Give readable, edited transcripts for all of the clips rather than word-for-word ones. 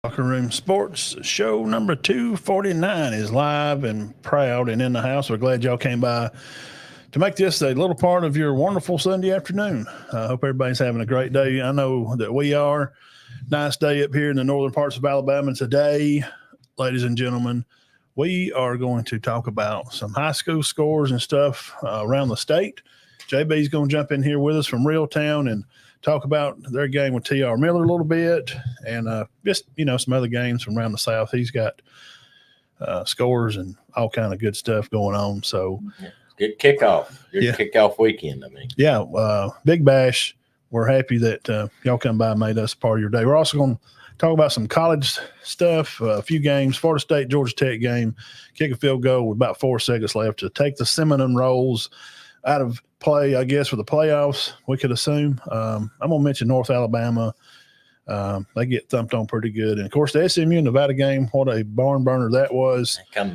Locker Room Sports Show number 249 is live and proud and in the house. We're glad y'all came by to make this a little part of your wonderful Sunday afternoon. I hope everybody's having a great day. I know that we are. Nice day up here in the northern parts of Alabama today, ladies and gentlemen. We are going to talk about some high school scores and stuff around the state. JB's going to jump in here with us from Reeltown and talk about their game with T.R. Miller a little bit and just, some other games from around the South. He's got scores and all kind of good stuff going on. So good kickoff. Good kickoff weekend, I mean. Yeah, Big Bash. We're happy that y'all come by and made us part of your day. We're also going to talk about some college stuff, a few games, Florida State, Georgia Tech game, kick a field goal with about 4 seconds left to take the Seminole Rolls out of play, I guess, for the playoffs, we could assume. I'm going to mention North Alabama. They get thumped on pretty good. And, of course, the SMU Nevada game, what a barn burner that was. Come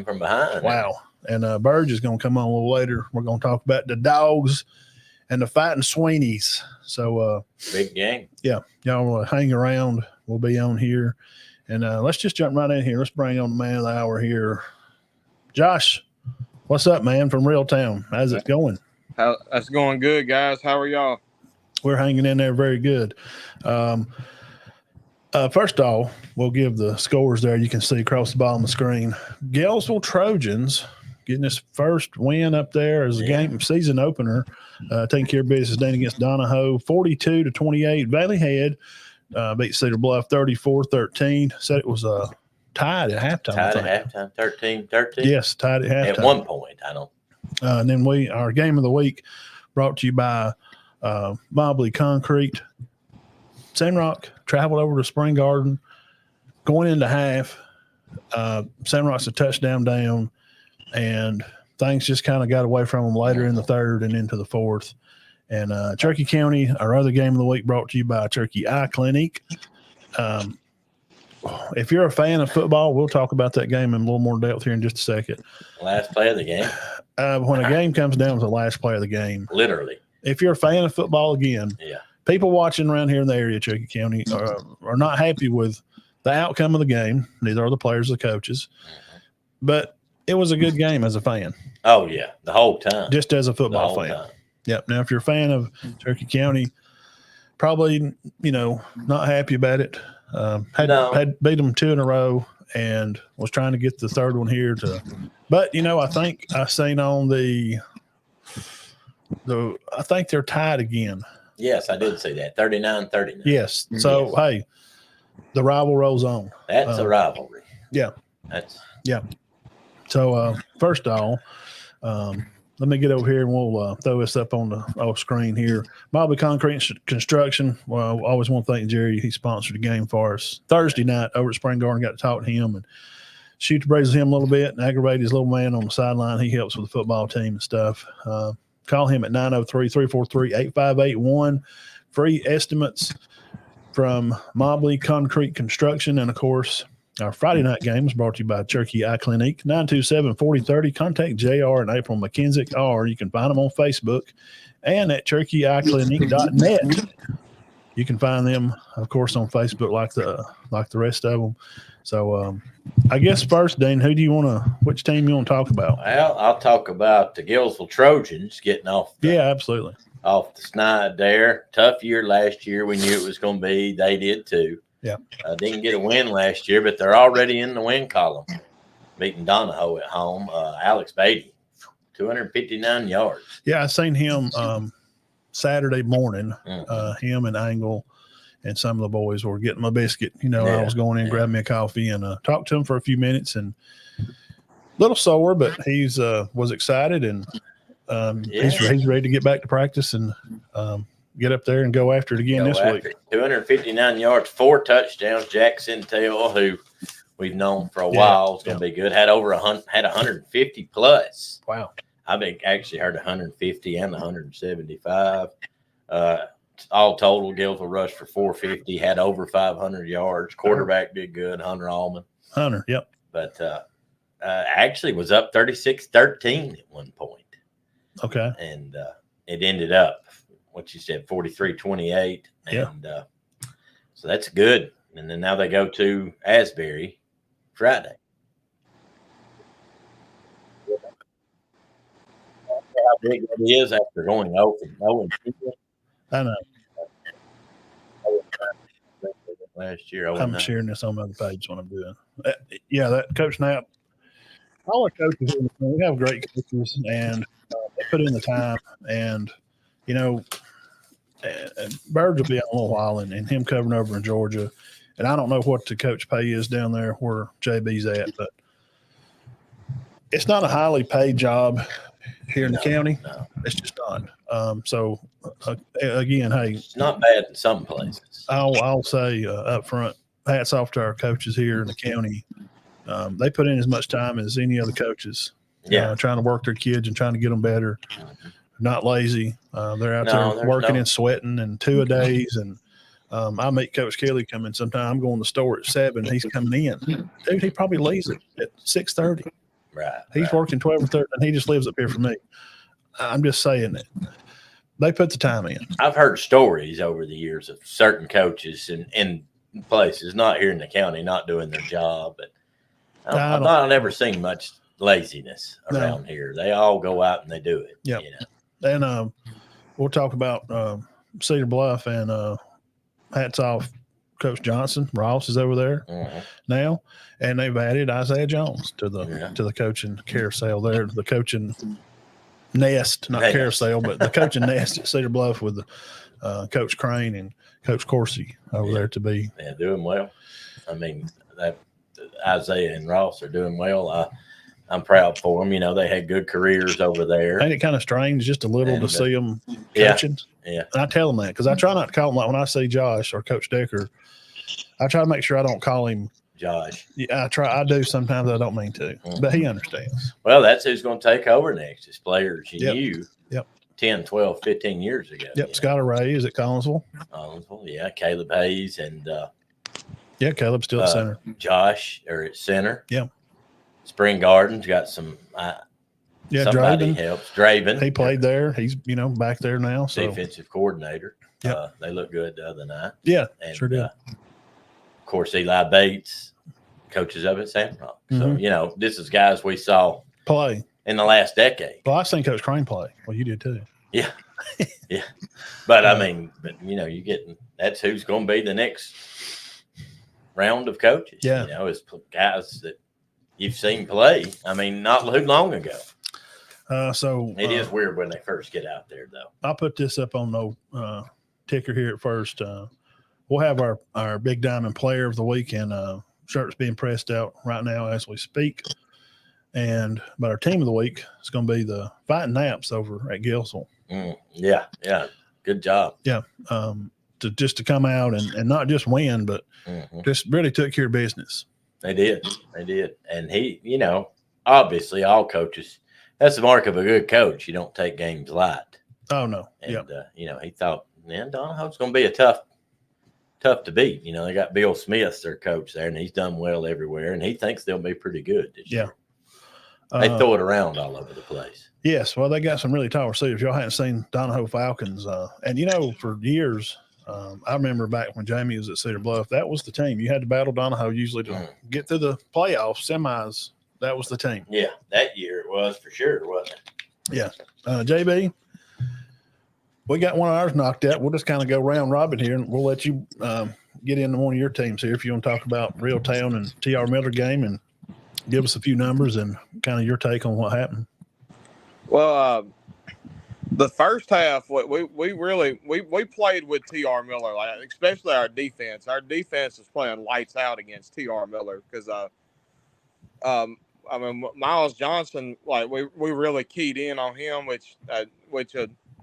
from behind. Wow. And Burge is going to come on a little later. We're going to talk about the Dogs and the Fighting Sweeneys. So big game. Yeah, y'all hang around. We'll be on here. And let's just jump right in here. Let's bring on the man of the hour here. Josh, what's up, man, from Reeltown? How's it going? That's going good, guys. How are y'all? We're hanging in there very good. First off, we'll give the scores there. You can see across the bottom of the screen. Galesville Trojans getting this first win up there as a game season opener, taking care of business today against Donahoe, 42-28. Valley Head beat Cedar Bluff 34-13. Said it was tied at halftime. Tied at halftime, 13-13. Yes, tied at halftime. At one point, I don't. And then our game of the week brought to you by Mobley Concrete. Sandrock traveled over to Spring Garden, going into half. Sandrock's a touchdown down, and things just kind of got away from them later in the third and into the fourth. And Cherokee County, our other game of the week, brought to you by Cherokee Eye Clinic. If you're a fan of football, we'll talk about that game in a little more depth here in just a second. Last play of the game. When a game comes down to the last play of the game. Literally. If you're a fan of football again, yeah. People watching around here in the area, Cherokee County, are not happy with the outcome of the game. Neither are the players or the coaches. But it was a good game as a fan. Oh, yeah. The whole time. Just as a football fan. Time. Yep. Now, if you're a fan of Cherokee County, probably, not happy about it. Had beat them 2 in a row and was trying to get the third one here but I think I seen on I think they're tied again. Yes, I did see that. 39-39. Yes. So hey, the rival rolls on. That's a rivalry. Yeah. So first of all, let me get over here and we'll throw this up on the screen here. Mobley Concrete Construction. Well, I always want to thank Jerry. He sponsored the game for us Thursday night over at Spring Garden. Got to talk to him and shoot the breeze with him a little bit and aggravate his little man on the sideline. He helps with the football team and stuff. Call him at 903-343-8581. Free estimates from Mobley Concrete Construction. And, of course, our Friday night game is brought to you by Cherokee Eye Clinic, 927-4030. Contact JR and April McKenzie, or you can find them on Facebook and at CherokeeEyeClinic.net. You can find them, of course, on Facebook like the rest of them. So I guess first, Dean, which team you want to talk about? Well, I'll talk about the Galesville Trojans getting off. Absolutely. Off the snide there. Tough year last year. We knew it was going to be. They did too. Yeah. Didn't get a win last year, but they're already in the win column. Beating Donahoe at home. Alex Beatty, 259 yards. Yeah, I seen him Saturday morning. Him and Angle and some of the boys were getting my biscuit. I was going in, grabbing me a coffee, and talked to him for a few minutes. And a little sore, but he's was excited, and he's ready to get back to practice and get up there and go after it again this week. 259 yards, 4 touchdowns. Jackson Taylor, who we've known for a while, is going to be good. Had 150 plus. Wow. I've actually heard 150 and 175. All total, Galesville rushed for 450, had over 500 yards. Quarterback did good, Hunter Allman. Yep. But actually was up 36-13 at one point. Okay. And it ended up, what you said, 43-28. And so that's good. And then now they go to Asbury Friday. How big it is after going 0 and 2. I know. Last year, I'm sharing this on my other page when I'm doing. Yeah, that Coach Knapp. All our coaches, we have great coaches, and they put in the time. And Birds will be out a little while, and him covering over in Georgia. And I don't know what the coach pay is down there where JB's at, but it's not a highly paid job here in the county. No. It's just not. So again, hey, it's not bad in some places. I'll say up front, hats off to our coaches here in the county. They put in as much time as any other coaches. Trying to work their kids and trying to get them better. Not lazy. They're out there working and sweating and 2-a-days. And I meet Coach Kelly come in sometime. I'm going to the store at 7. He's coming in. Dude, he probably leaves at 6:30. Right. He's working 12 or 13, and he just lives up here for me. I'm just saying that. They put the time in. I've heard stories over the years of certain coaches in places, not here in the county, not doing their job. But I've never seen much laziness around here. They all go out and they do it. Yeah. And we'll talk about Cedar Bluff, and hats off Coach Johnson. Ross is over there now, and they've added Isaiah Jones to the coaching carousel there, the coaching nest, not carousel, but the coaching nest at Cedar Bluff with Coach Crane and Coach Coursey over there to be. Yeah, doing well. I mean, that Isaiah and Ross are doing well. I'm proud for them. They had good careers over there. Ain't it kind of strange just a little to see them coaching? Yeah. And I tell them that because I try not to call them, like when I see Josh or Coach Decker, I try to make sure I don't call him Josh. Yeah, I do sometimes. I don't mean to, but he understands. Well, that's who's going to take over next is players you knew 10, 12, 15 years ago. Yep, Scott Ray is at Collinsville. Yeah, Caleb Hayes and Caleb's still at center. Josh are at center. Yeah. Spring Garden's got some somebody Draven helps. Draven. He played there. He's back there now. So defensive coordinator. Yeah. They look good the other night. Yeah, and, sure did. Of course, Eli Bates coaches up at San Rock. So, this is guys we saw play in the last decade. Well, I've seen Coach Crane play. Well, you did too. Yeah. Yeah. But I mean, you getting that's who's going to be the next round of coaches. Yeah. It's guys that you've seen play. I mean, not too long ago. So it is weird when they first get out there, though. I'll put this up on no ticker here at first. We'll have our Big Diamond Player of the Week, and shirts being pressed out right now as we speak. But our Team of the Week is going to be the Fighting Naps over at Gilsville. Yeah, good job. Yeah, to come out and not just win, but just really took care of business. They did, and he, obviously all coaches. That's the mark of a good coach. You don't take games light. Oh no, and he thought, Donahoe's going to be a tough to beat. They got Bill Smith, their coach there, and he's done well everywhere, and he thinks they'll be pretty good this year. They throw it around all over the place. Yes, well, they got some really tall receivers. Y'all hadn't seen Donahoe Falcons, and for years, I remember back when Jamie was at Cedar Bluff, that was the team. You had to battle Donahoe usually to get to the playoffs, semis. That was the team. Yeah, that year it was for sure, wasn't it? Yeah. JB, we got one of ours knocked out. We'll just kind of go round robin here, and we'll let you get into one of your teams here if you want to talk about Reeltown and T.R. Miller game and give us a few numbers and kind of your take on what happened. Well, the first half, we really played with T.R. Miller, especially our defense. Our defense is playing lights out against T.R. Miller because Miles Johnson, we really keyed in on him, which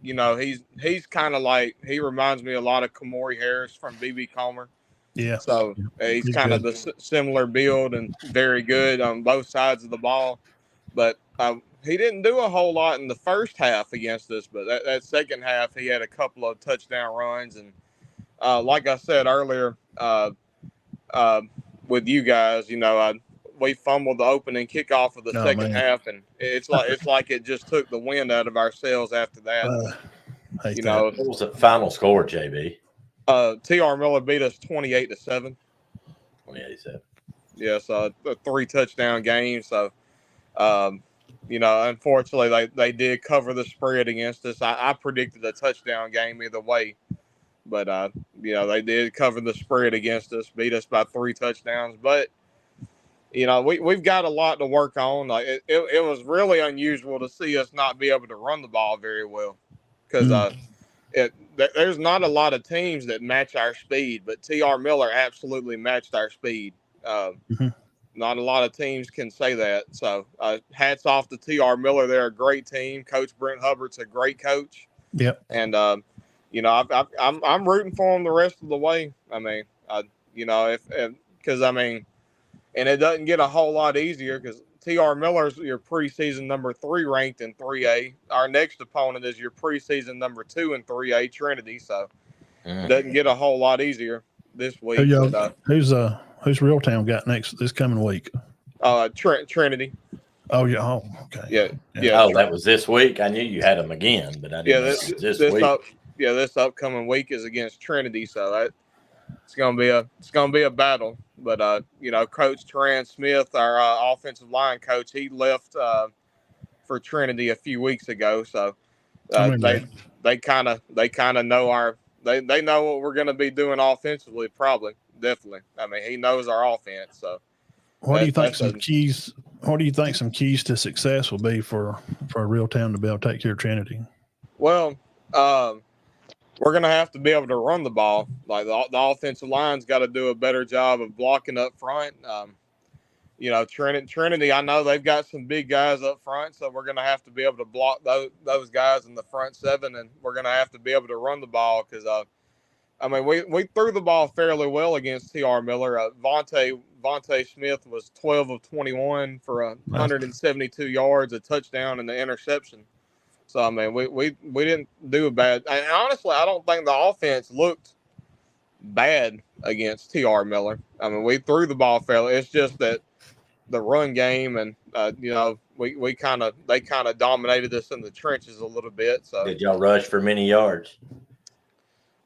he's kind of like, he reminds me a lot of Kamori Harris from B.B. Comer. Yeah. So he's kind of the similar build and very good on both sides of the ball. But he didn't do a whole lot in the first half against us. But that second half, he had a couple of touchdown runs. And like I said earlier with you guys, we fumbled the opening kickoff of the second half. And it's like it just took the wind out of our sails after that. What was the final score, JB? T.R. Miller beat us 28-7. 28-7. Yeah, so a 3 touchdown game. So, unfortunately, they did cover the spread against us. I predicted a touchdown game either way, but they did cover the spread against us, beat us by 3 touchdowns. But we've got a lot to work on. Like it was really unusual to see us not be able to run the ball very well, because there's not a lot of teams that match our speed, but T.R. Miller absolutely matched our speed. Not a lot of teams can say that. So hats off to T.R. Miller. They're a great team. Coach Brent Hubbard's a great coach. Yep. And I'm rooting for him the rest of the way. I mean, and it doesn't get a whole lot easier because T.R. Miller's your preseason number 3 ranked in 3A. Our next opponent is your preseason number 2 in 3A, Trinity. So it doesn't get a whole lot easier this week. Who's Reeltown got next this coming week? Trinity. Oh yeah. Oh, okay. Yeah. Oh, that was this week. I knew you had them again, but I didn't know this week. This upcoming week is against Trinity, so it's gonna be a battle. But Coach Teran Smith, our offensive line coach, he left for Trinity a few weeks ago, so they kind of know they know what we're gonna be doing offensively, probably, definitely. I mean, he knows our offense. So what do you think some keys? What do you think some keys to success will be for Reeltown to be able to take care of Trinity? Well, we're going to have to be able to run the ball. Like the offensive line's got to do a better job of blocking up front. Trinity, I know they've got some big guys up front, so we're going to have to be able to block those guys in the front 7, and we're going to have to be able to run the ball because, we threw the ball fairly well against T.R. Miller. Vontae Smith was 12 of 21 for 172 yards, a touchdown, and the interception. So, we didn't do a bad. And honestly, I don't think the offense looked bad against T.R. Miller. We threw the ball fairly. It's just that the run game and, they kind of dominated us in the trenches a little bit. So did y'all rush for many yards?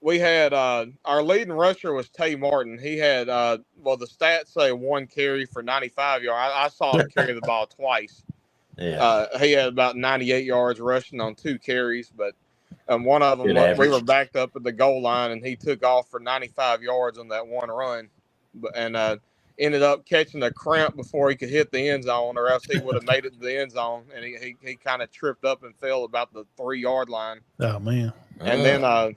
We had our leading rusher was Tay Martin. He had, the stats say 1 carry for 95 yards. I saw him carry the ball twice. Yeah. He had about 98 yards rushing on 2 carries, but one of them, we were backed up at the goal line, and he took off for 95 yards on that one run, and ended up catching a cramp before he could hit the end zone, or else he would have made it to the end zone, and he kind of tripped up and fell about the 3-yard line. Oh, man. And then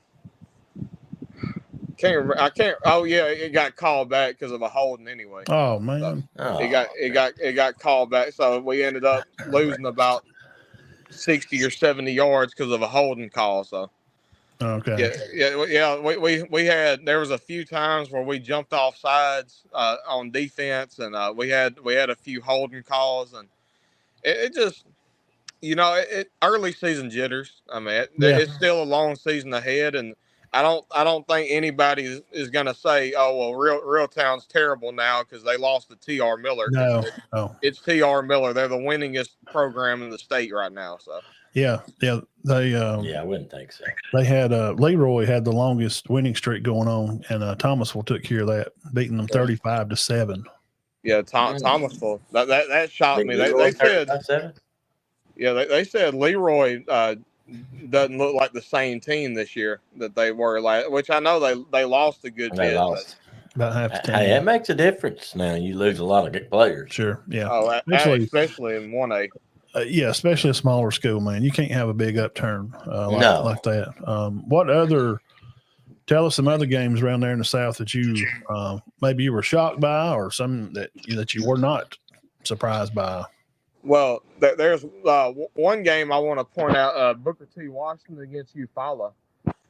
it got called back because of a holding anyway. Oh, man. So it got called back. So we ended up losing about 60 or 70 yards because of a holding call. So okay. We had, there was a few times where we jumped off sides on defense, and we had a few holding calls, and it just, early season jitters. It's still a long season ahead, and I don't think anybody is going to say, oh, well, Reeltown's terrible now because they lost to T.R. Miller. No. It's T.R. Miller. They're the winningest program in the state right now. So yeah, they I wouldn't think so. They had Leroy had the longest winning streak going on, and Thomasville took care of that, beating them 35-7. Yeah, Thomasville. That shocked me. They said, they said Leroy doesn't look like the same team this year that they were, which I know they lost a good bit. About half the team. Hey, it makes a difference now. You lose a lot of good players. Sure, yeah. Oh, especially in 1A. Especially a smaller school, man. You can't have a big upturn like that. Tell us some other games around there in the South that you maybe you were shocked by, or some that you were not surprised by. Well, there's one game I want to point out: Booker T. Washington against Eufaula.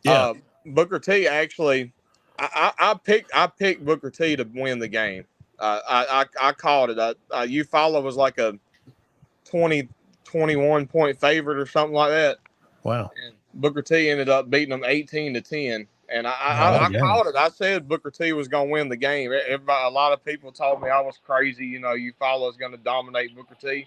Yeah, Booker T. actually, I picked Booker T. to win the game. I called it. Eufaula was like a 21 point favorite or something like that. Wow. And Booker T. ended up beating them 18-10. And I called it. I said Booker T. was going to win the game. A lot of people told me I was crazy. Eufaula is going to dominate Booker T.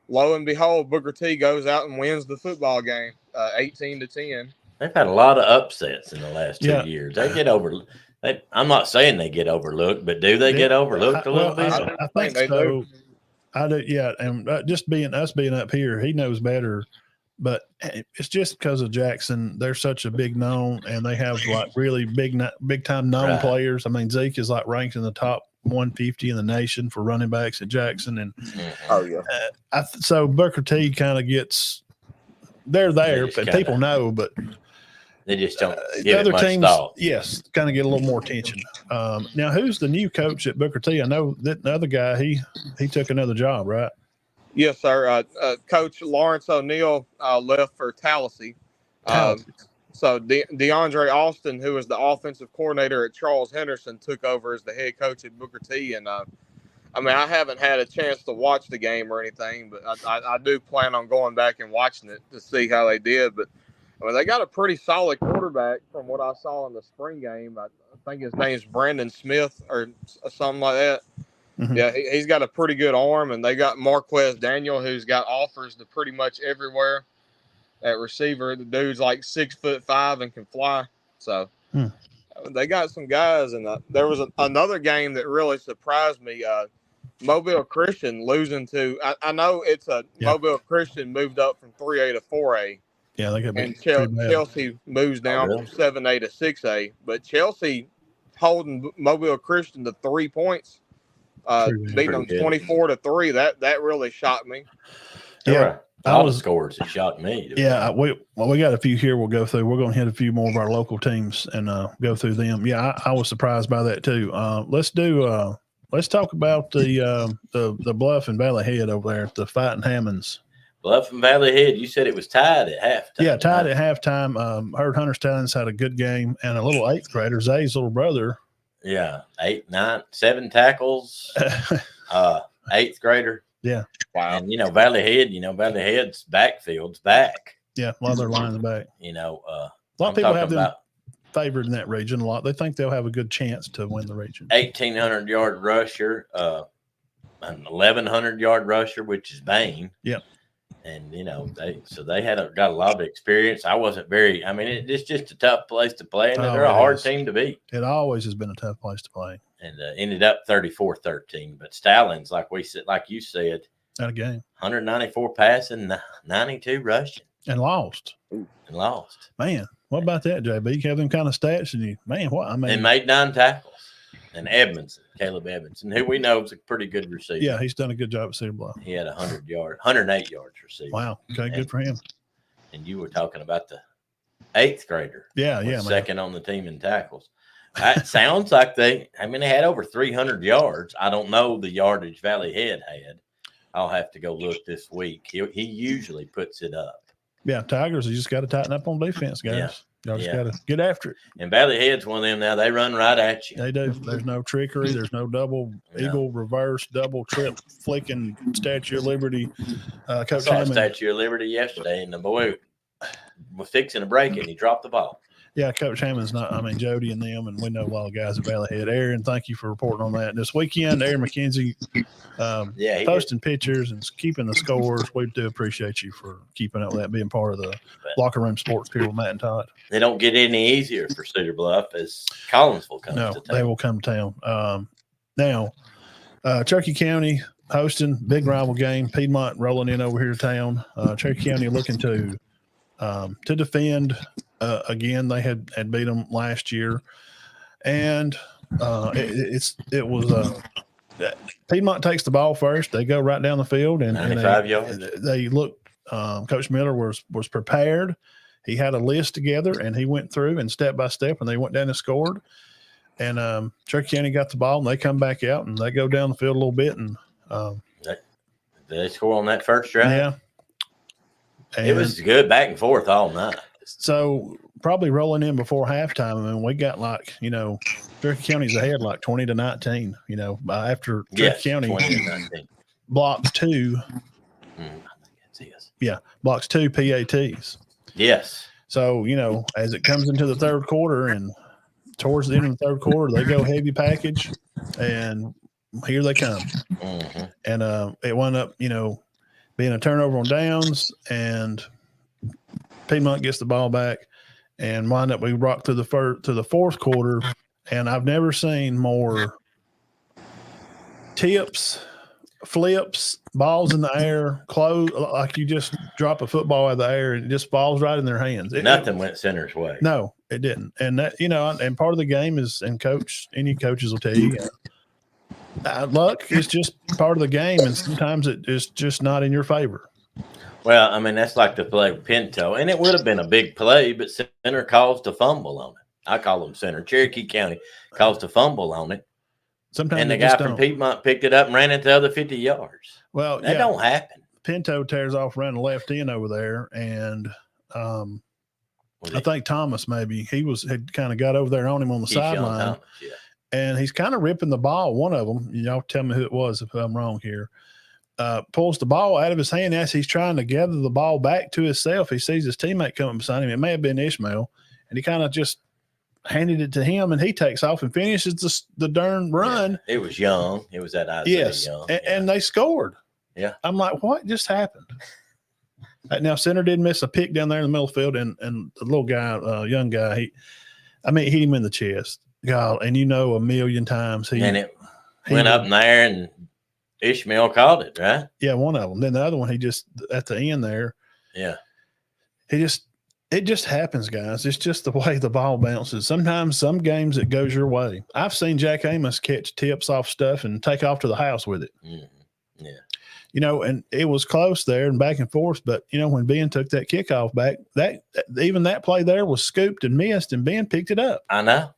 Lo and behold, Booker T. goes out and wins the football game, 18-10. They've had a lot of upsets in the last 2 years. They get over I'm not saying they get overlooked, but do they get overlooked a little bit? I think they so. do. I do, yeah. And just being up here, he knows better. But it's just because of Jackson. They're such a big known, and they have like really big time known players. I mean, Zeke is like ranked in the top 150 in the nation for running backs at Jackson, and oh yeah. So Booker T kind of gets they're there, but people know, but they just don't give other it much teams. thought. Yes, kind of get a little more attention. Now, who's the new coach at Booker T? I know that the other guy he took another job, right? Yes, sir. Coach Lawrence O'Neal left for Tallahassee. So DeAndre Austin, who was the offensive coordinator at Charles Henderson, took over as the head coach at Booker T. And I mean, I haven't had a chance to watch the game or anything, but I do plan on going back and watching it to see how they did. But I mean, they got a pretty solid quarterback from what I saw in the spring game. I think his name's Brandon Smith or something like that. Mm-hmm. Yeah, he's got a pretty good arm, and they got Marquez Daniel, who's got offers to pretty much everywhere at receiver. The dude's like 6'5" and can fly. So they got some guys, and there was another game that really surprised me. Mobile Christian losing to I know it's Mobile Christian moved up from 3A to 4A. Yeah, they could be. And Chelsea moves down from 7A to 6A, but Chelsea holding Mobile Christian to 3 points. Beating them 24-3. That really shocked me. Yeah, all the scores that shocked me. Yeah, we got a few here. We'll go through. We're going to hit a few more of our local teams and go through them. Yeah, I was surprised by that too. Let's talk about the Bluff and Valley Head over there at the Fighting Hammonds. Bluff and Valley Head. You said it was tied at halftime. Yeah, tied at halftime. Heard Hunter Stallions had a good game, and a little 8th grader, Zay's little brother. Yeah, 8, 9, 7 tackles, 8th grader. Yeah. Wow. And, Valley Head's backfield's back. Yeah, a lot of their line in the back. A lot of people have them favored in that region a lot. They think they'll have a good chance to win the region. 1,800-yard rusher, an 1,100-yard rusher, which is Bain. Yep. And, they got a lot of experience. It's just a tough place to play, and they're a hard team to beat. It always has been a tough place to play. And ended up 34-13. But Stallions, like you said, out of game. 194 passing, 92 rushing. And lost. Man, what about that, JB? You have them kind of stats, and they made 9 tackles. And Caleb Edmondson, who we know is a pretty good receiver. Yeah, he's done a good job at Cedar Bluff. He had 108 yards receiving. Wow. Okay, good for him. And you were talking about the 8th grader. Yeah, second on the team in tackles. That sounds like they had over 300 yards. I don't know the yardage Valley Head had. I'll have to go look this week. He usually puts it up. Yeah, Tigers, you just got to tighten up on defense, guys. Yeah. Y'all just got to get after it. And Valley Head's one of them now. They run right at you. They do. There's no trickery. There's no double eagle, reverse, double, trip, flicking Statue of Liberty. Coach I saw Hammond. Statue of Liberty yesterday, and the boy was fixing a break, and he dropped the ball. Yeah, Coach Hammond's Jody and them, and we know a lot of guys at Valley Head. Aaron, thank you for reporting on that. This weekend, Aaron McKenzie posting pictures and keeping the scores. We do appreciate you for keeping up with that, being part of the locker room sports here with Matt and Todd. They don't get any easier for Cedar Bluff as Collinsville comes to town. They will come to town. Now, Cherokee County hosting big rival game. Piedmont rolling in over here to town. Cherokee County looking to defend. Again, they had beat them last year, and it was Piedmont takes the ball first. They go right down the field, and 95 yards. They look. Coach Miller was prepared. He had a list together, and he went through and step by step, and they went down and scored. And Cherokee County got the ball, and they come back out, and they go down the field a little bit, and they score on that first drive. Yeah, and it was good back and forth all night. So probably rolling in before halftime, we got Cherokee County's ahead 20-19. After Cherokee County blocks 2. I think that's his. Yeah, blocks 2 PATs. Yes. So as it comes into the third quarter and towards the end of the third quarter, they go heavy package, and here they come. Mm-hmm. And it wound up being a turnover on downs, and Piedmont gets the ball back, and wind up we rock to the fourth quarter, And I've never seen more tips, flips, balls in the air, close, like you just drop a football out of the air and it just falls right in their hands. Nothing went center's way. No, it didn't. And that, and part of the game is, and any coaches will tell you, luck is just part of the game. And sometimes it is just not in your favor. Well, I mean, that's like the play with Pinto, and it would have been a big play, but center caused a fumble on it. I call him center. Cherokee County caused a fumble on it. Sometimes and the guy from Piedmont picked it up and ran it the other 50 yards. Well, that don't happen. Pinto tears off around the left end over there, and I think Thomas maybe had kind of got over there on him on the sideline, and he's kind of ripping the ball. One of them, y'all tell me who it was if I'm wrong here. Pulls the ball out of his hand as he's trying to gather the ball back to himself. He sees his teammate coming beside him. It may have been Ishmael, and he kind of just handed it to him, and he takes off and finishes the darn run. Yeah, it was Young. It was that Isaiah Young. And they scored. Yeah. I'm like, what just happened? Now, center did miss a pick down there in the middle of the field, and the little guy, young guy, he hit him in the chest. God, and a million times it went up in there, and Ishmael called it, right? Yeah, one of them. Then the other one, he just at the end there. Yeah. It just happens, guys. It's just the way the ball bounces. Sometimes some games it goes your way. I've seen Jack Amos catch tips off stuff and take off to the house with it. Mm-hmm. Yeah. And it was close there and back and forth. But, when Ben took that kickoff back, even that play there was scooped and missed, and Ben picked it up. I know.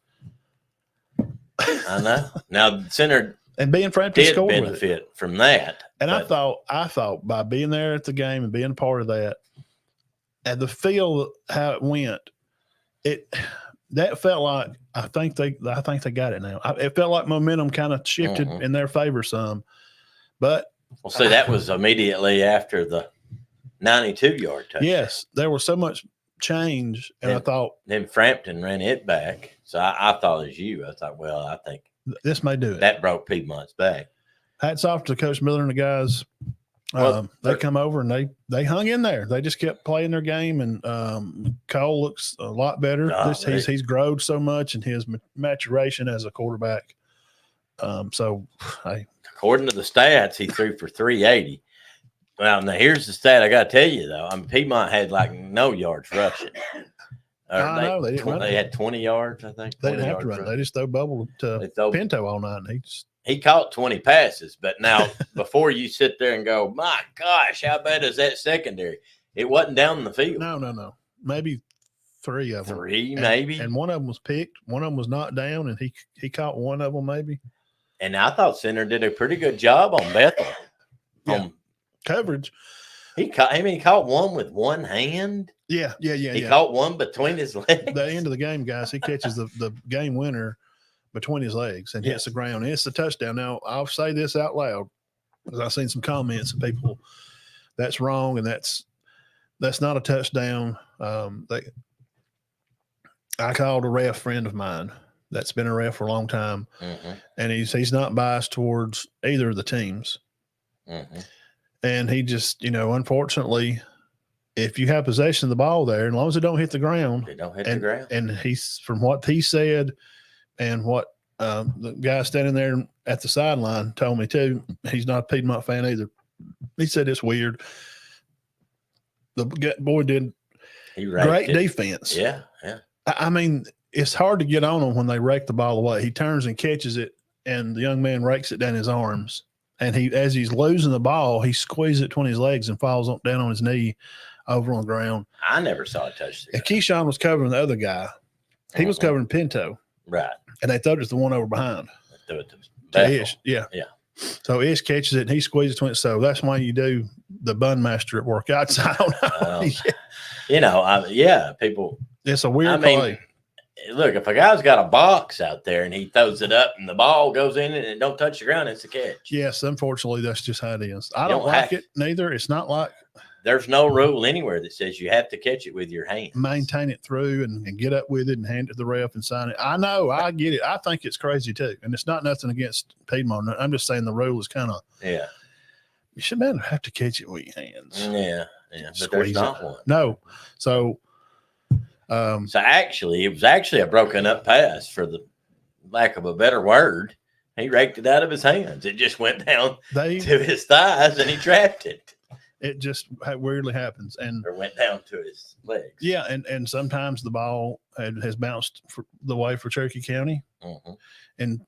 Now, center and Ben Frampton did scored benefit from that. And I thought by being there at the game and being a part of that, and the feel how it went, that felt like I think they got it now. It felt like momentum kind of shifted in their favor some, but that was immediately after the 92-yard touchdown. Yes, there was so much change, and I thought then Frampton ran it back. So I thought as you, I thought, well, I think this may do it. That broke Piedmont's back. Hats off to Coach Miller and the guys. They come over and they hung in there. They just kept playing their game, and Cole looks a lot better. He's grown so much in his maturation as a quarterback. According to the stats, he threw for 380. Well, now here's the stat I got to tell you though. Piedmont had like no yards rushing. They had 20 yards, I think. They didn't have to run. They just throw bubble to Pinto all night. And he caught 20 passes, but now before you sit there and go, my gosh, how bad is that secondary? It wasn't down the field. No. Maybe three of them. Maybe. And one of them was picked. One of them was knocked down, and he caught one of them maybe. And I thought center did a pretty good job on Bethel. Yeah. Coverage. He caught one with one hand. Yeah. He caught one between his legs. The end of the game, guys, he catches the game winner between his legs and hits the ground. And it's the touchdown. Now, I'll say this out loud because I've seen some comments of people, that's wrong, and that's not a touchdown. I called a ref friend of mine that's been a ref for a long time, and he's not biased towards either of the teams. And he just, unfortunately, if you have possession of the ball there, as long as it don't hit the ground, And he's, from what he said and what the guy standing there at the sideline told me too, he's not a Piedmont fan either. He said it's weird. The boy did great defense. Yeah. I mean, it's hard to get on him when they rake the ball away. He turns and catches it, and the young man rakes it down his arms. And as he's losing the ball, he squeezes it between his legs and falls down on his knee over on the ground. I never saw it touch the ground. And Keyshawn was covering the other guy. He was covering Pinto. Right. And they thought it was the one over behind. Threw it to Ish. Yeah. So Ish catches it, and he squeezes it. So that's why you do the bun master at workouts. I don't know. People. It's a weird play. Look, if a guy's got a box out there and he throws it up and the ball goes in and it don't touch the ground, it's a catch. Yes, unfortunately, that's just how it is. I don't like it neither. It's not like there's no rule anywhere that says you have to catch it with your hand. Maintain it through and get up with it and hand it to the ref and sign it. I know, I get it. I think it's crazy too, and it's not nothing against Piedmont. I'm just saying the rule is kind of you should not have to catch it with your hands. Yeah, but there's not one. No, so. So actually, it was a broken up pass for the lack of a better word, he raked it out of his hands. It just went down They to his thighs, and he trapped it. it just weirdly happens, and Or went down to his legs. yeah, and sometimes the ball has bounced the way for Cherokee County, and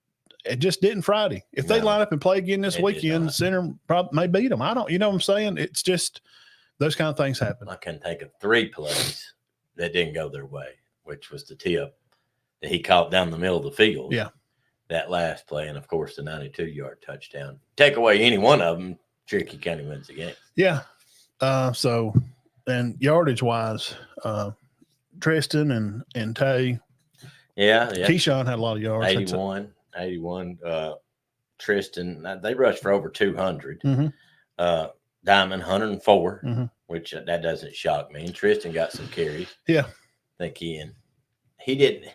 it just didn't Friday. If they line up and play again this weekend, Center probably may beat them. I don't, you know what I'm saying? It's just those kind of things happen. I can think of 3 plays that didn't go their way, which was the tip that he caught down the middle of the field. Yeah. That last play, and of course the 92-yard touchdown. Take away any one of them, Cherokee County wins the game. Yeah. So, and yardage wise, Tristan and Tay. Yeah. Keyshawn had a lot of yards. 81. Tristan, they rushed for over 200. Diamond 104, which that doesn't shock me. And Tristan got some carries. Yeah. I think he didn't.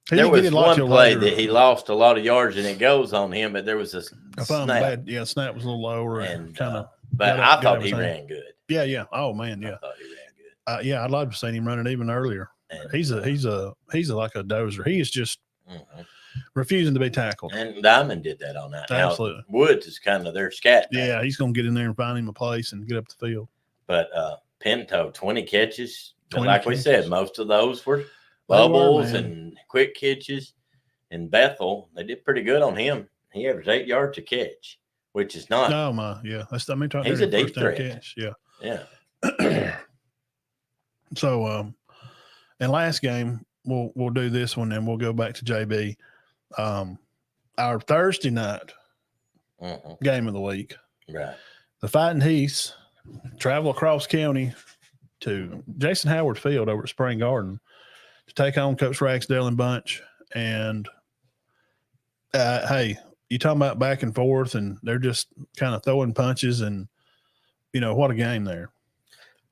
There was one play that he lost a lot of yards, and it goes on him, but there was a snap. Snap was a little lower and kind of. But I thought he ran good. Yeah. Oh man, yeah. I thought he ran good. Yeah, I'd love to see him running even earlier. And, he's like a dozer. He is just refusing to be tackled. And Diamond did that on that. Absolutely. Now, Woods is kind of their scat. Yeah, he's going to get in there and find him a place and get up the field. But Pinto, 20 catches. 20 like catches. We said, most of those were bubbles and quick catches. And Bethel, they did pretty good on him. He averaged 8 yards a catch, which is not. No, yeah. He's a deep threat. Catch. Yeah. Yeah. So, and last game, we'll do this one and we'll go back to JB. Our Thursday night game of the week. Right. The Fighting Heaths travel across county to Jason Howard Field over at Spring Garden to take on Coach Ragsdale and Bunch. And hey, you talking about back and forth, and they're just kind of throwing punches, and what a game there.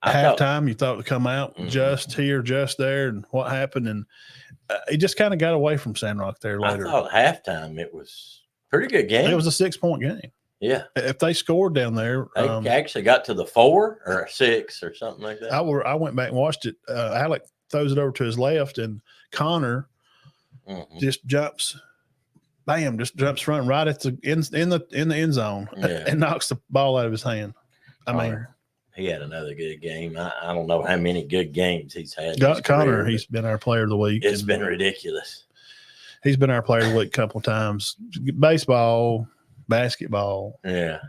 Halftime, you thought to come out just here, just there, and what happened, and it just kind of got away from Sandrock there later. I thought halftime it was a pretty good game. It was a 6-point game. Yeah. If they scored down there, they actually got to the 4 or 6 or something like that. I went back and watched it. Alec throws it over to his left, and Connor just jumps front right at the in the end zone and knocks the ball out of his hand. He had another good game. I don't know how many good games he's had. Connor, he's been our player of the week. It's been ridiculous. He's been our player of the week a couple of times. Baseball, basketball. Yeah,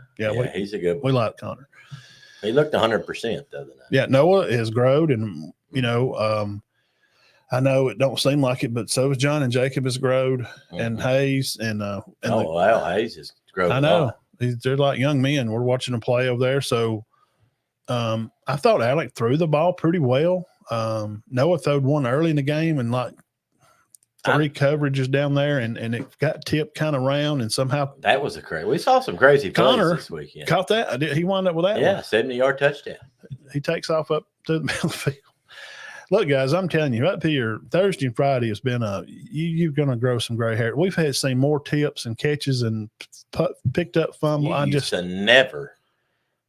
he's a good one. We like Connor. He looked 100% the other night. Yeah, Noah has growed, and I know it don't seem like it, but so is John and Jacob has growed, and Hayes and Hayes has grown. I know they're like young men. We're watching them play over there, so. I thought Alec threw the ball pretty well. Noah throwed one early in the game and like 3 coverages down there, and it got tipped kind of round, and somehow that was we saw some crazy plays this weekend. Caught that. He wound up with that. Yeah, 70-yard touchdown. He takes off up to the middle of the field. Look, guys, I'm telling you, up here Thursday and Friday has been you're going to grow some gray hair. We've seen more tips and catches and picked up fumble. I used to never.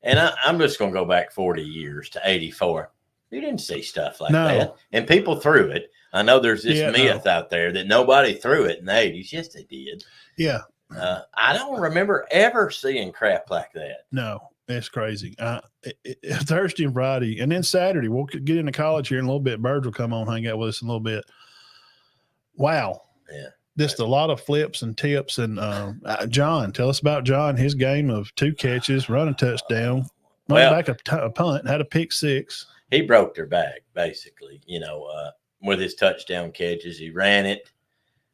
And I'm just going to go back 40 years to 84. You didn't see stuff like that. And people threw it. I know there's this myth out there that nobody threw it in the 80s. Yes, they did. Yeah. I don't remember ever seeing crap like that. No, it's crazy. Thursday and Friday. And then Saturday, we'll get into college here in a little bit. Birds will come on, hang out with us in a little bit. Wow. Yeah. Just a lot of flips and tips. And John, tell us about John, his game of 2 catches, run a touchdown, back a punt, had a pick 6. He broke their back, basically, with his touchdown catches. He ran it.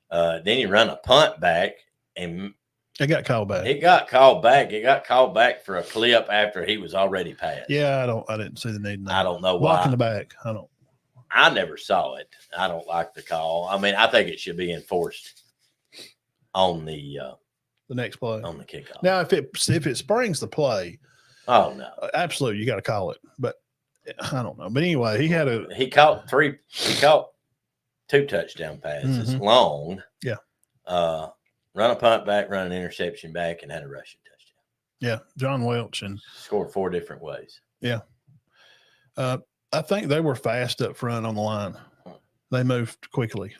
Then he ran a punt back, and it got called back. It got called back. It got called back for a clip after he was already passed. Yeah, I didn't see the need in that. I don't know why. Blocking the back. I never saw it. I don't like the call. I mean, I think it should be enforced on the next play, on the kickoff. Now, if it springs the play, oh no, absolutely, you got to call it. But I don't know. But anyway, he caught 2 touchdown passes, long. Yeah. Run a punt back, run an interception back, and had a rushing touchdown. Yeah, John Welch and scored 4 different ways. Yeah. I think they were fast up front on the line. They moved quickly.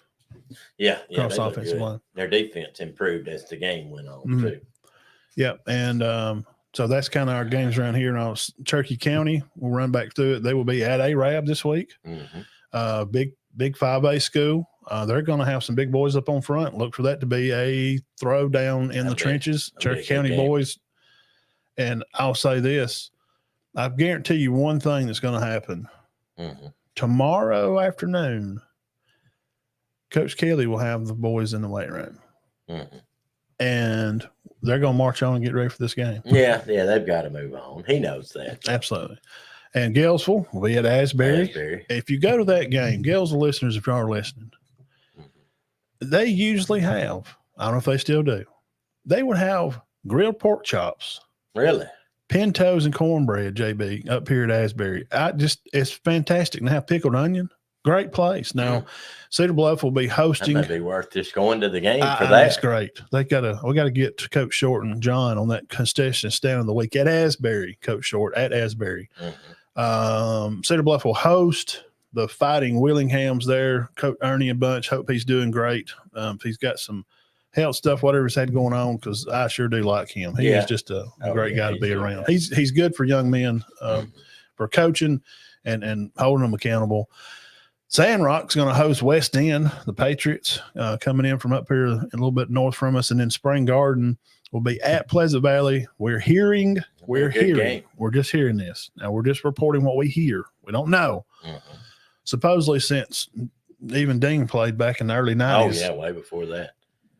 Yeah, across they look offensive good. line. Their defense improved as the game went on Mhm. too. Yeah, and so that's kind of our games around here. Now, Cherokee County, we'll run back through it. They will be at Arab this week. Mm-hmm. Big 5A school. They're going to have some big boys up on front. Look for that to be a throwdown in the trenches. Cherokee County boys. And I'll say this. I guarantee you one thing that's going to happen. Mm-hmm. Tomorrow afternoon, Coach Kelly will have the boys in the weight room. Mm-hmm. And they're going to march on and get ready for this game. Yeah, they've got to move on. He knows that. Absolutely. And Galesville will be at Asbury. If you go to that game, Galesville listeners, if you are listening, they usually have, I don't know if they still do, they would have grilled pork chops. Really? Pintos and cornbread, JB, up here at Asbury. It's fantastic. And they have pickled onion. Great place. Now, Cedar Bluff will be hosting. That may be worth just going to the game for that. That's great. We got to get to Coach Short and John on that concession stand of the week at Asbury. Coach Short at Asbury. Mm-hmm. Cedar Bluff will host the Fighting Willinghams there. Coach Ernie and Bunch. Hope he's doing great. He's got some health stuff, whatever he's had going on, because I sure do like him. He is just a great guy to be around. He's good for young men, for coaching and holding them accountable. Sandrock's going to host West End, the Patriots, coming in from up here a little bit north from us, and then Spring Garden will be at Pleasant Valley. We're just hearing this. Now we're just reporting what we hear. We don't know. Mm-hmm. Supposedly since even Dean played back in the early 90s. Oh, yeah, way before that.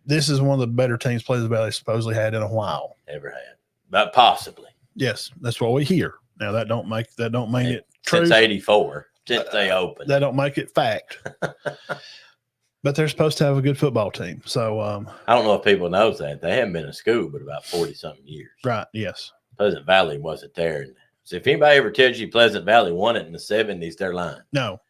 This is one of the better teams Pleasant Valley supposedly had in a while. Ever had. But possibly. Yes, that's what we hear. Now that don't mean it true. Since 84, since they opened. That don't make it fact. But they're supposed to have a good football team. So I don't know if people knows that. They haven't been in school but about 40-something years. Right, yes. Pleasant Valley wasn't there. So if anybody ever tells you Pleasant Valley won it in the 70s, they're lying. No.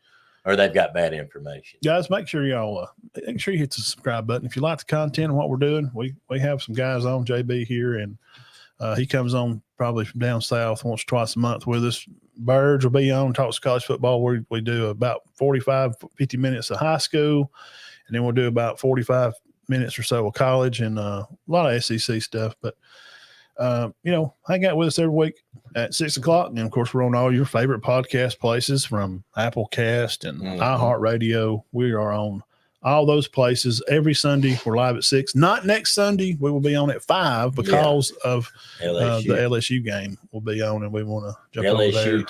Or they've got bad information. Guys, make sure you hit the subscribe button. If you like the content and what we're doing, we have some guys on, JB here, and he comes on probably from down south once or twice a month with us. Birds will be on, talks college football. We do about 45, 50 minutes of high school, and then we'll do about 45 minutes or so of college and a lot of SEC stuff. But, hang out with us every week at 6 o'clock. And, of course, we're on all your favorite podcast places from Applecast and iHeartRadio. We are on all those places every Sunday. We're live at 6. Not next Sunday. We will be on at 5 because of the LSU game. We'll be on, and we want to jump over there.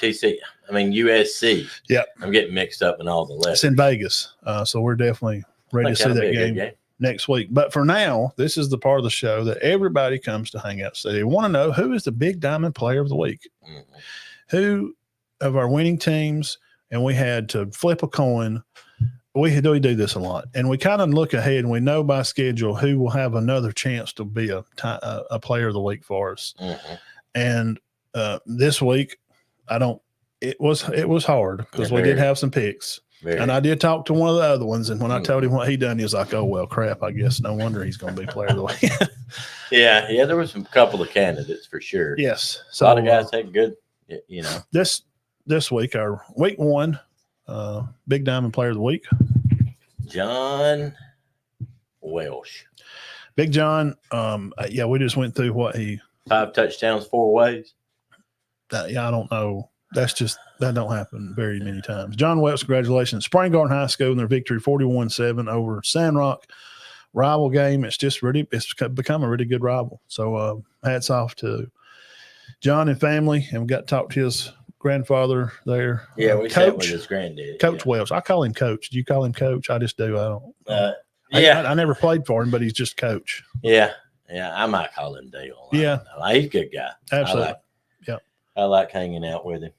USC. Yep. I'm getting mixed up in all the letters. It's in Vegas. So we're definitely ready to see that game next week. But for now, this is the part of the show that everybody comes to hang out. So they want to know who is the Big Diamond Player of the Week. Mm-hmm. Who of our winning teams, and we had to flip a coin. We do this a lot, and we kind of look ahead and we know by schedule who will have another chance to be a player of the week for us. Mm-hmm. And this week, it was hard because we did have some picks. And I did talk to one of the other ones, and when I told him what he done, he was like, "Oh well, crap! I guess no wonder he's going to be player of the week." Yeah, there was a couple of candidates for sure. Yes, so a lot of guys had good. This week, our week 1 Big Diamond Player of the Week, John Welsh. Big John. We just went through what he 5 touchdowns 4 ways. I don't know. That don't happen very many times. John Welsh, congratulations. Spring Garden High School in their victory 41-7 over Sandrock. Rival game. It's become a really good rival. So hats off to John and family. And we got to talk to his grandfather there. Yeah, we sat with his granddad. Coach Welsh. I call him Coach. Do you call him Coach? I just do. I don't. I never played for him, but he's just Coach. Yeah. I might call him Dale. Yeah. He's a good guy. Absolutely. I like hanging out with him.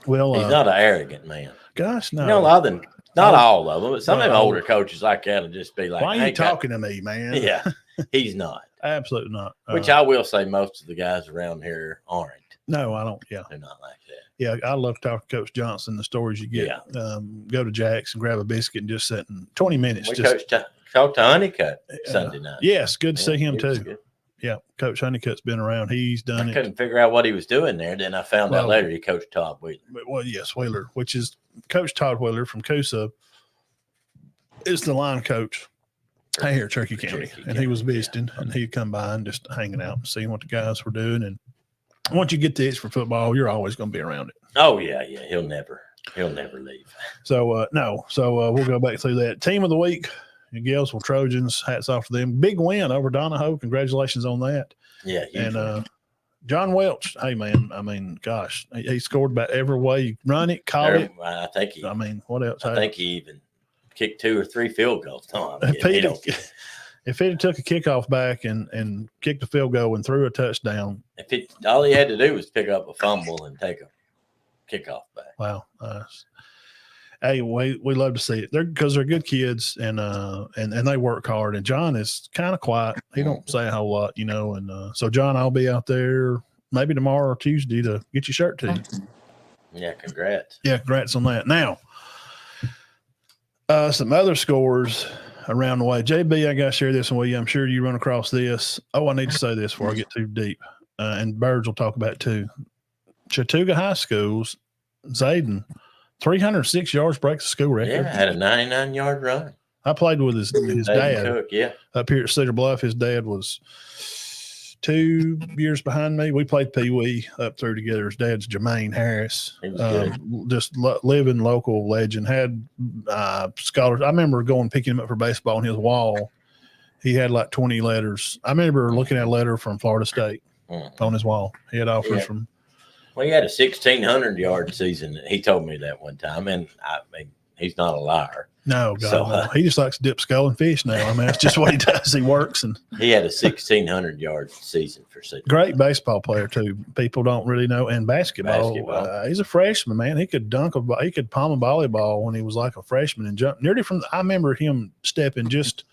Well, he's not an arrogant man. Gosh, no. A lot of them, not all of them, but some of them older coaches like that will just be like, "Why are you talking to me, man?" Yeah, he's not. Absolutely not. Which I will say, most of the guys around here aren't. No, I don't. Yeah, they're not like that. Yeah, I love talking to Coach Johnson. The stories you get. Yeah. Go to Jack's and grab a biscuit and just sit in 20 minutes. We talked to Honeycutt Sunday night. Yes, good to see him too. Yeah, Coach Honeycutt's been around. He's done it. I couldn't figure out what he was doing there. Then I found out later he coached Todd Wheeler. Well, yes, Wheeler, which is Coach Todd Wheeler from Coosa, is the line coach here at Cherokee County, and he was visiting, and he'd come by and just hanging out and seeing what the guys were doing. And once you get the itch for football, you're always going to be around it. Oh yeah. He'll never leave. So we'll go back through that. Team of the week, the Galesville Trojans. Hats off to them. Big win over Donahoe. Congratulations on that. Yeah. And John Welch, hey man, I mean, gosh, he scored about every way you run it, caught it. I think he. I mean, what else? I think he even kicked 2 or 3 field goals. No, if he took a kickoff back and kicked a field goal and threw a touchdown, all he had to do was pick up a fumble and take a kickoff back. Wow. Hey, we love to see it. Because they're good kids and they work hard. And John is kind of quiet. He don't say a whole lot, And so John, I'll be out there maybe tomorrow or Tuesday to get your shirt to you. Yeah, congrats. Yeah, congrats on that. Now, some other scores around the way. JB, I got to share this with you. I'm sure you run across this. Oh, I need to say this before I get too deep. And Birds will talk about it too. Chattooga High School's Zayden, 306 yards, breaks the school record. Yeah, had a 99-yard run. I played with his dad Cook, yeah. up here at Cedar Bluff. His dad was 2 years behind me. We played Pee Wee up through together. His dad's Jermaine Harris. He was good. Just living local legend. Had scholars. I remember going picking him up for baseball on his wall. He had like 20 letters. I remember looking at a letter from Florida State on his wall. He had offers from. Well, he had a 1,600-yard season. He told me that one time, and I mean, he's not a liar. No, God, no. He just likes to dip skull and fish now. I mean, that's just what he does. He works. And he had a 1,600-yard season for Cedar. Great baseball player, too. People don't really know. And basketball. He's a freshman, man. He could he could palm a volleyball when he was like a freshman and jump nearly I remember him stepping just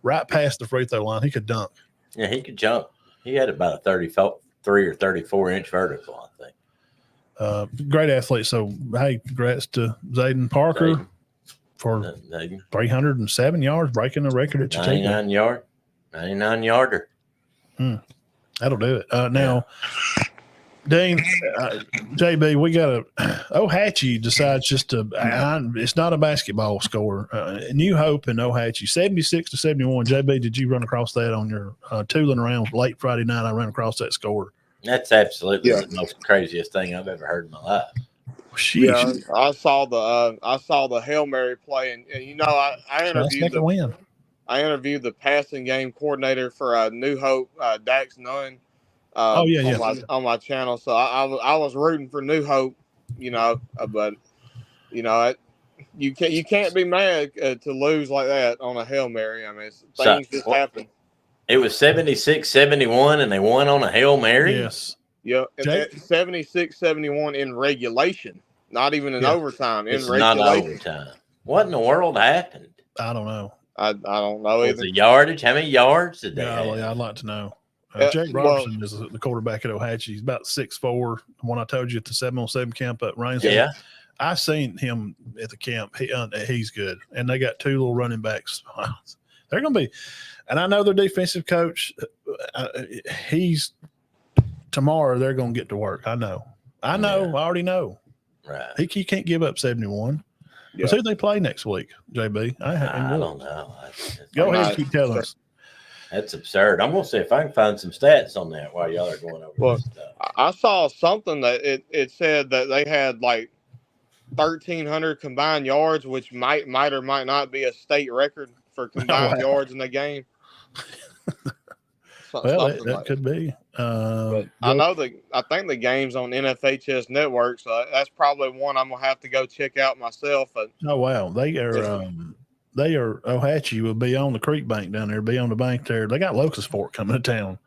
right past the free throw line. He could dunk. Yeah, he could jump. He had about a 33 or 34-inch vertical, I think. Great athlete. So, hey, congrats to Zayden Parker for 307 yards, breaking the record at Chattooga. 99-yarder. That'll do it. Now, Dean, JB, we got Ohatchee decides just to. It's not a basketball score. New Hope and Ohatchee, 76-71. JB, did you run across that on your tooling around late Friday night? I ran across that score. That's absolutely the most craziest thing I've ever heard in my life. Sheesh. Yeah, I saw the Hail Mary play, and I interviewed the passing game coordinator for New Hope, Dax Nunn. On my channel. So I was rooting for New Hope, but you can't be mad to lose like that on a Hail Mary. I mean, things just happen. It was 76-71, and they won on a Hail Mary? Yes. Yeah, 76-71 in regulation, not even in overtime. In regulation. Not overtime. What in the world happened? I don't know. I don't know either. The yardage? How many yards did they have? I'd like to know. Jake Robertson is the quarterback at Ohatchee. He's about 6'4", the one I told you at the 7-on-7 camp at Rainsville. Yeah. I seen him at the camp. He's good. And they got 2 little running backs. They're going to be – and I know their defensive coach, tomorrow they're going to get to work. I know. I already know. Right. He can't give up 71. Yeah. So who they play next week, JB? I don't know. Go ahead and keep telling us. That's absurd. I'm going to see if I can find some stats on that while y'all are going over this stuff. I saw something that it said that they had like 1,300 combined yards, which might or might not be a state record for combined yards in the game. That could be. I think the game's on NFHS Network, so that's probably one I'm gonna have to go check out myself. Oh wow, they are Ohatchee will be on the creek bank down there, be on the bank there. They got Locust Fort coming to town.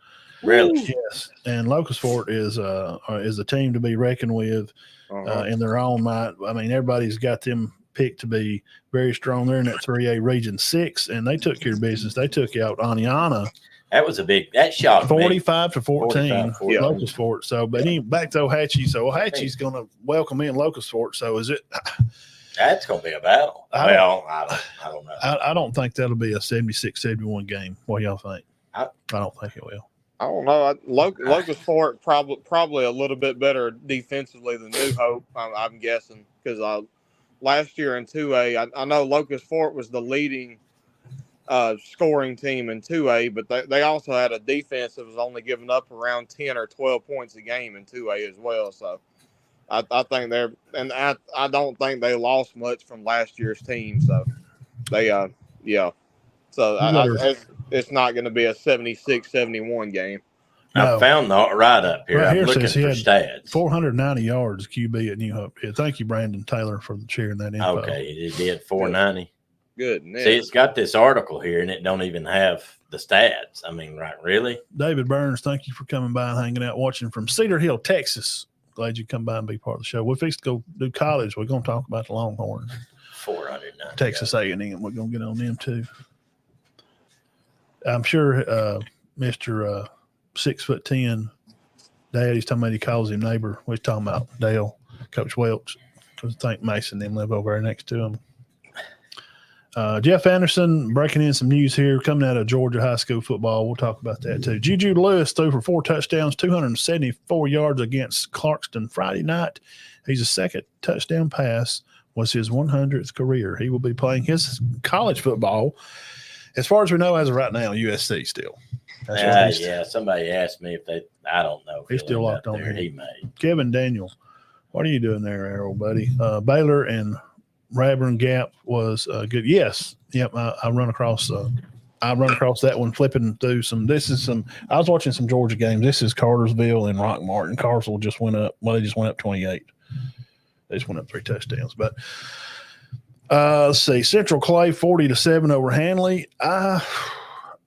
Really? Yes, and Locust Fort is a team to be reckoned with in their own right. I mean, everybody's got them picked to be very strong. They're in that 3A Region 6, and they took care of business. They took out Aniana. That shot 45-14 Locust Fort. So, but anyway, back to Ohatchee. So Ohatchee's going to welcome in Locust Fort. So is it? That's going to be a battle. I don't know. I don't think that'll be a 76-71 game. What do y'all think? I don't think it will. I don't know. Locust Fort probably a little bit better defensively than New Hope. I'm guessing because last year in 2A. I know Locust Fort was the leading scoring team in 2A, but they also had a defense that was only giving up around 10 or 12 points a game in 2A as well. So I think I don't think they lost much from last year's team. So they, yeah. So it's not going to be a 76-71 game. I found the right up here. I'm looking for stats. 490 yards QB at New Hope. Yeah, thank you, Brandon Taylor, for sharing that info. Okay, it did 490. Good. See, it's got this article here, and it don't even have the stats. I mean, right? Really? David Burns, thank you for coming by and hanging out, watching from Cedar Hill, Texas. Glad you come by and be part of the show. We're fixed to go do college. We're going to talk about the Longhorns. 490. Texas A&M. We're going to get on them too. I'm sure Mr. 6'10", Dad, he's talking about he calls him neighbor. We're talking about Dale, Coach Welch, because I think Mason and them live over there next to him. Jeff Anderson breaking in some news here coming out of Georgia high school football. We'll talk about that too. Juju Lewis threw for 4 touchdowns, 274 yards against Clarkston Friday night. His second touchdown pass was his 100th career. He will be playing his college football, as far as we know, as of right now, USC still. Yeah, somebody asked me if I don't know. He's still locked on there. here. He may. Kevin Daniel, what are you doing there, Errol, buddy? Baylor and Radburn Gap was good. Yes. Yep. I run across that one flipping through I was watching some Georgia games. This is Cartersville and Rock Martin. Cartersville just went up. Well, they just went up 28. They just went up 3 touchdowns. But let's see. Central Clay 40-7 over Hanley.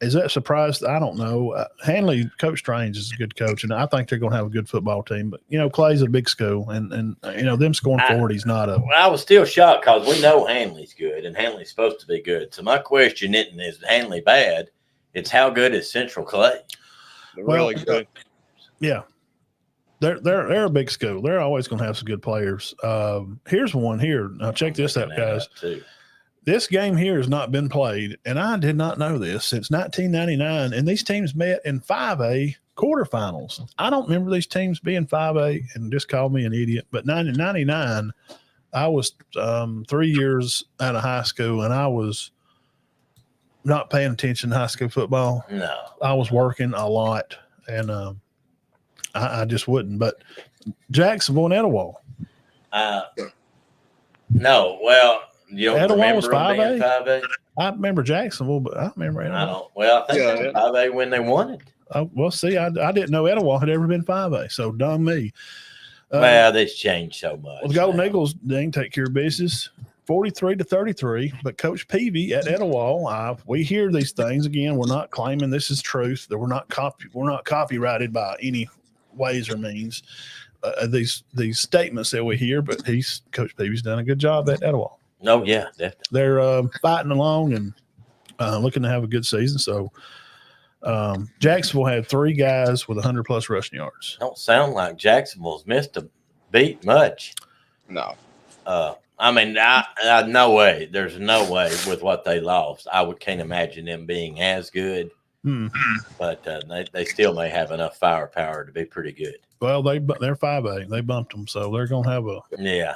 Is that surprised? I don't know. Hanley, Coach Strange is a good coach, and I think they're going to have a good football team. But, Clay's a big school, and them scoring 40 is not a – I was still shocked because we know Hanley's good, and Hanley's supposed to be good. So my question isn't, is Hanley bad? It's how good is Central Clay? They're really good. Yeah. They're a big school. They're always going to have some good players. Here's one here. Now, check this out, guys. This game here has not been played, and I did not know this, since 1999, and these teams met in 5A quarterfinals. I don't remember these teams being 5A, and just call me an idiot, but 1999, I was 3 years out of high school, and I was not paying attention to high school football. No. I was working a lot, and I just wouldn't. But Jacksonville and Etowah. No, well, you don't Etowah remember was 5A? 5A? I remember Jacksonville, but I don't remember Etowah. I don't. Well, I think they were 5A when they won it. Oh, well, see, I didn't know Etowah had ever been 5A, so dumb me. Well, this changed so much. Well, the Golden Eagles didn't take care of business, 43-33. But Coach Peavy at Etowah, we hear these things again. We're not claiming this is truth. That we're not copyrighted by any ways or means. These statements that we hear, but Coach Peavy's done a good job at Etowah. Oh yeah, definitely. They're fighting along and looking to have a good season. So Jacksonville had 3 guys with 100+ rushing yards. Don't sound like Jacksonville's missed a beat much. No. I mean, I no way. There's no way with what they lost. Can't imagine them being as good. But they still may have enough firepower to be pretty good. Well, they're 5A. They bumped them, so they're going to have yeah.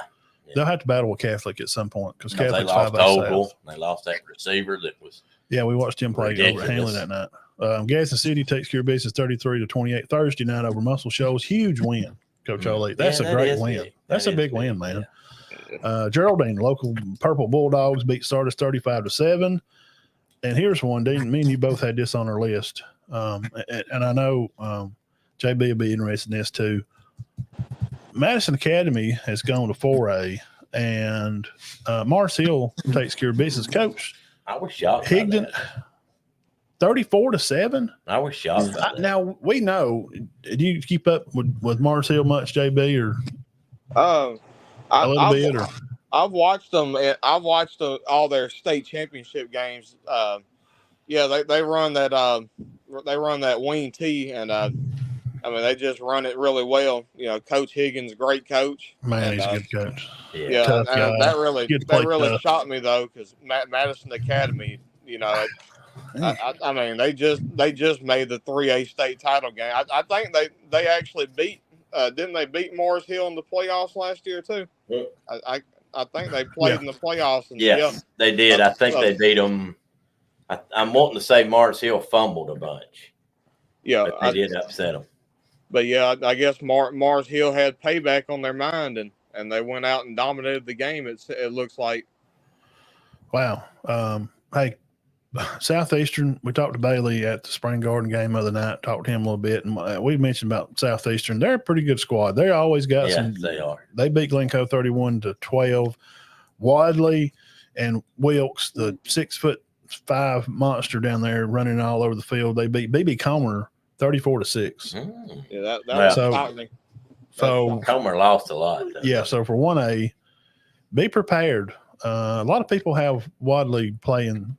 They'll have to battle with Catholic at some point because Catholic's they lost 5A Ogle. South. They lost that receiver that was. Yeah, we watched him play over at Hanley that night. Gadsden City takes care of business 33-28 Thursday night over Muscle Shoals. Huge win, Coach Ollie. That's a great win. That's a big win, man. Yeah. Geraldine, local Purple Bulldogs beat Sardis 35-7. And here's one, Dean. Me and you both had this on our list, and I know JB will be interested in this too. Madison Academy has gone to 4A, and Mars Hill takes care of business. Coach, I was shocked. Higdon, 34-7. I was shocked. Now we know. Did you keep up with Mars Hill much, JB, or a little bit? Or I've watched them. I've watched all their state championship games. Yeah, they run that. They run that wing T, and I mean, they just run it really well. Coach Higgins, great coach. Man, he's a good coach. Yeah, that really shocked me though, because Madison Academy, I mean, they just made the 3A state title game. I think they actually beat. Didn't they beat Morris Hill in the playoffs last year too? Yeah. I think they played in the playoffs. And yes, they did. I think they beat them. I'm wanting to say Mars Hill fumbled a bunch. Yeah, but they did upset them. But yeah, I guess Mars Hill had payback on their mind, and they went out and dominated the game. It looks like. Wow. Hey, Southeastern. We talked to Bailey at the Spring Garden game the other night. Talked to him a little bit, and we mentioned about Southeastern. They're a pretty good squad. They always got some. They are. They beat Glencoe 31-12. Wadley and Wilkes, the 6'5" monster down there running all over the field. They beat BB Comer 34-6. Yeah, that was shocking. So Comer lost a lot. Though. Yeah, so for 1A, be prepared. A lot of people have Wadley playing.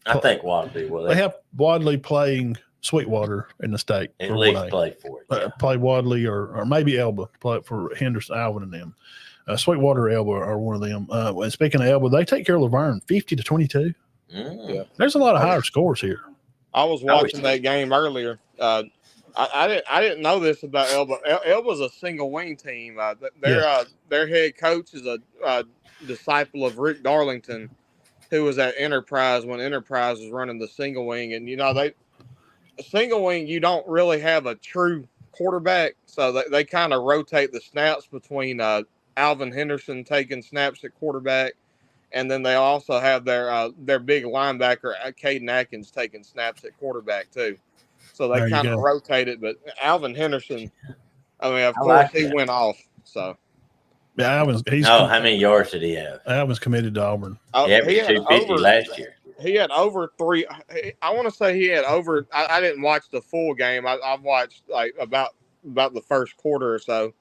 I think Wadley will. They have Wadley playing Sweetwater in the state. At least play for it. Yeah. Play Wadley or maybe Elba play for Henderson, Alvin, and them. Sweetwater, Elba are one of them. And speaking of Elba, they take care of Laverne 50-22. Yeah. There's a lot of higher scores here. I was watching that game earlier. I didn't know this about Elba. Elba's a single wing team. Their head coach is a disciple of Rick Darlington, who was at Enterprise when Enterprise was running the single wing. And a single wing, you don't really have a true quarterback, so they kind of rotate the snaps between Alvin Henderson taking snaps at quarterback, and then they also have their big linebacker Caden Atkins taking snaps at quarterback too. So they kind of rotate it. But Alvin Henderson, I mean, of course, he went off. So yeah, how many yards did he have? Alvin's committed to Auburn. He averaged 250 last year. He had over three. I want to say he had over. I didn't watch the full game. I watched like about the first quarter or so.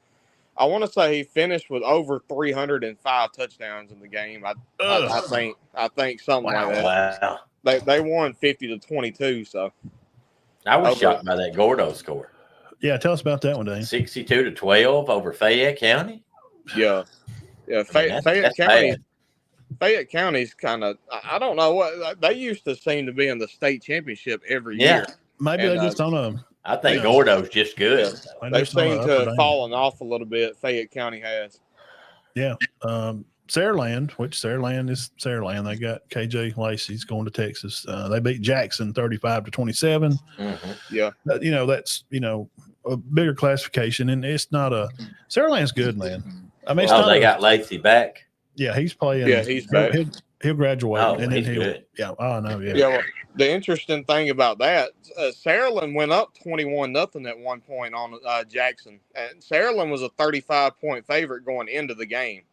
I want to say he finished with over 305 touchdowns in the game. I think something like that. Wow. They won 50-22. So I was shocked by that Gordo score. Yeah, tell us about that one, Dane. 62-12 over Fayette County. Yeah. Fayette County. Bad. Fayette County's kind of, I don't know what they used to seem to be in the state championship every year. Maybe they just don't know. I think Gordo's just good. Yeah. They seem to have fallen off a little bit. Fayette County has. Yeah. Saraland, which Saraland is Saraland. They got KJ Lacey's going to Texas. They beat Jackson 35-27. Mm-hmm. Yeah. That's a bigger classification, and it's not a Saraland's good, man. I mean, they got Lacey back. Yeah, he's playing. Yeah, he's back. He'll graduate, and then he'll. Good. Yeah, I know. Yeah. Yeah. Well, the interesting thing about that, Saraland went up 21-0 at one point on Jackson, and Saraland was a 35-point favorite going into the game,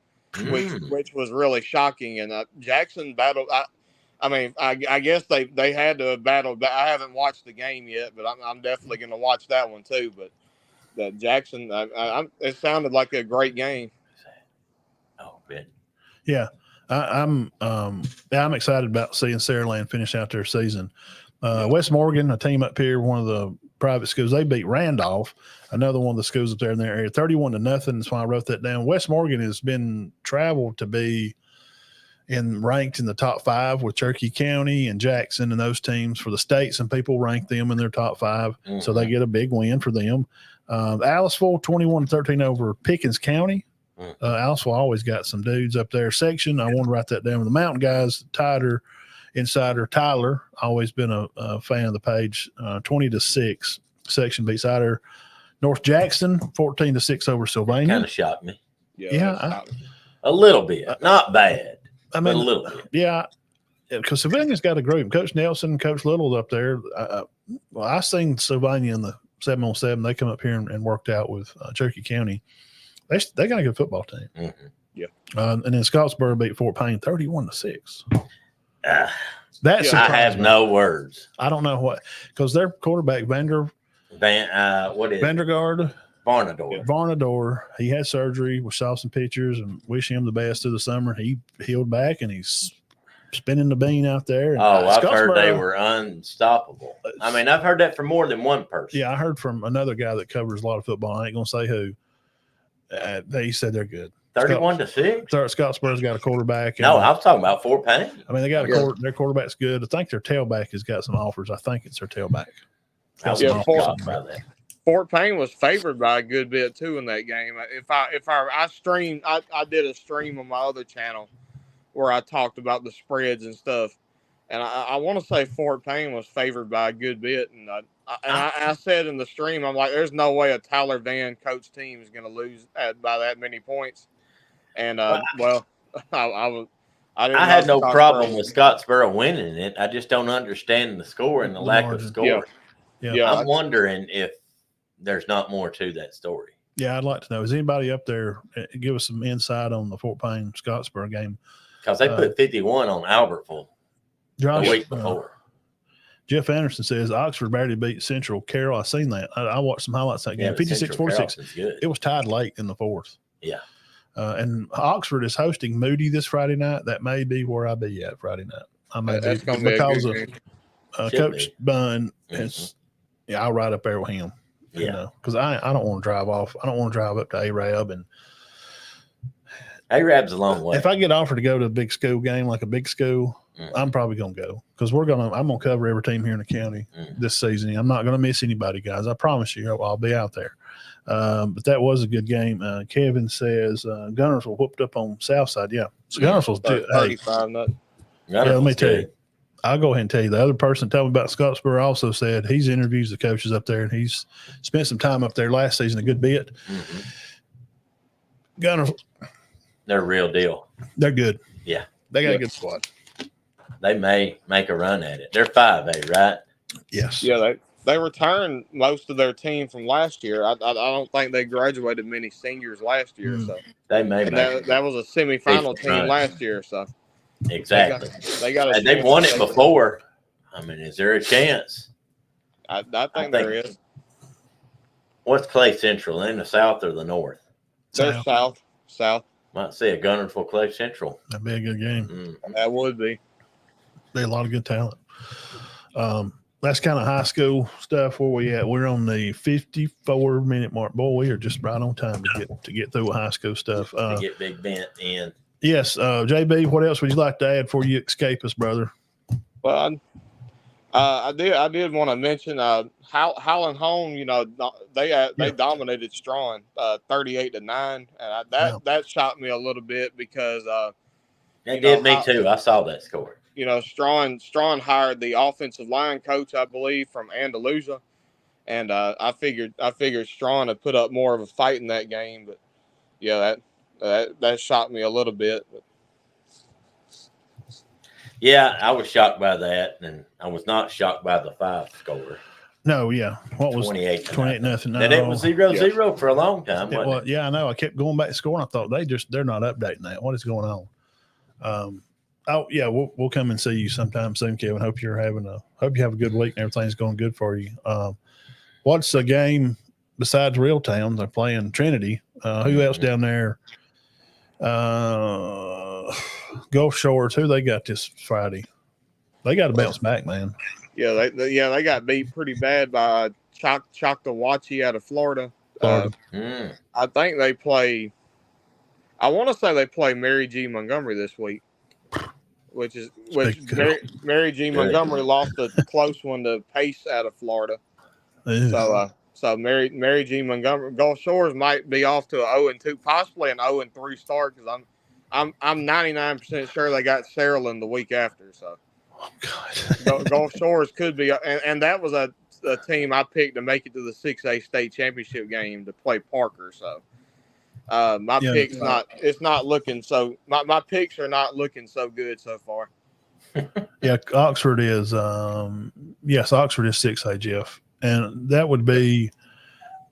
which was really shocking. And Jackson battled. I guess they had to battle. I haven't watched the game yet, but I'm definitely going to watch that one too. But Jackson, it sounded like a great game. Oh, man. Yeah, I'm excited about seeing Saraland finish out their season. West Morgan, a team up here, one of the private schools, they beat Randolph, another one of the schools up there in their area, 31-0. That's why I wrote that down. West Morgan has been traveled to be ranked in the top 5 with Cherokee County and Jackson and those teams for the state. Some people rank them in their top 5, so they get a big win for them. Aliceville 21-13 over Pickens County. Aliceville always got some dudes up there. Section, I want to write that down. The Mountain guys, Insider Tyler, always been a fan of the page. 20-6. Section beats Sider. North Jackson 14-6 over Sylvania. Kind of shocked me. Yeah, a little bit, not bad. I mean, but a little bit. Yeah, because Sylvania's got a group. Coach Nelson, Coach Little up there. I seen Sylvania in the 7-on-7. They come up here and worked out with Cherokee County. They got a good football team. Mm-hmm. Yeah. And then Scottsboro beat Fort Payne 31-6. That's I have no words. I don't know what, because their quarterback Vandergaard. Varnador. He had surgery. We saw some pictures and wish him the best through the summer. He healed back and he's spinning the bean out there. And I've heard they were unstoppable. I mean, I've heard that from more than one person. Yeah, I heard from another guy that covers a lot of football. I ain't gonna say who. They said they're good. 31-6. Scottsboro's got a quarterback. No, I was talking about Fort Payne. I mean, they got their quarterback's good. I think their tailback has got some offers. I think it's their tailback. Fort Payne was favored by a good bit too in that game. I streamed, I did a stream on my other channel where I talked about the spreads and stuff, and I want to say Fort Payne was favored by a good bit, and I said in the stream, I'm like, there's no way a Tyler Van coach team is going to lose by that many points, and well, I had no problem with Scottsboro winning it. I just don't understand the score and the lack of score. Yeah. I'm wondering if there's not more to that story. Yeah, I'd like to know. Is anybody up there? Give us some insight on the Fort Payne Scottsboro game. Because they put 51 on Albertville Josh, the week before. Jeff Anderson says Oxford barely beat Central Carroll. I seen that. I watched some highlights of that game. 56-46. It was tied late in the fourth. Yeah. And Oxford is hosting Moody this Friday night. That may be where I'll be at Friday night. I may be because of Coach Bunn. Yeah, I'll ride up there with him. Yeah, you know, because I don't want to drive off. I don't want to drive up to Arab, and Arab's a long way. If I get offered to go to a big school game, like a big school, I'm probably gonna go because I'm gonna cover every team here in the county this season. I'm not gonna miss anybody, guys. I promise you, I'll be out there. But that was a good game. Kevin says Gunnersville whooped up on Southside. Yeah, so Gunnersville's 35-0. Yeah, let me tell you. I'll go ahead and tell you. The other person told me about Scottsboro also said he's interviews the coaches up there, and he's spent some time up there last season, a good bit. Gunnersville, they're a real deal. They're good. Yeah. They got a good squad. They may make a run at it. They're 5A, right? Yes. Yeah, they returned most of their team from last year. I don't think they graduated many seniors last year. So they may make that was a semifinal team last year. So exactly. They've won it before. I mean, is there a chance? I think there is. What's Clay Central, in the south or the north? They're south. Might see a Gunnersville Clay Central. That'd be a good game. That would be. Be a lot of good talent. That's kind of high school stuff. Where we at? We're on the 54-minute mark. Boy, we are just right on time to get through with high school stuff. To get Big Bent in. Yes, JB. What else would you like to add before you escape us, brother? Well, I did want to mention Howland Home. You know, they dominated Strawn 38-9, and that shocked me a little bit because it did me too. I saw that score. You know, Strawn hired the offensive line coach, I believe, from Andalusia, and I figured Strawn had put up more of a fight in that game, but yeah, that shocked me a little bit. But. Yeah, I was shocked by that, and I was not shocked by the 5 score. No, yeah. What was 28-0? No. And it was 0-0 for a long time. Wasn't it? Yeah, I know. I kept going back to score, and I thought they're not updating that. What is going on? We'll come and see you sometime soon, Kevin. Hope you have a good week and everything's going good for you. What's the game besides Reeltown? They're playing Trinity. Who else down there? Gulf Shores. Who they got this Friday? They got to bounce back, man. Yeah, they got beat pretty bad by Choctawhatchee out of Florida. I think they play. I want to say they play Mary G. Montgomery this week. Which Mary G. Montgomery lost a close one to Pace out of Florida. So Mary G. Montgomery Gulf Shores might be off to a 0-2, possibly an 0-3 start because I'm 99% sure they got Saraland the week after. So Gulf Shores could be, and that was a team I picked to make it to the 6A state championship game to play Parker. So. My picks not looking so. My picks are not looking so good so far. Yeah, Oxford is. Oxford is 6A, Jeff, and that would be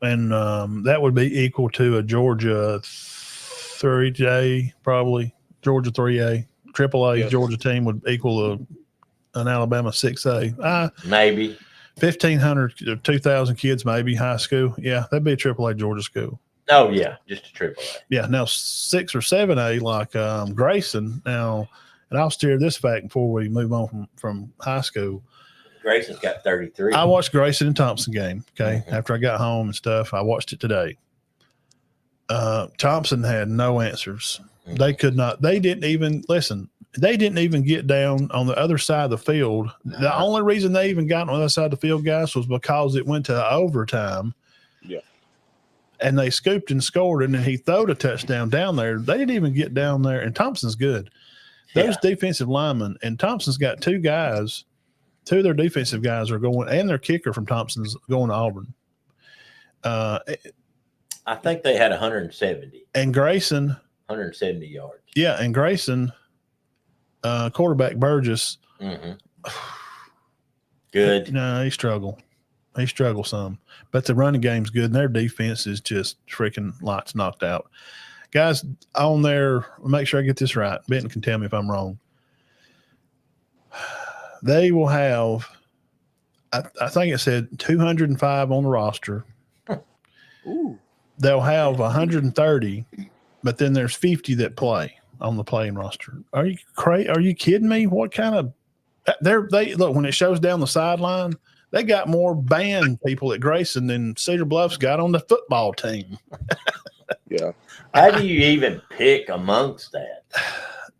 equal to a Georgia 3A, probably Georgia 3A, AAA Georgia team would equal an Alabama 6A. Maybe 1,500 to 2,000 kids, maybe high school. Yeah, that'd be a AAA Georgia school. Oh, yeah, just a AAA. Yeah, now 6 or 7A like Grayson now, and I'll steer this back before we move on from high school. Grayson's got 33. I watched Grayson and Thompson game, after I got home and stuff. I watched it today. Thompson had no answers. They could not – they didn't even – listen, they didn't even get down on the other side of the field. No. The only reason they even got on the other side of the field, guys, was because it went to overtime. Yeah. And they scooped and scored, and then he throwed a touchdown down there. They didn't even get down there, and Thompson's good. Those defensive linemen, and Thompson's got two guys, two of their defensive guys are going, and their kicker from Thompson's going to Auburn. I think they had 170. And Grayson. 170 yards. Yeah, and Grayson, quarterback Burgess. Mm-hmm. Good. No, he struggled. He struggled some. But the running game's good, and their defense is just freaking lights knocked out. Guys, on there, make sure I get this right. Benton can tell me if I'm wrong. They will have, I think it said 205 on the roster. Ooh. They'll have 130, but then there's 50 that play on the playing roster. Are you crazy? Are you kidding me? What kind of they look when it shows down the sideline, they got more band people at Grayson than Cedar Bluff's got on the football team. Yeah. How do you even pick amongst that?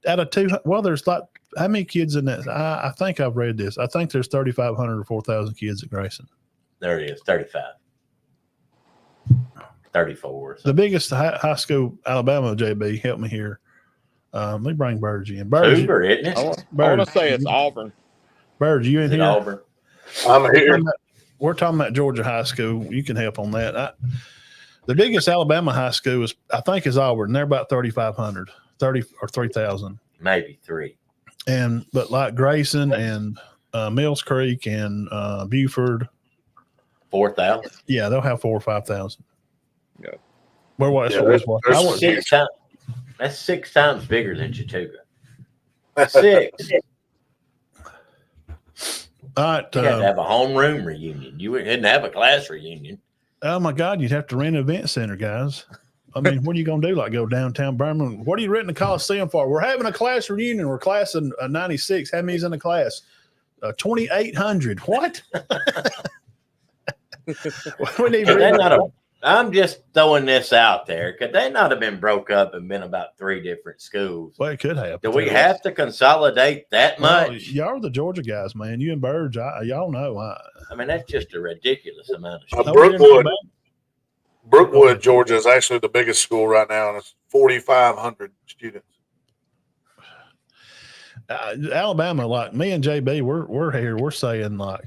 Out of two, well, there's like how many kids in that? I think I've read this. I think there's 3,500 or 4,000 kids at Grayson. There it is, 35. 34. The biggest high school, Alabama, JB, help me here. Let me bring Burge in. Burge, Hoover, isn't it? I want to say it's Auburn. Burge, you in Is it here? Auburn? I'm here. We're talking about Georgia high school. You can help on that. The biggest Alabama high school I think is Auburn. They're about 3,500, 30 or 3,000. Maybe 3. But like Grayson and Mills Creek and Buford, 4,000. yeah, they'll have 4,000 or 5,000. Yeah. Where was Yeah, it? That's 6 times bigger than Chattooga. 6. All right. You had to have a homeroom reunion. You didn't have a class reunion. Oh my God, you'd have to rent an event center, guys. I mean, what are you going to do? Like go downtown Birmingham? What are you renting the Coliseum for? We're having a class reunion. We're class in 96. How many's in the class? 2,800. What? We need I'm just throwing this out there. Could they not have been broke up and been about 3 different schools? Well, it could have. Do we have to consolidate that much? Well, y'all are the Georgia guys, man. You and Burge, y'all know. I mean, that's just a ridiculous amount of shit. Brookwood, Georgia is actually the biggest school right now, and it's 4,500 students. Alabama, like me and JB, we're here. We're saying like,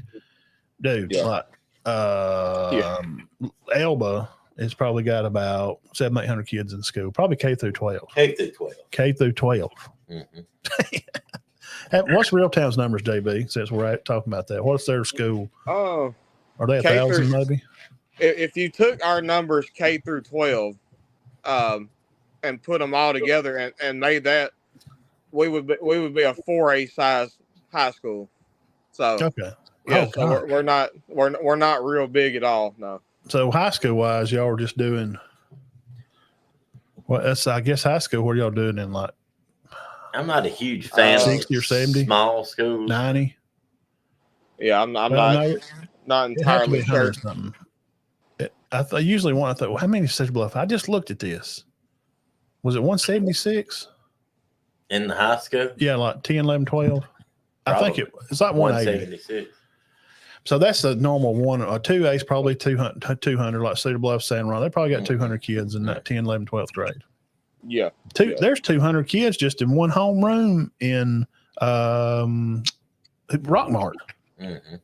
dude, Elba has probably got about 700-800 kids in school, probably K through 12. K through 12. K through 12. Mm-hmm. What's Reeltown's numbers, JB? Since we're talking about that, what's their school? Oh, are they 1,000 maybe? If you took our numbers K through 12, and put them all together and made that, we would be a 4A size high school. So okay. Yeah, so we're not real big at all. No. So high school wise, y'all are just doing. Well, that's I guess high school. What are y'all doing in like? I'm not a huge fan of 60 or 70, small schools. 90. Yeah, I'm not entirely sure. Something. I usually want. I thought, well, how many Cedar Bluff? I just looked at this. Was it 176 in the high school? Yeah, like 10, 11, 12. Probably. I think it's like 180. So that's the normal one. A 2A is probably 200 like Cedar Bluff, San Ron. They probably got 200 kids in that 10, 11, 12th grade. Yeah. There's 200 kids just in one homeroom in Rockmart. Mm-hmm.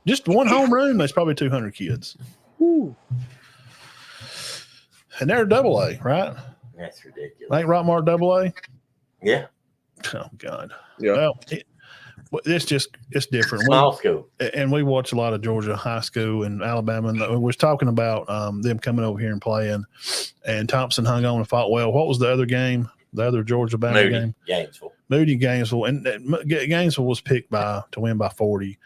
Just one homeroom, there's probably 200 kids. Woo. And they're AA, right? That's ridiculous. Ain't Rockmart AA? Yeah. Oh, God. Yeah. Well, it's different. Small school. And we watch a lot of Georgia high school and Alabama. And we was talking about them coming over here and playing. And Thompson hung on and fought well. What was the other game? The other Georgia Bama game? Gainesville. Gainesville. And Gainesville was picked to win by 40.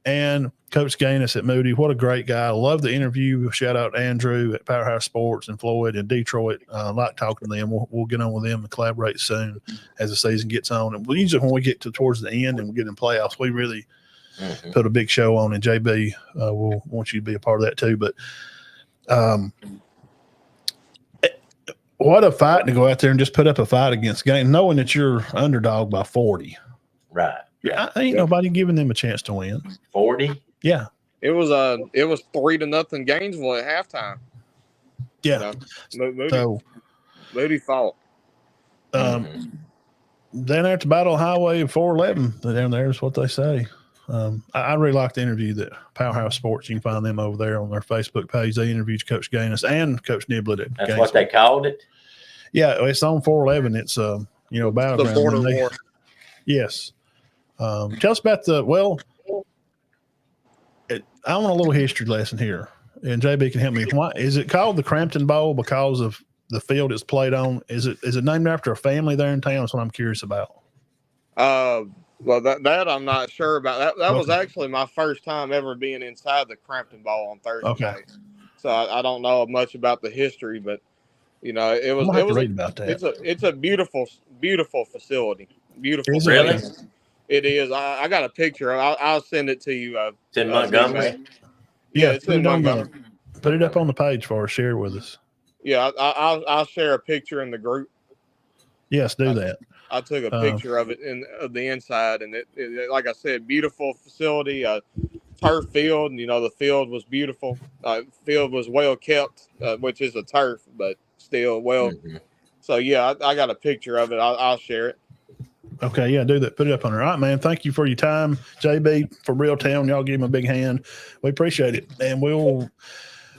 And Coach Gaines at Moody, what a great guy. I love the interview. Shout out Andrew at Powerhouse Sports and Floyd in Detroit. I like talking to them. We'll get on with them and collaborate soon as the season gets on. And usually when we get towards the end and we get in playoffs, we really put a big show on. And JB will want you to be a part of that too. But what a fight to go out there and just put up a fight against Gaines, knowing that you're underdog by 40. Right. Yeah, ain't nobody giving them a chance to win. 40? Yeah. It was 3-0 Gainesville at halftime. Yeah. Moody fought. Then at the Battle Highway 411, down there is what they say. I really like the interview that Powerhouse Sports. You can find them over there on their Facebook page. They interviewed Coach Gaines and Coach Niblett at That's Gainesville. what they called it. Yeah, it's on 411. It's battleground. The border war. Yes. Tell us about I want a little history lesson here, and JB can help me. Why is it called the Crampton Bowl? Because of the field it's played on? Is it named after a family there in town? That's what I'm curious about. Well, that I'm not sure about. That was actually my first time ever being inside the Crampton Bowl on Thursday night. So I don't know much about the history, but it was. I'll have to read about that. It's a beautiful facility. Beautiful. Is it really? It is. I got a picture. I'll send it to you. It's in Montgomery. Yeah, it's in Montgomery. Put it up on the page for us. Share it with us. Yeah, I'll share a picture in the group. Yes, do that. I took a picture of it of the inside, and it like I said, beautiful facility, turf field. The field was beautiful. Field was well kept, which is a turf, but still well. Mm-hmm. So yeah, I got a picture of it. I'll share it. Okay, yeah, do that. Put it up on there. All right, man. Thank you for your time, JB from Real Town. Y'all give him a big hand. We appreciate it, and we'll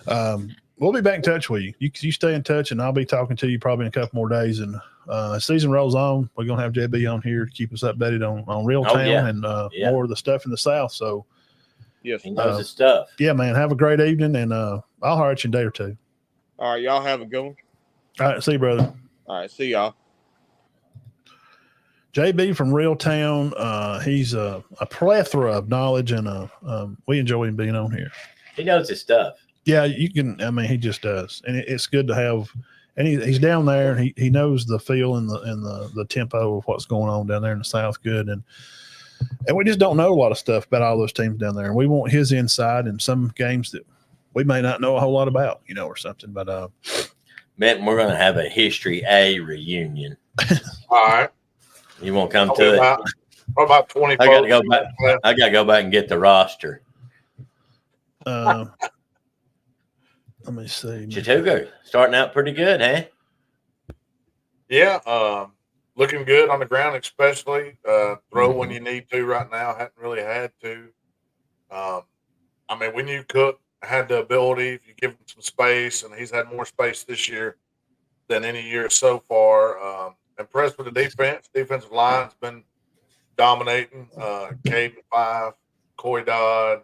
be back in touch with you. You stay in touch, and I'll be talking to you probably in a couple more days. And season rolls on, we're gonna have JB on here to keep us updated on Real Town and more of the stuff in the South. So, yes, he knows his stuff. Yeah, man. Have a great evening, and I'll holler at you in a day or two. All right, y'all have a good one. All right, see you, brother. All right, see y'all. JB from Real Town. He's a plethora of knowledge, and we enjoy him being on here. He knows his stuff. Yeah, you can. I mean, he just does, and it's good to have. And he's down there, and he knows the feel and the tempo of what's going on down there in the South. Good, and we just don't know a lot of stuff about all those teams down there, and we want his insight in some games that we may not know a whole lot about, or something. But man, we're gonna have a History A reunion. All right. You won't come to it? What about 20? I got to go back. I got to go back and get the roster. Let me see. Chattooga starting out pretty good, huh? Yeah, looking good on the ground, especially throw when you need to. Right now, hadn't really had to. I mean, when you Cook had the ability, if you give him some space, and he's had more space this year than any year so far. Impressed with the defense. Defensive line's been dominating. Caden 5, Coy Dodd,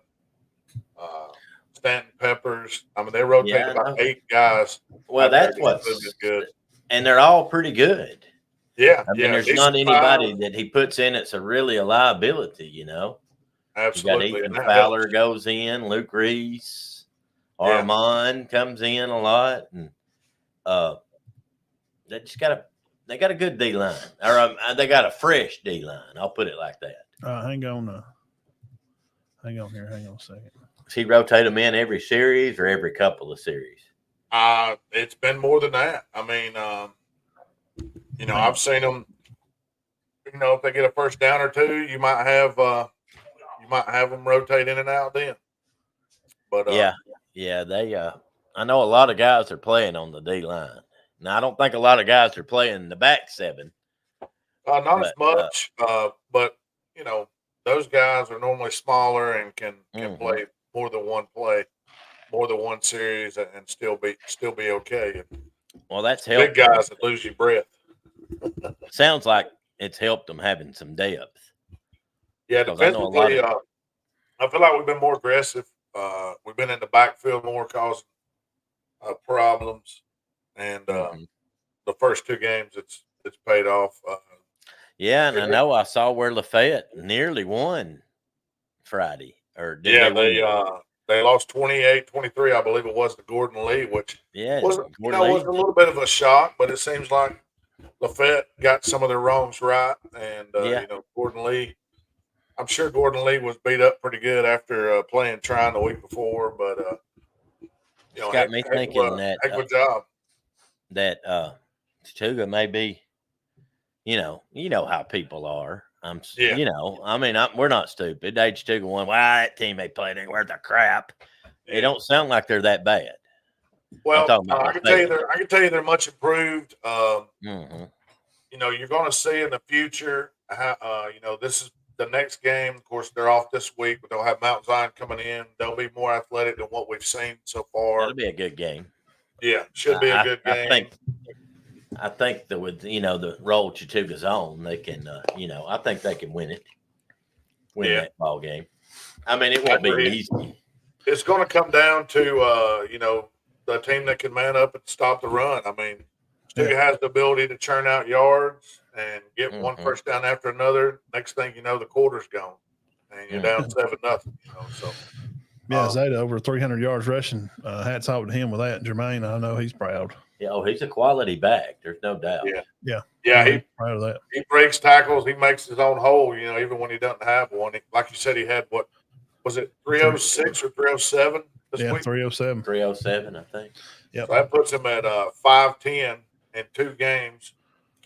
Stanton Peppers. I mean, they rotate about 8 guys. Well, that's what's good. And they're all pretty good. Yeah. I mean, there's not anybody that he puts in it's really a liability, Absolutely. You got Ethan Fowler goes in, Luke Reese, Armand comes in a lot. And they got a good D line, or they got a fresh D line. I'll put it like that. Hang on here. Hang on a second. Does he rotate them in every series or every couple of series? It's been more than that. I mean, I've seen them. If they get a first down or two, you might have them rotate in and out then. But they. I know a lot of guys are playing on the D line. Now, I don't think a lot of guys are playing the back 7. Not as much, but those guys are normally smaller and can play more than one play, more than one series, and still be okay. Well, that's helped. Big guys that lose your breath. Sounds like it's helped them having some depth. Yeah, defensively, I feel like we've been more aggressive. We've been in the backfield more, causing problems. And the first 2 games, it's paid off. And I know I saw where Lafayette nearly won Friday. Or did they lost 28-23, I believe it was, to Gordon Lee, which was a little bit of a shock, but it seems like Lafayette got some of their wrongs right. And, Gordon Lee, I'm sure Gordon Lee was beat up pretty good after playing Trine the week before, but, it's got me thinking that. Heck of a job. That Chattooga may be, you know how people are. You know, I mean, we're not stupid. They just took one. Well, that team they played ain't worth a crap. They don't sound like they're that bad. Well, I can tell you they're much improved. Mm-hmm. You know, you're going to see in the future. You know, this is the next game. Of course, they're off this week, but they'll have Mount Zion coming in. They'll be more athletic than what we've seen so far. It'll be a good game. Yeah, should be a good game. I think that with the role Chattanooga's on, they can. I think they can win it. Win that ball game. I mean, it won't be easy. It's going to come down to the team that can man up and stop the run. I mean, Chattanooga has the ability to churn out yards and get one first down after another. Next thing you know, the quarter's gone, and you're down 7-0. So. Yeah, Zeta over 300 yards rushing. Hats off to him with that. Jermaine, I know he's proud. Yeah, he's a quality back. There's no doubt. Yeah. He's proud of that. He breaks tackles. He makes his own hole. Even when he doesn't have one. Like you said, he had what was it 306 or 307 this week? 307. 307, I think. Yeah, so that puts him at 5'10" in 2 games.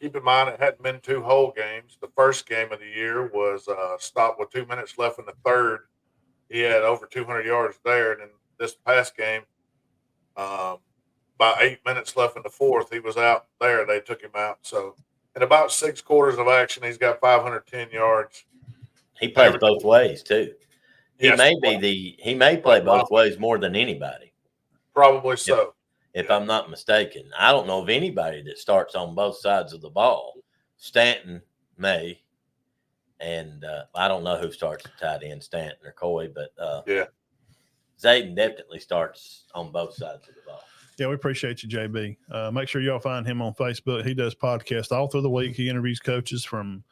Keep in mind, it hadn't been 2 whole games. The first game of the year was stopped with 2 minutes left in the third. He had over 200 yards there. And then this past game, about 8 minutes left in the fourth, he was out there. They took him out. So in about 6 quarters of action, he's got 510 yards. He plays both ways too. Yes, he may play both ways more than anybody. Probably so. If I'm not mistaken. I don't know of anybody that starts on both sides of the ball. Stanton may. And I don't know who starts at tight end, Stanton or Coy, but Zayden definitely starts on both sides of the ball. Yeah, we appreciate you, JB. Make sure y'all find him on Facebook. He does podcasts all through the week. He interviews coaches from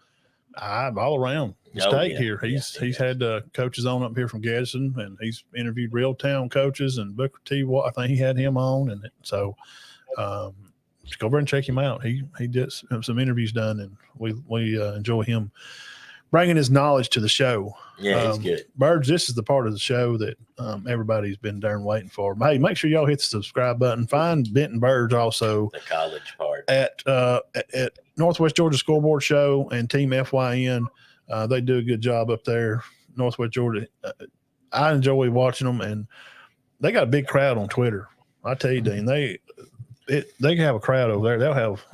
all around the state here. He's had coaches on up here from Gadsden, and he's interviewed real town coaches and Booker T. I think he had him on, and so just go over and check him out. He did some interviews done, and we enjoy him bringing his knowledge to the show. Yeah, he's good. Birds, this is the part of the show that everybody's been darn waiting for. Hey, make sure y'all hit the subscribe button. Find Benton Birds also. The college part. At Northwest Georgia Scoreboard Show and Team FYN. They do a good job up there. Northwest Georgia. I enjoy watching them, and they got a big crowd on Twitter. I tell you, Dean, they can have a crowd over there. They'll have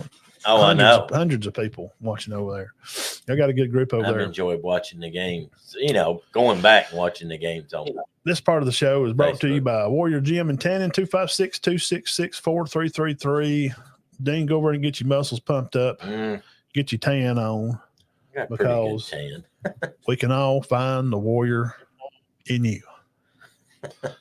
hundreds of people watching over there. They got a good group over there. I've enjoyed watching the games. Going back and watching the games on. This part of the show is brought to you by Warrior Gym and Tanning, 256-266-4333. Dean, go over and get your muscles pumped up. Get your tan on. Because we can all find the warrior in you.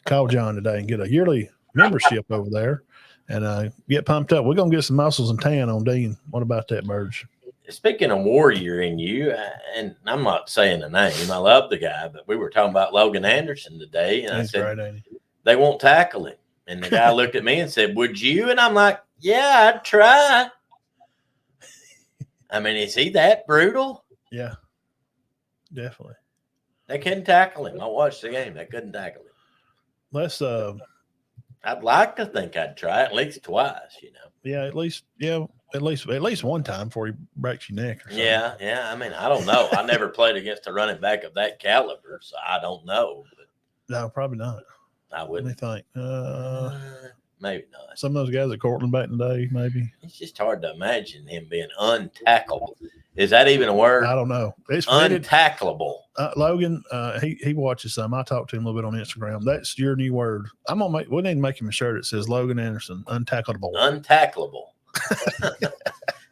Call John today and get a yearly membership over there and get pumped up. We're going to get some muscles and tan on Dean. What about that, Burge? Speaking of warrior in you, and I'm not saying the name, I love the guy, but we were talking about Logan Anderson today, and I said, right, they won't tackle him. And the guy looked at me and said, would you? And I'm like, yeah, I'd try. I mean, is he that brutal? Yeah, definitely. They couldn't tackle him. I watched the game. They couldn't tackle him. Let's I'd like to think I'd try it at least twice, Yeah, at least one time before he breaks your neck or something. Yeah. I mean, I don't know. I never played against a running back of that caliber, so I don't know. But no, probably not. I wouldn't think. Maybe not. Some of those guys at Cortland back in the day, maybe. It's just hard to imagine him being untackled. Is that even a word? I don't know. It's untackleable. Logan, he watches some. I talked to him a little bit on Instagram. That's your new word. We need to make him a shirt that says Logan Anderson, untackleable. Untacklable.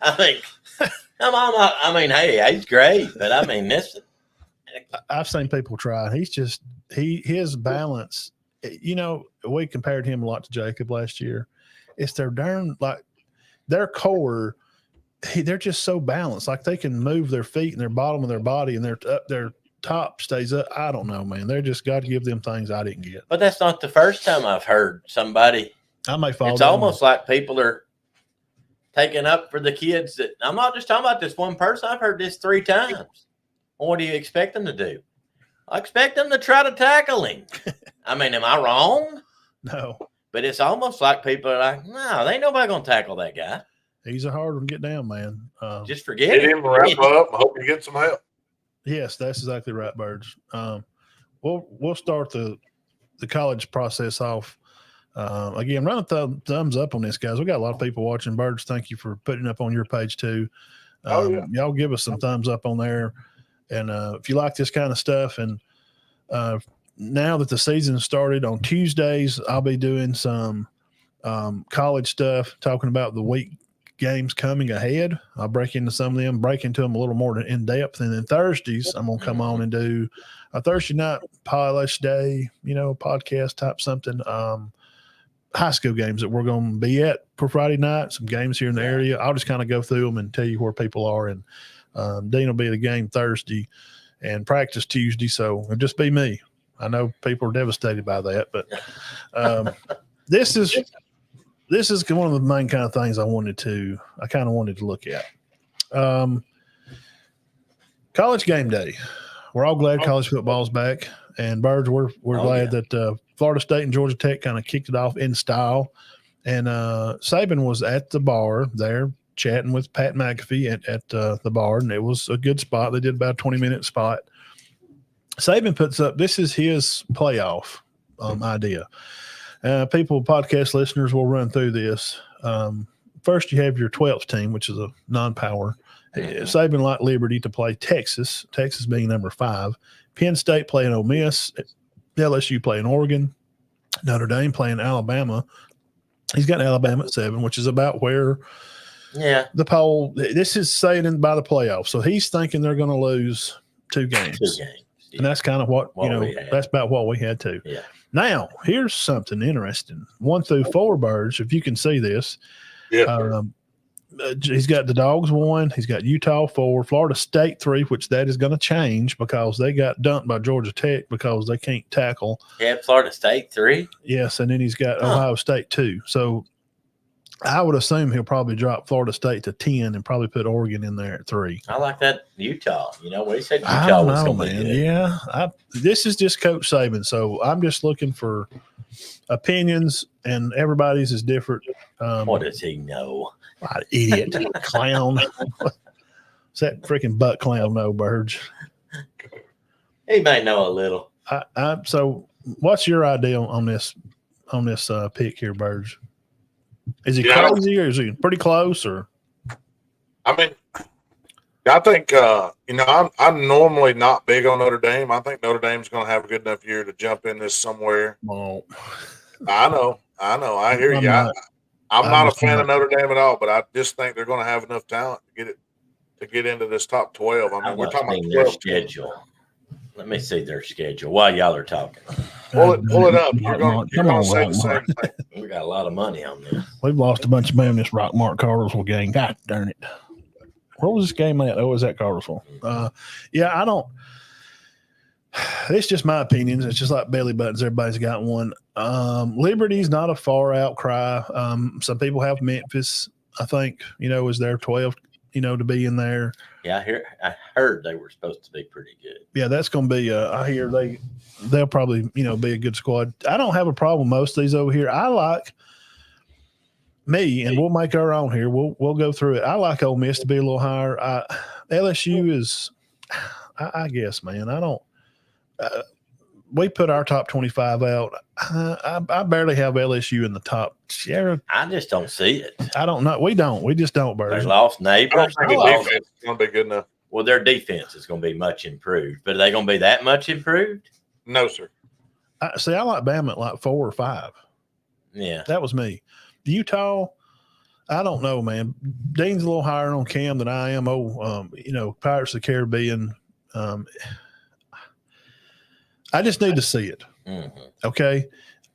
I mean, hey, he's great, but I mean, this. I've seen people try. His balance. We compared him a lot to Jacob last year. It's their core. They're just so balanced. Like they can move their feet and their bottom of their body and their top stays up. I don't know, man. They're just got to give them things I didn't get. But that's not the first time I've heard somebody. I may fall. It's almost like people are taking up for the kids. That I'm not just talking about this one person. I've heard this 3 times. Well, what do you expect them to do? I expect them to try to tackle him. I mean, am I wrong? No. But it's almost like people are like, no, they ain't nobody going to tackle that guy. He's a hard one to get down, man. Just forget it. Get him, wrap up, and hope you get some help. Yes, that's exactly right, Birds. We'll start the college process off. Again, run a thumbs up on this, guys. We got a lot of people watching. Birds, thank you for putting it up on your page too. Y'all give us some thumbs up on there. And if you like this kind of stuff, and now that the season started on Tuesdays, I'll be doing some college stuff, talking about the week games coming ahead. I'll break into some of them, break into them a little more in depth. And then Thursdays, I'm going to come on and do a Thursday night polish day, podcast type something. High school games that we're going to be at for Friday night, some games here in the area. I'll just kind of go through them and tell you where people are. And Dean will be at the game Thursday and practice Tuesday. So it'll just be me. I know people are devastated by that, but this is one of the main kind of things I kind of wanted to look at. College game day. We're all glad college football's back. And Birds, we're glad that Florida State and Georgia Tech kind of kicked it off in style. And Saban was at the bar there chatting with Pat McAfee at the bar, and it was a good spot. They did about a 20-minute spot. Saban puts up, this is his playoff idea. People, podcast listeners, will run through this. First, you have your 12th team, which is a non-power. Saban like Liberty to play Texas being number 5. Penn State playing Ole Miss, LSU playing Oregon, Notre Dame playing Alabama. He's got Alabama at 7, which is about where the poll. This is saying by the playoffs. So he's thinking they're going to lose 2 games. 2 games. Yeah. And that's kind of what that's about what we had too. Yeah. Now, here's something interesting. 1 through 4, Birds, if you can see this. Yeah. He's got the Dogs 1. He's got Utah 4, Florida State 3, which that is going to change because they got dumped by Georgia Tech because they can't tackle. Yeah, Florida State 3? Yes, and then he's got Ohio State 2. So I would assume he'll probably drop Florida State to 10 and probably put Oregon in there at 3. I like that Utah. What he said Utah was going to be good. Yeah, this is just Coach Saban, so I'm just looking for opinions, and everybody's is different. What does he know? Idiot clown. What's that freaking butt clown know, Birds? He may know a little. So what's your idea on this pick here, Birds? Is he crazy or is he pretty close? Or I mean, I think I'm normally not big on Notre Dame. I think Notre Dame's going to have a good enough year to jump in this somewhere. Oh. I know. I hear you. I'm not a fan of Notre Dame at all, but I just think they're going to have enough talent to get into this top 12. I mean, we're talking about their schedule. Let me see their schedule while y'all are talking. Pull it up. You're going to say the same thing. We got a lot of money on this. We've lost a bunch of money in this Rockmart Cartersville game. God darn it. Where was this game at? Oh, it was at Cartersville. I don't. It's just my opinions. It's just like belly buttons. Everybody's got one. Liberty's not a far out cry. Some people have Memphis, I think, is their 12, to be in there. Yeah, I heard they were supposed to be pretty good. Yeah, that's going to be. I hear they'll probably be a good squad. I don't have a problem with most of these over here. I like me, and we'll make our own here. We'll go through it. I like Ole Miss to be a little higher. LSU is, I guess, man. I don't. We put our top 25 out. I barely have LSU in the top. I just don't see it. I don't know. We don't. We just don't, Bird. They lost neighbors. I don't think the defense is going to be good enough. Well, their defense is going to be much improved. But are they going to be that much improved? No, sir. I like Bama at like 4 or 5. Yeah. That was me. Utah, I don't know, man. Dean's a little higher on Cam than I am. Pirates of the Caribbean. I just need to see it. Mm-hmm. Okay.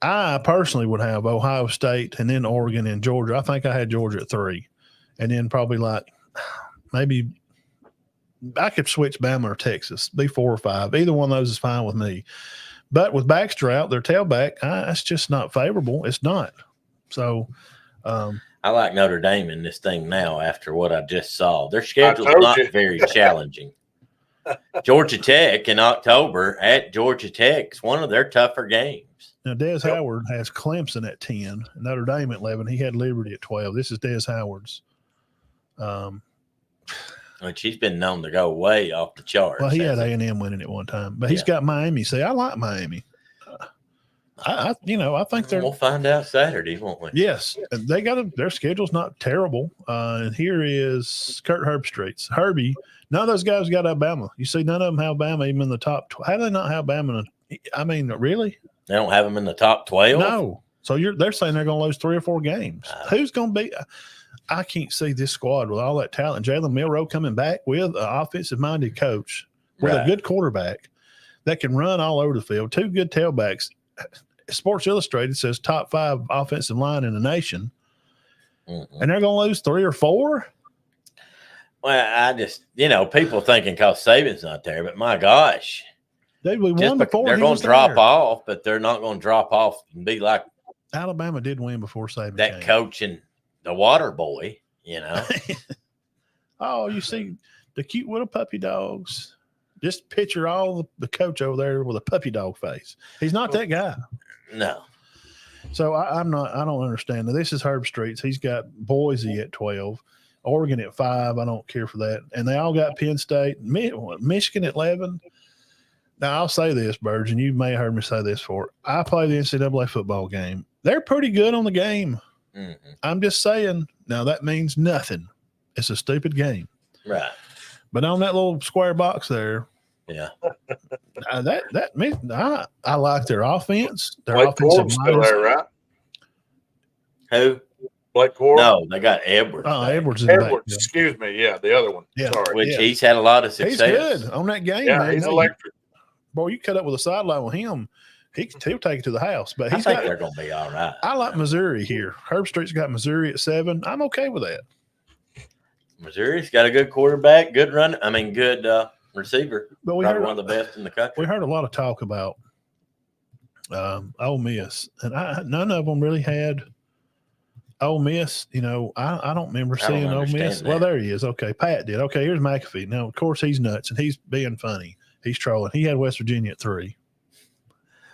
I personally would have Ohio State and then Oregon and Georgia. I think I had Georgia at 3. And then probably maybe I could switch Bama or Texas, be 4 or 5. Either one of those is fine with me. But with Baxter out, their tailback, it's just not favorable. It's not. So I like Notre Dame in this thing now after what I just saw. Their schedule's not very challenging. Georgia Tech in October at Georgia Tech's one of their tougher games. Now, Des Howard has Clemson at 10, Notre Dame at 11. He had Liberty at 12. This is Des Howard's. Which he's been known to go way off the charts. Well, he had A&M winning at one time, but he's got Miami. See, I like Miami. I think We'll find out Saturday, won't we? Yes, they got their schedule's not terrible. And here is Kurt Herbstreit's Herbie. None of those guys got Alabama. You see, none of them have Alabama even in the top. How do they not have Alabama? I mean, really? They don't have them in the top 12? No. So they're saying they're going to lose 3 or 4 games. Who's going to be? I can't see this squad with all that talent. Jalen Milroe coming back with an offensive-minded coach with a good quarterback that can run all over the field. 2 good tailbacks. Sports Illustrated says top 5 offensive line in the nation, and they're going to lose 3 or 4. Well, I just, people thinking because Saban's not there, but my gosh, we won before. They're going to drop off, but they're not going to drop off and be like Alabama did win before Saban. That coach and the water boy, Oh, you see the cute little puppy dogs. Just picture all the coach over there with a puppy dog face. He's not that guy. No. So I don't understand. Now, this is Herbstreit's. He's got Boise at 12, Oregon at 5. I don't care for that. And they all got Penn State, Michigan at 11. Now, I'll say this, Burge, and you may have heard me say this before. I play the NCAA football game. They're pretty good on the game. Mm-hmm. I'm just saying, now that means nothing. It's a stupid game. Right. But on that little square box there, yeah, I like their offense. Their Blake offensive Corum's still there, right? Who? Blake Corum? No, they got Edwards. Oh, Edwards is Edwards, back. excuse me. Yeah, the other one. Yeah. Sorry. Which he's had a lot of He's success. good on that game. Yeah, man. he's electric. Boy, you cut up with a sideline with him, he'll take it to the house. But I think they're going to be all right. I like Missouri here. Herbstreit's got Missouri at 7. I'm okay with that. Missouri's got a good quarterback, good receiver. But we Probably heard one of the best in the country. We heard a lot of talk about Ole Miss, and none of them really had Ole Miss. I don't remember seeing Ole Miss. That. Well, there he is. Okay, Pat did. Okay, here's McAfee. Now, of course, he's nuts, and he's being funny. He's trolling. He had West Virginia at 3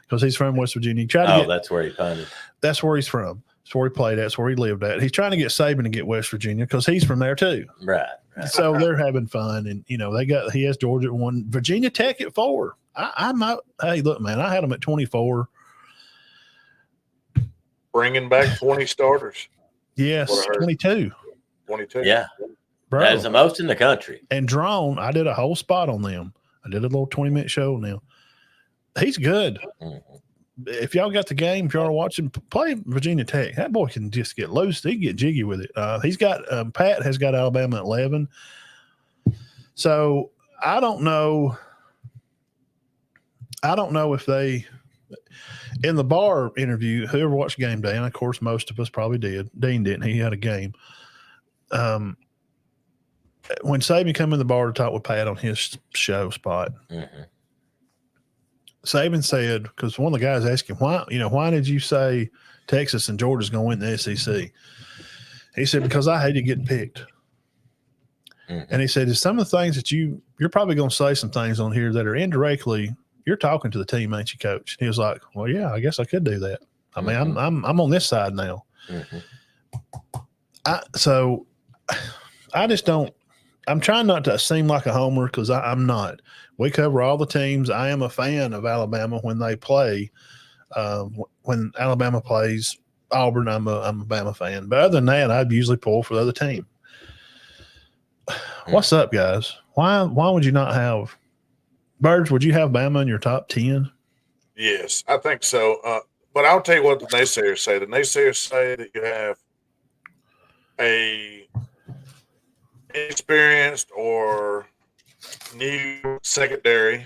because he's from West Virginia. That's where he punted. That's where he's from. That's where he played at. That's where he lived at. He's trying to get Saban to get West Virginia because he's from there too. Right. So they're having fun, and he has Georgia at 1, Virginia Tech at 4. Hey, look, man, I had them at 24. Bringing back 20 starters. Yes, 22. 22. Yeah. Bro. That is the most in the country. And Drone, I did a whole spot on them. I did a little 20-minute show on them. He's good. Mm-hmm. If y'all got the game, if y'all are watching, play Virginia Tech. That boy can just get loose. He can get jiggy with it. He's got Pat has got Alabama at 11. So I don't know. If they in the bar interview, whoever watched Game Day, and of course most of us probably did. Dean didn't. He had a game. When Saban come in the bar to talk with Pat on his show spot. Mm-hmm. Saban said, because one of the guys asked him, why did you say Texas and Georgia's going to win the SEC? He said, because I hated getting picked. Mm-hmm. And he said, it's some of the things that you're probably going to say some things on here that are indirectly, you're talking to the team, ain't you, coach? He was like, well, yeah, I guess I could do that. I mean, Mm-hmm. I'm on this side now. Mm-hmm. I just don't, I'm trying not to seem like a homer because I'm not. We cover all the teams. I am a fan of Alabama when they play. When Alabama plays Auburn, I'm a Bama fan. But other than that, I'd usually pull for the other team. What's up, guys? Why would you not have Birds? Would you have Bama in your top 10? Yes, I think so. But I'll tell you what the naysayers say. The naysayers say that you have a inexperienced or new secondary,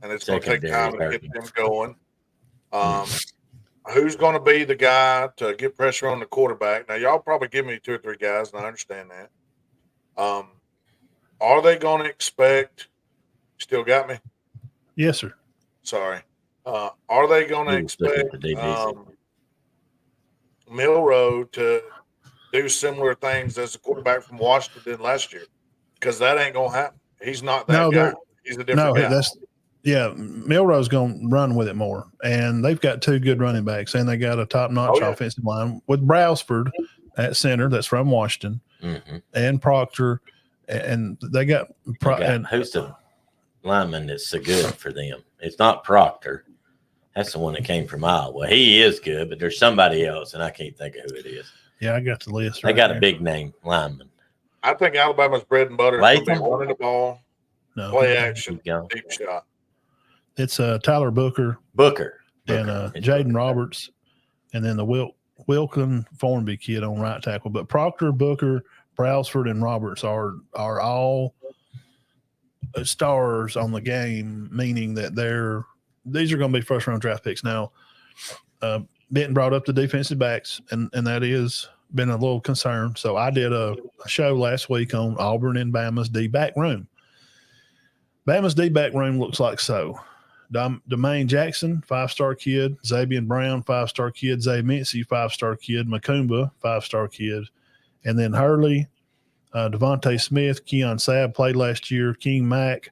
and it's going to take time to get them going. Who's going to be the guy to get pressure on the quarterback? Now, y'all probably give me 2 or 3 guys, and I understand that. Are they going to expect – still got me? Yes, sir. Sorry. Are they going to expect Milroe to do similar things as the quarterback from Washington did last year? Because that ain't going to happen. He's not that guy. He's a different guy. Milroe's going to run with it more. And they've got 2 good running backs, and they got a top-notch offensive line with Browsford at center that's from Washington, mm-hmm. and Proctor and they got who's the lineman that's so good for them? It's not Proctor. That's the one that came from Iowa. He is good, but there's somebody else, and I can't think of who it is. Yeah, I got the list. They got a big name lineman. I think Alabama's bread and butter is going to be running the ball, play action, deep shot. It's Tyler Booker, and Jaden Roberts, and then the Wilkin Formby kid on right tackle. But Proctor, Booker, Brailsford, and Roberts are all stars on the game, meaning that these are going to be first round draft picks. Now, Benton brought up the defensive backs, and that is been a little concern. So I did a show last week on Auburn and Bama's D-back room. Bama's D-back room looks like so. Domain Jackson, 5-star kid. Xavier Brown, 5-star kid. Zay Mincy, 5-star kid. Macumba, 5-star kid. And then Hurley, Devontae Smith, Keon Sabb played last year. King Mack,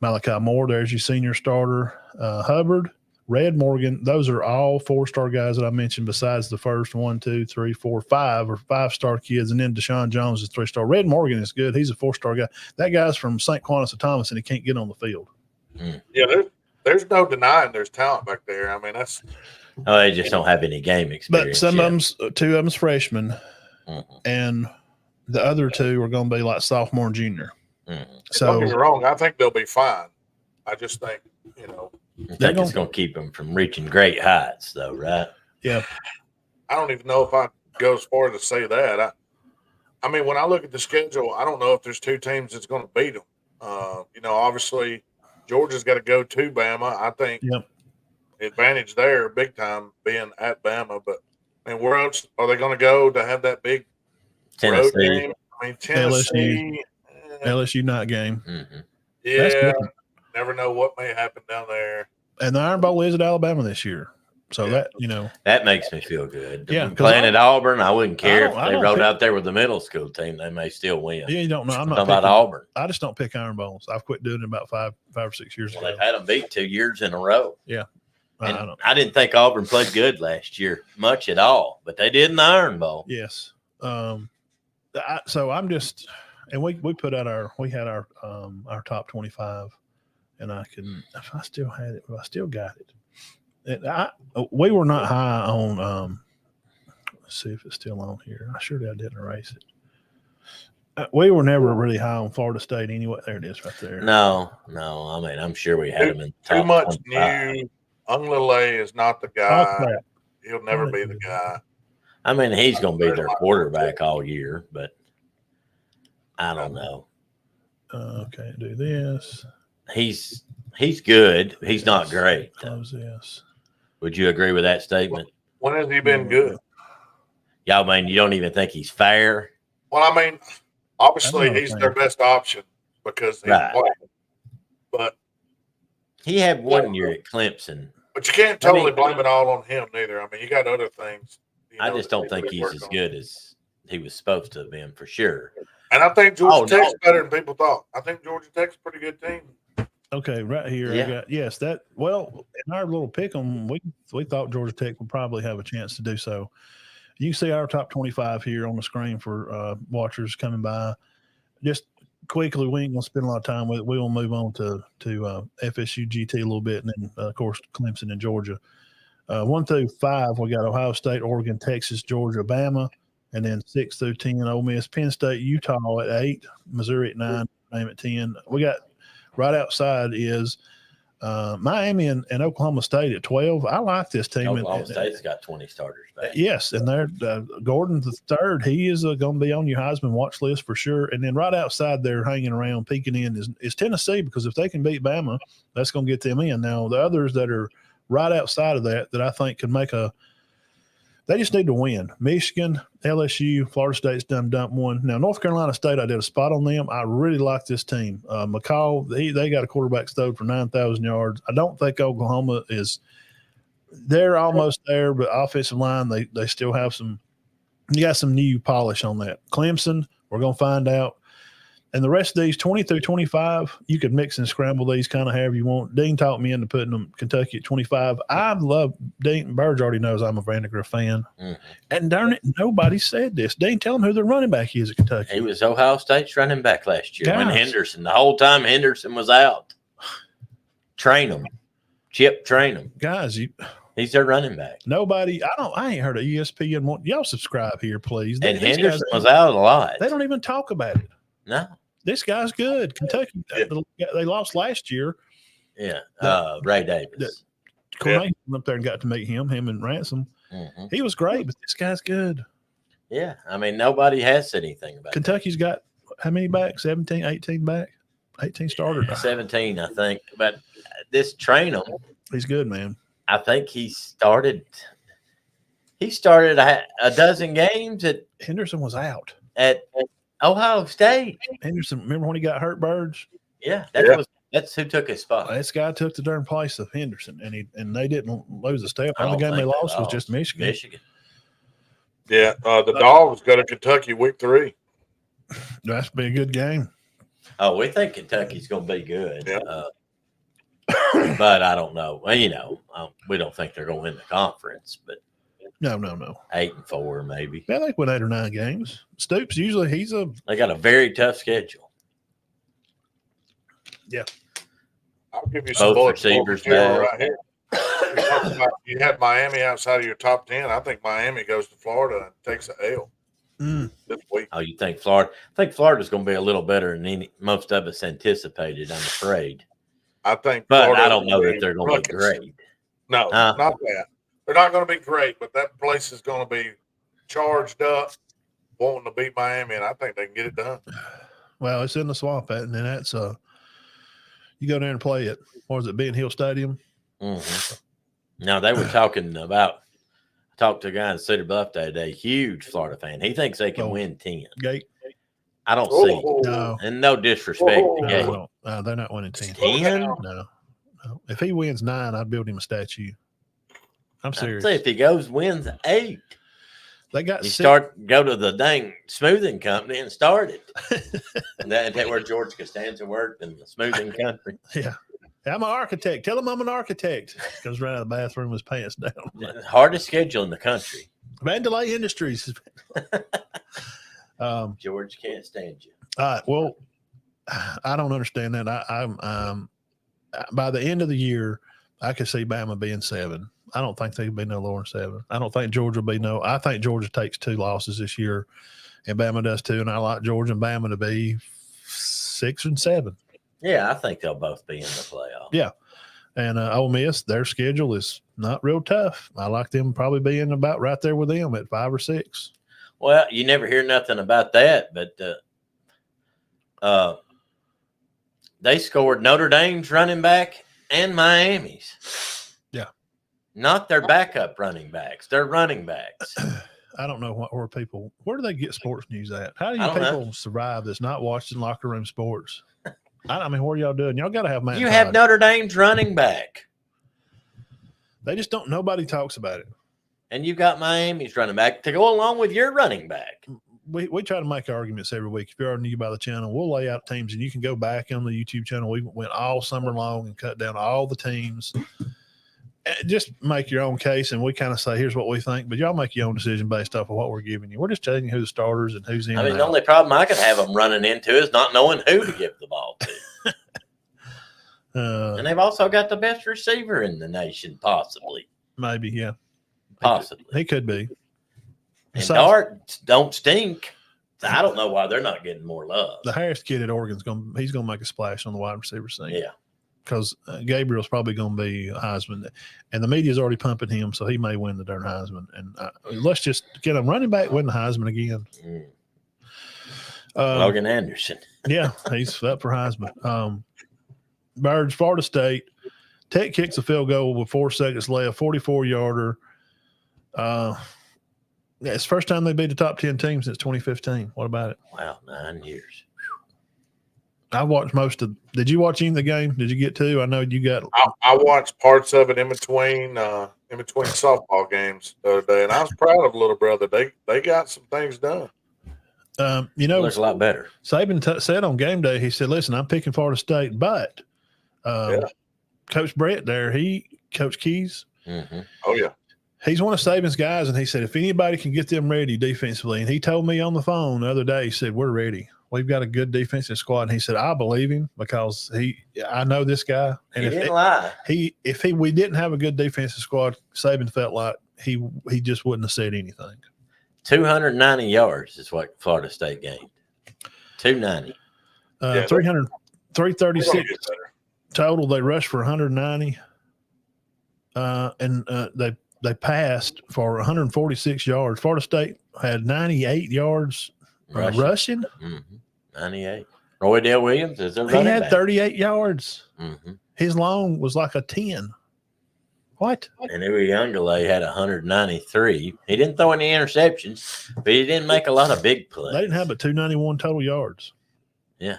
Malachi Moore, there's your senior starter. Hubbard, Red Morgan, those are all 4-star guys that I mentioned besides the first 1, 2, 3, 4, 5 or 5-star kids. And then Deshaun Jones is 3-star. Red Morgan is good. He's a 4-star guy. That guy's from St. Quantas of Thomas, and he can't get on the field. Yeah, there's no denying there's talent back there. I mean, that's – they just don't have any game experience. But two of them's freshmen, and the other 2 are going to be like sophomore and junior. So don't get me wrong. I think they'll be fine. I just think, I think it's going to keep them from reaching great heights, though, right? Yeah. I don't even know if I go as far to say that. I mean, when I look at the schedule, I don't know if there's 2 teams that's going to beat them. Obviously, Georgia's got to go to Bama. I think advantage there big time being at Bama. But, I mean, where else are they going to go to have that big road game? I mean, Tennessee. LSU night game. Yeah. Never know what may happen down there. And the Iron Bowl is at Alabama this year. So that makes me feel good. Yeah. Playing at Auburn, I wouldn't care if they rode out there with the middle school team. They may still win. Yeah, you don't know. I'm not talking about Auburn. I just don't pick Iron Bowls. I've quit doing it about five or 6 years ago. They've had them beat 2 years in a row. Yeah. I didn't think Auburn played good last year, much at all, but they did in the Iron Bowl. Yes. So I'm just, and we put out our top 25. And if I still had it, I still got it. We were not high on, let's see if it's still on here. I didn't erase it. We were never really high on Florida State anyway. There it is right there. No. I mean, I'm sure we had them in the top too much 25. new. Unglele is not the guy. He'll never be the guy. I mean, he's going to be their quarterback all year, but I don't know. Okay, do this. He's good. He's not great. Close this. Would you agree with that statement? When has he been good? Yeah, I mean, you don't even think he's fair? Well, I mean, obviously he's their best option because he's playing. But he had 1 year at Clemson. But you can't totally blame it all on him neither. I mean, you got other things. I just don't think he's as good as he was supposed to have been for sure. And I think Georgia Tech's better than people thought. I think Georgia Tech's a pretty good team. Okay, right here. I got in our little pick 'em, we thought Georgia Tech would probably have a chance to do so. You can see our top 25 here on the screen for watchers coming by. Just quickly, we ain't gonna spend a lot of time with it. We will move on to FSU GT a little bit, and then of course Clemson and Georgia. 1 through 5, we got Ohio State, Oregon, Texas, Georgia, Bama, and then 6 through 10, Ole Miss, Penn State, Utah at 8, Missouri at 9, Miami at 10. We got right outside is Miami and Oklahoma State at 12. I like this team. Oklahoma State's got 20 starters back. Yes, and they're Gordon the third. He is going to be on your Heisman watch list for sure. And then right outside there, hanging around, peeking in is Tennessee, because if they can beat Bama, that's going to get them in. Now the others that are right outside of that I think could make they just need to win. Michigan, LSU, Florida State's done dump one. Now, North Carolina State, I did a spot on them. I really like this team. McCall, they got a quarterback stowed for 9,000 yards. I don't think Oklahoma they're almost there, but offensive line, they still have you got some new polish on that. Clemson, we're going to find out. And the rest of these 20 through 25, you could mix and scramble these kind of however you want. Dean talked me into putting them Kentucky at 25. I love Dean. Burge already knows I'm a Vandegrift fan. Mm-hmm. And darn it, nobody said this. Dean, tell him who their running back is at Kentucky. He was Ohio State's running back last year when Henderson, the whole time Henderson was out. Train him. Chip, train him. Guys, he's their running back. Nobody, I ain't heard of ESPN. Y'all subscribe here, please. And Henderson was out a lot. They don't even talk about it. No. This guy's good. Kentucky, they lost last year. Yeah. Ray Davis. Cornell went up there and got to meet him and Ransom. Mm-hmm. He was great, but this guy's good. Yeah. I mean, nobody has said anything about Kentucky's got how many back? 17, 18 back? 18 starters. 17, I think. But this trainer, he's good, man. I think he started a dozen games at Henderson was out at Ohio State. Henderson, remember when he got hurt, Birds? Yeah, that's who took his spot. This guy took the darn place of Henderson, and they didn't lose a step. The only game they lost was just Michigan. Yeah, the Dogs go to Kentucky week 3. That's be a good game. Oh, we think Kentucky's going to be good. Yeah. But I don't know. Well, we don't think they're going to win the conference, but no. 8-4 maybe. Yeah, they win 8 or 9 games. Stoops usually they got a very tough schedule. Yeah. I'll give you some both receivers right here. You had Miami outside of your top 10. I think Miami goes to Florida and takes an L this week. Oh, you think Florida? I think Florida's going to be a little better than most of us anticipated, I'm afraid. I think, but Florida, I don't know that they're going to be great. No, not that. They're not going to be great, but that place is going to be charged up, wanting to beat Miami, and I think they can get it done. Well, it's in the swamp, and then that's you go there and play it. Or is it Bean Hill Stadium? Mm-hmm. Now they were talking about. I talked to a guy in Cedar Bluff today, huge Florida fan. He thinks they can win 10. Gate. I don't see. No. And no disrespect to Gate. No, they're not winning 10. 10? No. If he wins 9, I'd build him a statue. I'm serious. I'd say if he wins 8. They got go to the dang smoothing company and start it. And that's where George Costanza worked in the smoothing company. Yeah. I'm an architect. Tell him I'm an architect. Comes right out of the bathroom with his pants down. Hardest schedule in the country. Vandelay Industries. George can't stand you. All right. Well, I don't understand that. I'm by the end of the year, I could see Bama being 7. I don't think they'd be no lower than 7. I don't think Georgia will be no. I think Georgia takes 2 losses this year, and Bama does too. And I like Georgia and Bama to be 6 and 7. Yeah, I think they'll both be in the playoff. Yeah, and Ole Miss, their schedule is not real tough. I like them probably being about right there with them at 5 or 6. Well, you never hear nothing about that, but they scored Notre Dame's running back and Miami's. Yeah. Not their backup running backs. They're running backs. I don't know where do they get sports news at? How do you people survive that's not watching locker room sports? I mean, what are y'all doing? Y'all got to have Matt. You have Notre Dame's running back. They just don't. Nobody talks about it. And you got Miami's running back to go along with your running back. We try to make arguments every week. If you're already new by the channel, we'll lay out teams, and you can go back on the YouTube channel. We went all summer long and cut down all the teams. Just make your own case, and we kind of say, here's what we think. But y'all make your own decision based off of what we're giving you. We're just telling you who the starters and who's in. I mean, the only problem I could have them running into is not knowing who to give the ball to. And they've also got the best receiver in the nation, possibly. Maybe, yeah. Possibly. He could be. And darts don't stink. I don't know why they're not getting more love. The Harris kid at Oregon's he's going to make a splash on the wide receiver scene. Yeah. Because Gabriel's probably going to be Heisman, and the media's already pumping him, so he may win the darn Heisman. And let's just get him running back, win the Heisman again. Logan Anderson. Yeah, he's up for Heisman. Birds, Florida State. Tech kicks a field goal with 4 seconds left, 44-yarder. It's the first time they beat the top 10 team since 2015. What about it? Wow, 9 years. I watched most of. Did you watch any of the game? Did you get to? I know you got. I watched parts of it in between softball games the other day, and I was proud of little brother. They got some things done. It looks a lot better. Saban said on game day, he said, listen, I'm picking Florida State, but Coach Brett there, Coach Keys. Mm-hmm. Oh, yeah. He's one of Saban's guys, and he said, if anybody can get them ready defensively, and he told me on the phone the other day, he said, we're ready. We've got a good defensive squad. And he said, I believe him because I know this guy. And He didn't lie. If we didn't have a good defensive squad, Saban felt like he just wouldn't have said anything. 290 yards is what Florida State gained. 290. 336 total. They rushed for 190. They passed for 146 yards. Florida State had 98 yards rushing. Mm-hmm. 98. Roy Dale Williams is their He running had back. 38 yards. Mm-hmm. His long was like a 10. What? And Uyunglele had 193. He didn't throw any interceptions, but he didn't make a lot of big plays. They didn't have but 291 total yards. Yeah.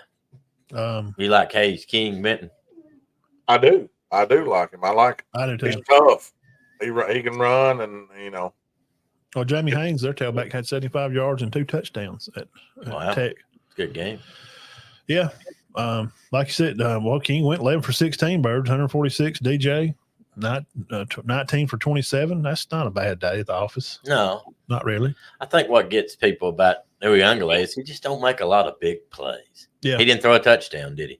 You like Hayes King Benton? I do like him. I like him. I do too. He's tough. He can run, and Well, Jamie Haynes, their tailback, had 75 yards and 2 touchdowns at Tech. Good game. Yeah. Like you said, King went 11 for 16 birds, 146. DJ, 19 for 27. That's not a bad day at the office. No. Not really. I think what gets people about Uyunglele is he just don't make a lot of big plays. Yeah. He didn't throw a touchdown, did he?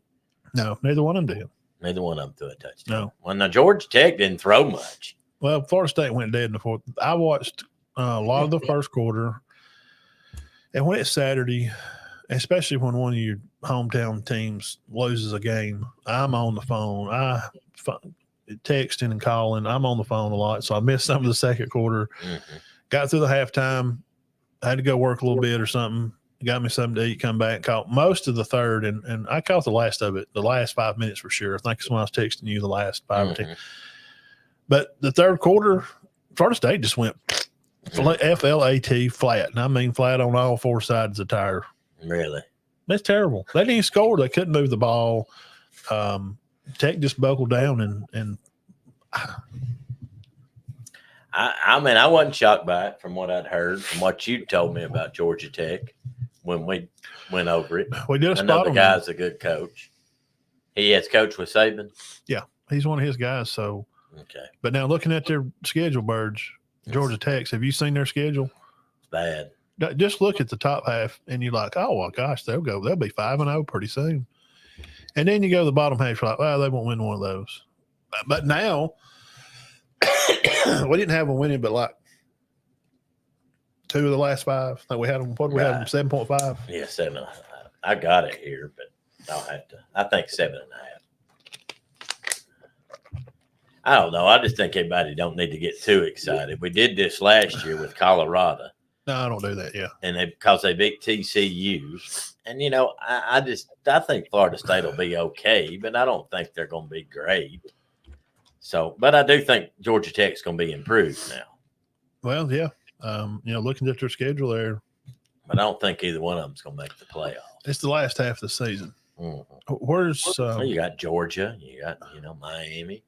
No, neither one of them did. Neither one of them threw a touchdown. No. Well, now Georgia Tech didn't throw much. Well, Florida State went dead in the fourth. I watched a lot of the first quarter. And when it's Saturday, especially when one of your hometown teams loses a game, I'm on the phone. Texting and calling. I'm on the phone a lot. So I missed some of the second quarter. Mm-hmm. Got through the halftime. I had to go work a little bit or something. Got me something to eat, come back, caught most of the third, and I caught the last of it, the last 5 minutes for sure. I think it's when I was texting you the last 5 or 10. But the third quarter, Florida State just went FLAT flat. And I mean flat on all 4 sides of the tire. Really? That's terrible. They didn't score. They couldn't move the ball. Tech just buckled down and I mean, I wasn't shocked by it from what I'd heard, from what you told me about Georgia Tech when we went over it. We did a I know spot the on guy's a good coach. He has coached with Saban. Yeah, he's one of his guys. So, okay. But now looking at their schedule, Birds, Georgia Tech's, have you seen their schedule? It's bad. Just look at the top half, and you're like, oh well, gosh, they'll be 5-0 pretty soon. And then you go to the bottom half, you're like, well, they won't win one of those. But now we didn't have them winning, but like 2 of the last 5. Like we had them. What did we have them? 7.5. Yeah, 7. I got it here, but I'll have to. I think 7.5. I don't know. I just think everybody don't need to get too excited. We did this last year with Colorado. No, I don't do that. Yeah, and because they beat TCU, and I think Florida State will be okay, but I don't think they're going to be great. So, but I do think Georgia Tech's going to be improved now. Well, yeah. Looking at their schedule there, but I don't think either one of them's going to make the playoffs. It's the last half of the season. Mm-hmm. Where's you got Georgia, you got Miami.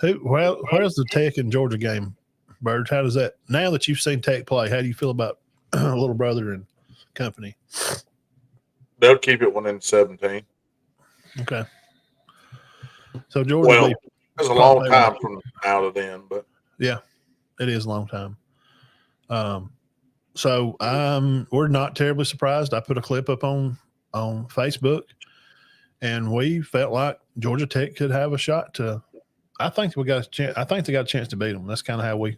Where's the Tech and Georgia game, Birds? How does that, now that you've seen Tech play, how do you feel about little brother and company? They'll keep it within 17. Okay. So Georgia, it's a long time from now to then, but yeah, it is a long time. So we're not terribly surprised. I put a clip up on Facebook, and we felt like Georgia Tech could have a shot to. I think we got a chance. I think they got a chance to beat them. That's kind of how we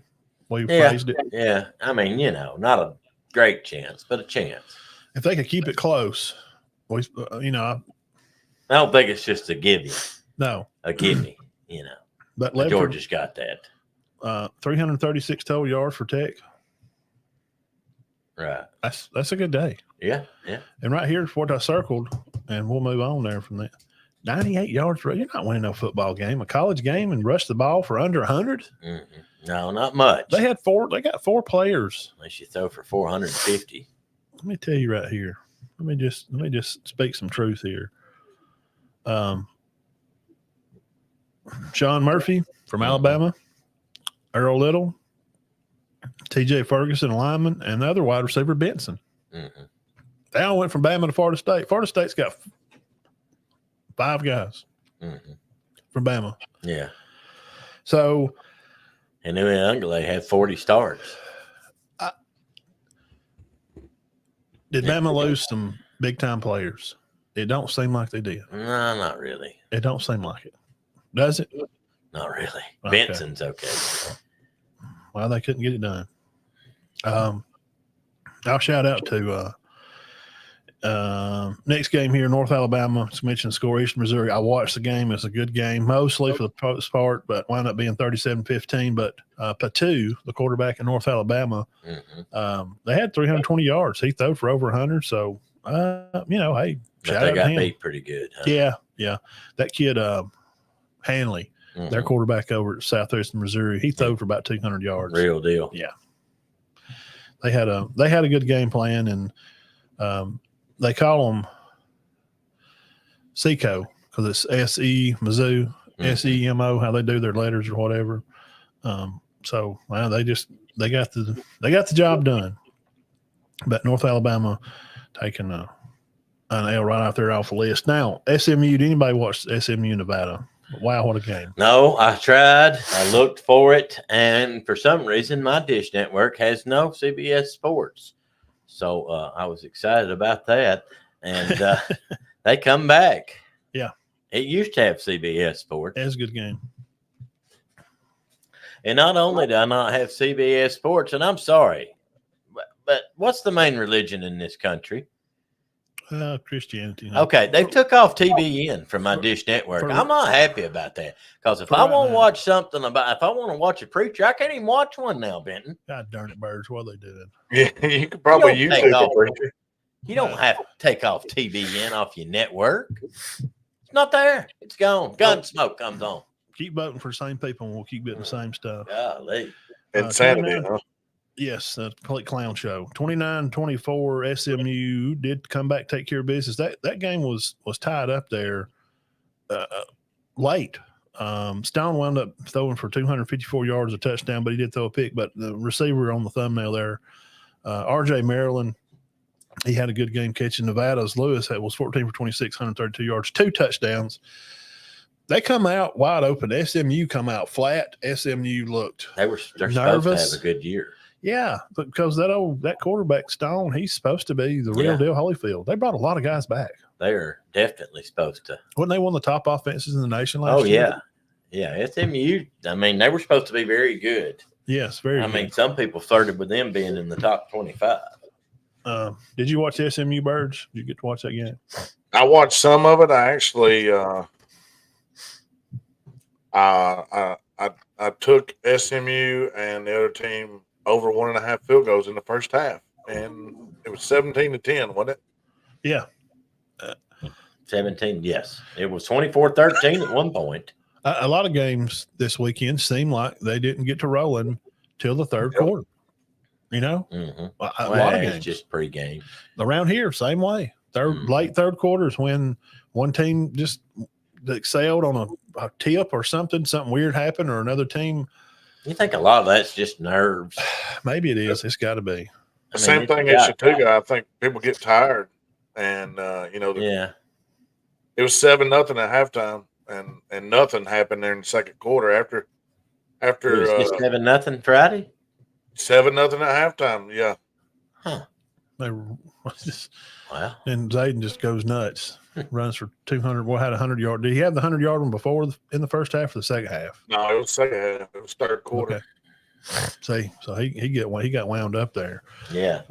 phrased it. Yeah, I mean, not a great chance, but a chance. If they could keep it close, I don't think it's just a gimme. No, a gimme. But Georgia's got that. 336 total yards for Tech. Right. That's a good day. Yeah, yeah. And right here's what I circled, and we'll move on there from that. 98 yards for you're not winning no football game, a college game, and rush the ball for under 100. Mm-hmm. No, not much. They got 4 players. Unless you throw for 450. Let me tell you right here. Let me just speak some truth here. Sean Murphy from Alabama, Earl Little, TJ Ferguson, lineman, and the other wide receiver, Benson. Mm-hmm. They all went from Bama to Florida State. Florida State's got 5 guys from Bama. Yeah. So, and New England, they had 40 stars. Did Bama lose some big time players? It don't seem like they did. No, not really. It don't seem like it. Does it? Not really. Okay. Benson's okay. Well, they couldn't get it done. I'll shout out to next game here, North Alabama. It's mentioned score, Eastern Missouri. I watched the game. It's a good game, mostly for the most part, but wound up being 37-15. But Patu, the quarterback in North Alabama, they had 320 yards. He threw for over 100. So, hey, but they got beat pretty good. Huh? Yeah. That kid, Hanley, their quarterback over at Southeastern Missouri, he threw for about 200 yards. Real deal. Yeah. They had a good game plan, and they call them SECO because it's S-E, Mizzou, S-E-M-O, how they do their letters or whatever. So they got the job done. But North Alabama taking an L right out there off the list. Now, SMU, did anybody watch SMU Nevada? Wow, what a game. No, I tried. I looked for it. And for some reason, my Dish Network has no CBS Sports. So I was excited about that. And they come back. Yeah. It used to have CBS Sports. It was a good game. And not only do I not have CBS Sports, and I'm sorry, but what's the main religion in this country? Christianity. Okay, they took off TBN from my Dish Network. I'm not happy about that because if I want to watch something if I want to watch a preacher, I can't even watch one now, Benton. God darn it, birds! What are they doing? Yeah, you could probably use it. You don't have to take off TBN off your network. It's not there. It's gone. Gun smoke comes on. Keep voting for the same people, and we'll keep getting the same stuff. Golly. Insanity, huh? Yes, the complete clown show. 29-24, SMU did come back, take care of business. That game was tied up there late. Stone wound up throwing for 254 yards, a touchdown, but he did throw a pick. But the receiver on the thumbnail there, RJ Maryland, he had a good game catching. Nevada's Lewis was 14 for 26, 132 yards, 2 touchdowns. They come out wide open. SMU come out flat. SMU looked they're nervous. Supposed to have a good year. Yeah, because that quarterback Stone, he's supposed to be the real deal Holyfield. They brought a lot of guys back. They're definitely supposed to. Wasn't they one of the top offenses in the nation last year? Yeah. SMU, I mean, they were supposed to be very good. Yes, very good. I mean, some people flirted with them being in the top 25. Did you watch the SMU Birds? Did you get to watch that game? I watched some of it. I actually I took SMU and the other team over 1.5 field goals in the first half, and it was 17-10, wasn't it? Yeah. 17, yes. It was 24-13 at one point. A lot of games this weekend seem like they didn't get to rolling till the third quarter. A lot of games. Just pregame. Around here, same way. Late third quarter is when one team just excelled on a tip or something weird happened, or another team. You think a lot of that's just nerves? Maybe it is. It's got to be. Same thing at Chattooga. I think people get tired, and it was 7-0 at halftime, and nothing happened there in the second quarter. After it was just 7-0 Friday. 7-0 at halftime. Yeah. Huh. Wow. And Zayden just goes nuts. Runs for 200. Well, had 100 yard. Did he have the 100-yard one before in the first half or the second half? No, it was second half. It was third quarter. Okay. See, so he got wound up there. Yeah.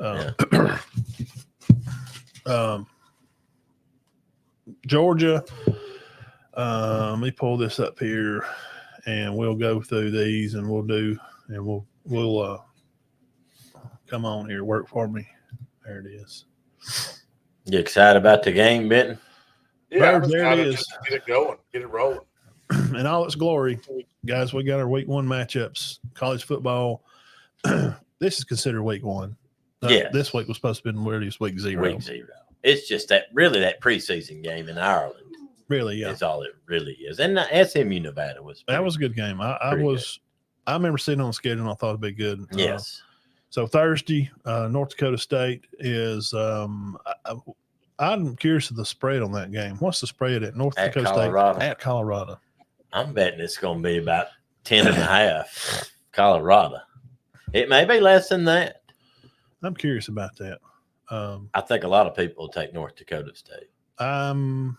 Georgia. Let me pull this up here, and we'll go through these, and we'll come on here. Work for me. There it is. You excited about the game, Benton? Yeah, Birds, there it is. Just get it going, get it rolling. In all its glory, guys, we got our week 1 matchups. College football. This is considered week 1. This week was supposed to be week 0. Week 0. It's just that preseason game in Ireland. Really, yeah. Is all it really is. And SMU Nevada was. That was a good game. I remember sitting on the schedule and I thought it'd be good. Yes. So Thursday, North Dakota State is. I'm curious of the spread on that game. What's the spread at North At Dakota Colorado. State at Colorado? I'm betting it's going to be about 10.5. Colorado. It may be less than that. I'm curious about that. I think a lot of people will take North Dakota State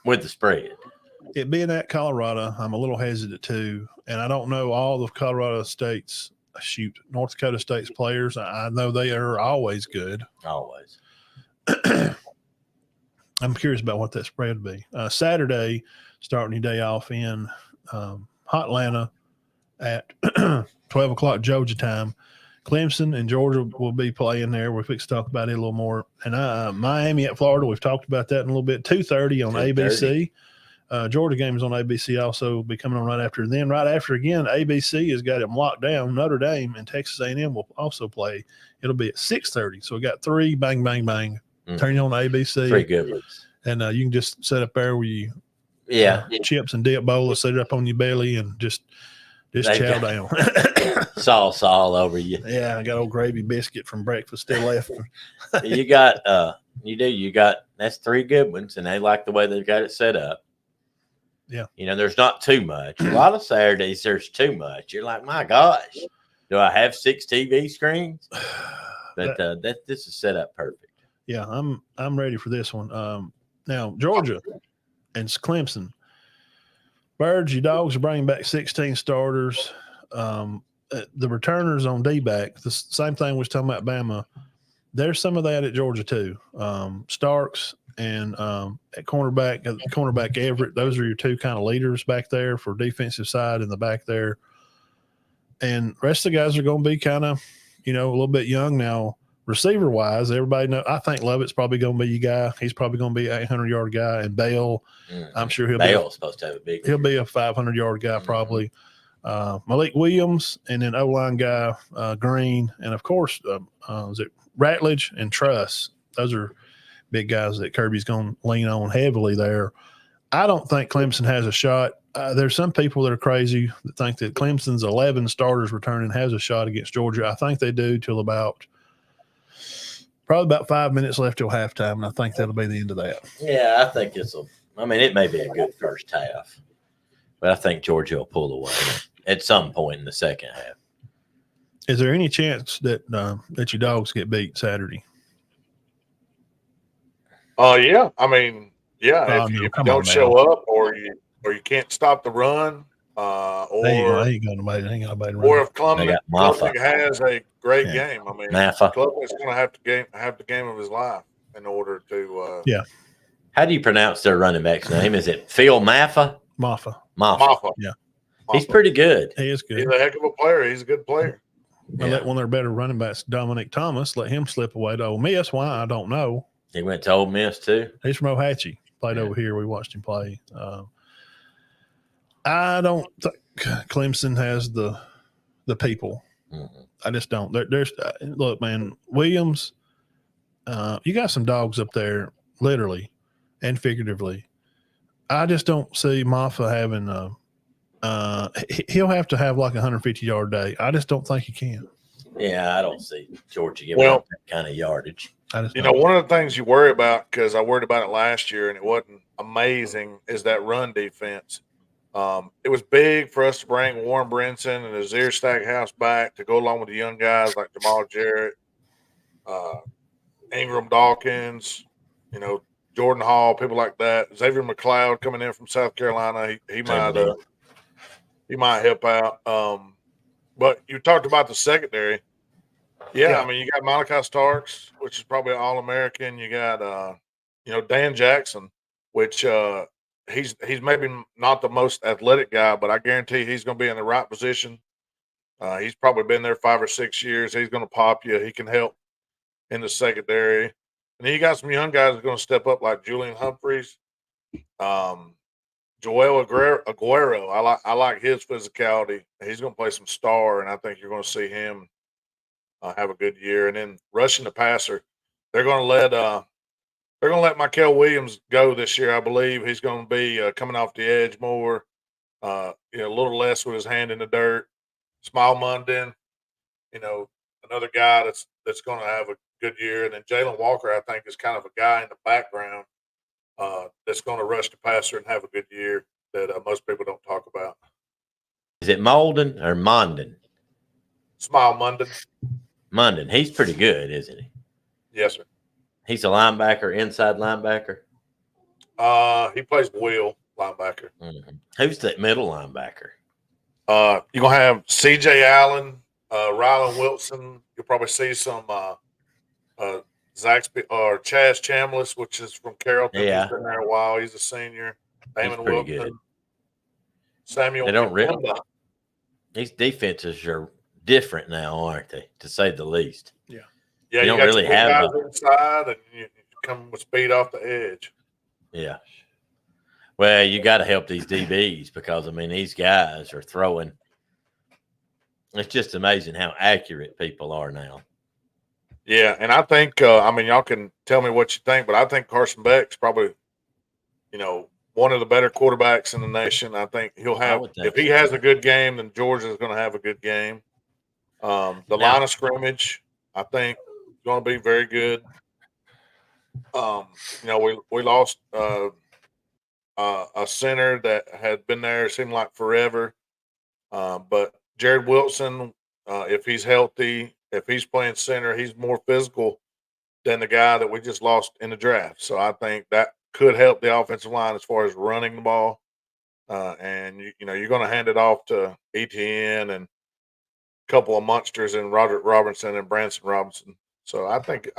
with the spread. It being at Colorado, I'm a little hesitant too, and I don't know all of Colorado State's North Dakota State's players. I know they are always good. Always. I'm curious about what that spread would be. Saturday, starting your day off in Hotlanta at 12 o'clock Georgia time. Clemson and Georgia will be playing there. We'll fix to talk about it a little more. And Miami at Florida, we've talked about that in a little bit. 2:30 on 2:30. ABC. Georgia game is on ABC also, will be coming on right after. And then right after again, ABC has got them locked down. Notre Dame and Texas A&M will also play. It'll be at 6:30. So we got 3 bang, bang, bang. Turning on ABC. 3 good ones. And you can just set up there where you chips and dip bowl, set it up on your belly and just chow down. Sauce all over you. Yeah, I got old gravy biscuit from breakfast still left. You got that's 3 good ones, and they like the way they've got it set up. Yeah. There's not too much. A lot of Saturdays there's too much. You're like, my gosh, do I have 6 TV screens? But this is set up perfect. Yeah, I'm ready for this one. Now Georgia and Clemson. Birds, you dogs are bringing back 16 starters. The returners on D-back, the same thing we was talking about Bama. There's some of that at Georgia too. Starks and at cornerback Everett, those are your 2 kind of leaders back there for defensive side in the back there. And the rest of the guys are going to be kind of, a little bit young now. Receiver wise, everybody know. I think Lovett's probably going to be your guy. He's probably going to be an 800-yard guy. And Bale, I'm sure Bale's supposed to have a big. He'll be a 500-yard guy probably. Malik Williams, and then O-line guy Green, and of course, is it Ratledge and Truss? Those are big guys that Kirby's going to lean on heavily there. I don't think Clemson has a shot. There's some people that are crazy that think that Clemson's 11 starters returning has a shot against Georgia. I think they do till probably about 5 minutes left till halftime, and I think that'll be the end of that. Yeah, I think it may be a good first half, but I think Georgia will pull away at some point in the second half. Is there any chance that your dogs get beat Saturday? Yeah. If you don't show up or you can't stop the run, or ain't gonna run. Or if Klubnik has a great game, Klubnik's going to have the game of his life in order to. How do you pronounce their running back's name? Is it Phil Maffa? Maffa. Yeah, he's pretty good. He is good. He's a heck of a player. He's a good player. I let one of their better running backs, Dominic Thomas, let him slip away to Ole Miss. Why? I don't know. He went to Ole Miss too. He's from Ohatchee. Played over here. We watched him play. I don't think Clemson has the people. Mm-hmm. I just don't. There's look, man, Williams. You got some dogs up there, literally and figuratively. I just don't see Maffa having. He'll have to have like a 150-yard day. I just don't think he can. Yeah, I don't see Georgia giving up that kind of yardage. One of the things you worry about, because I worried about it last year and it wasn't amazing, is that run defense. It was big for us to bring Warren Brinson and Azir Stackhouse back to go along with the young guys like Jamal Jarrett, Ingram Dawkins, Jordan Hall, people like that. Xavier McLeod coming in from South Carolina, he might help out. But you talked about the secondary. Yeah, you got Malachi Starks, which is probably an All-American. You got Dan Jackson, which he's maybe not the most athletic guy, but I guarantee he's going to be in the right position. He's probably been there 5 or 6 years. He's going to pop you. He can help in the secondary. And then you got some young guys that are going to step up like Julian Humphreys, Joel Aguero. I like his physicality. He's going to play some star, and I think you're going to see him have a good year. And then rushing the passer, they're going to let Michael Williams go this year. I believe he's going to be coming off the edge more, a little less with his hand in the dirt. Smile Munden, another guy that's going to have a good year. And then Jalen Walker, I think, is kind of a guy in the background that's going to rush the passer and have a good year that most people don't talk about. Is it Malden or Mondon? Smile Munden. Mondon. He's pretty good, isn't he? Yes, sir. He's a linebacker, inside linebacker. He plays wheel linebacker. Mm-hmm. Who's the middle linebacker? You're going to have C.J. Allen, Rylan Wilson. You'll probably see some Zaxby or Chaz Chambliss, which is from Carrollton. Yeah. He's been there a while. He's a senior. He's Damon pretty Wilson. good. Samuel. They don't really. Kemba. These defenses are different now, aren't they? To say the least. Yeah, you you don't got really your have guys inside, and you come with speed off the edge. Yeah. Well, you got to help these DBs because I mean these guys are throwing. It's just amazing how accurate people are now. Yeah, and I think I mean y'all can tell me what you think, but I think Carson Beck's probably, one of the better quarterbacks in the nation. I think he'll have if he has a good game, then Georgia's going to have a good game. The line of scrimmage, I think, is going to be very good. We lost a center that had been there, it seemed like forever. But Jared Wilson, if he's healthy, if he's playing center, he's more physical than the guy that we just lost in the draft. So I think that could help the offensive line as far as running the ball. And you're going to hand it off to ETN and a couple of monsters in Roderick Robinson and Branson Robinson. So I think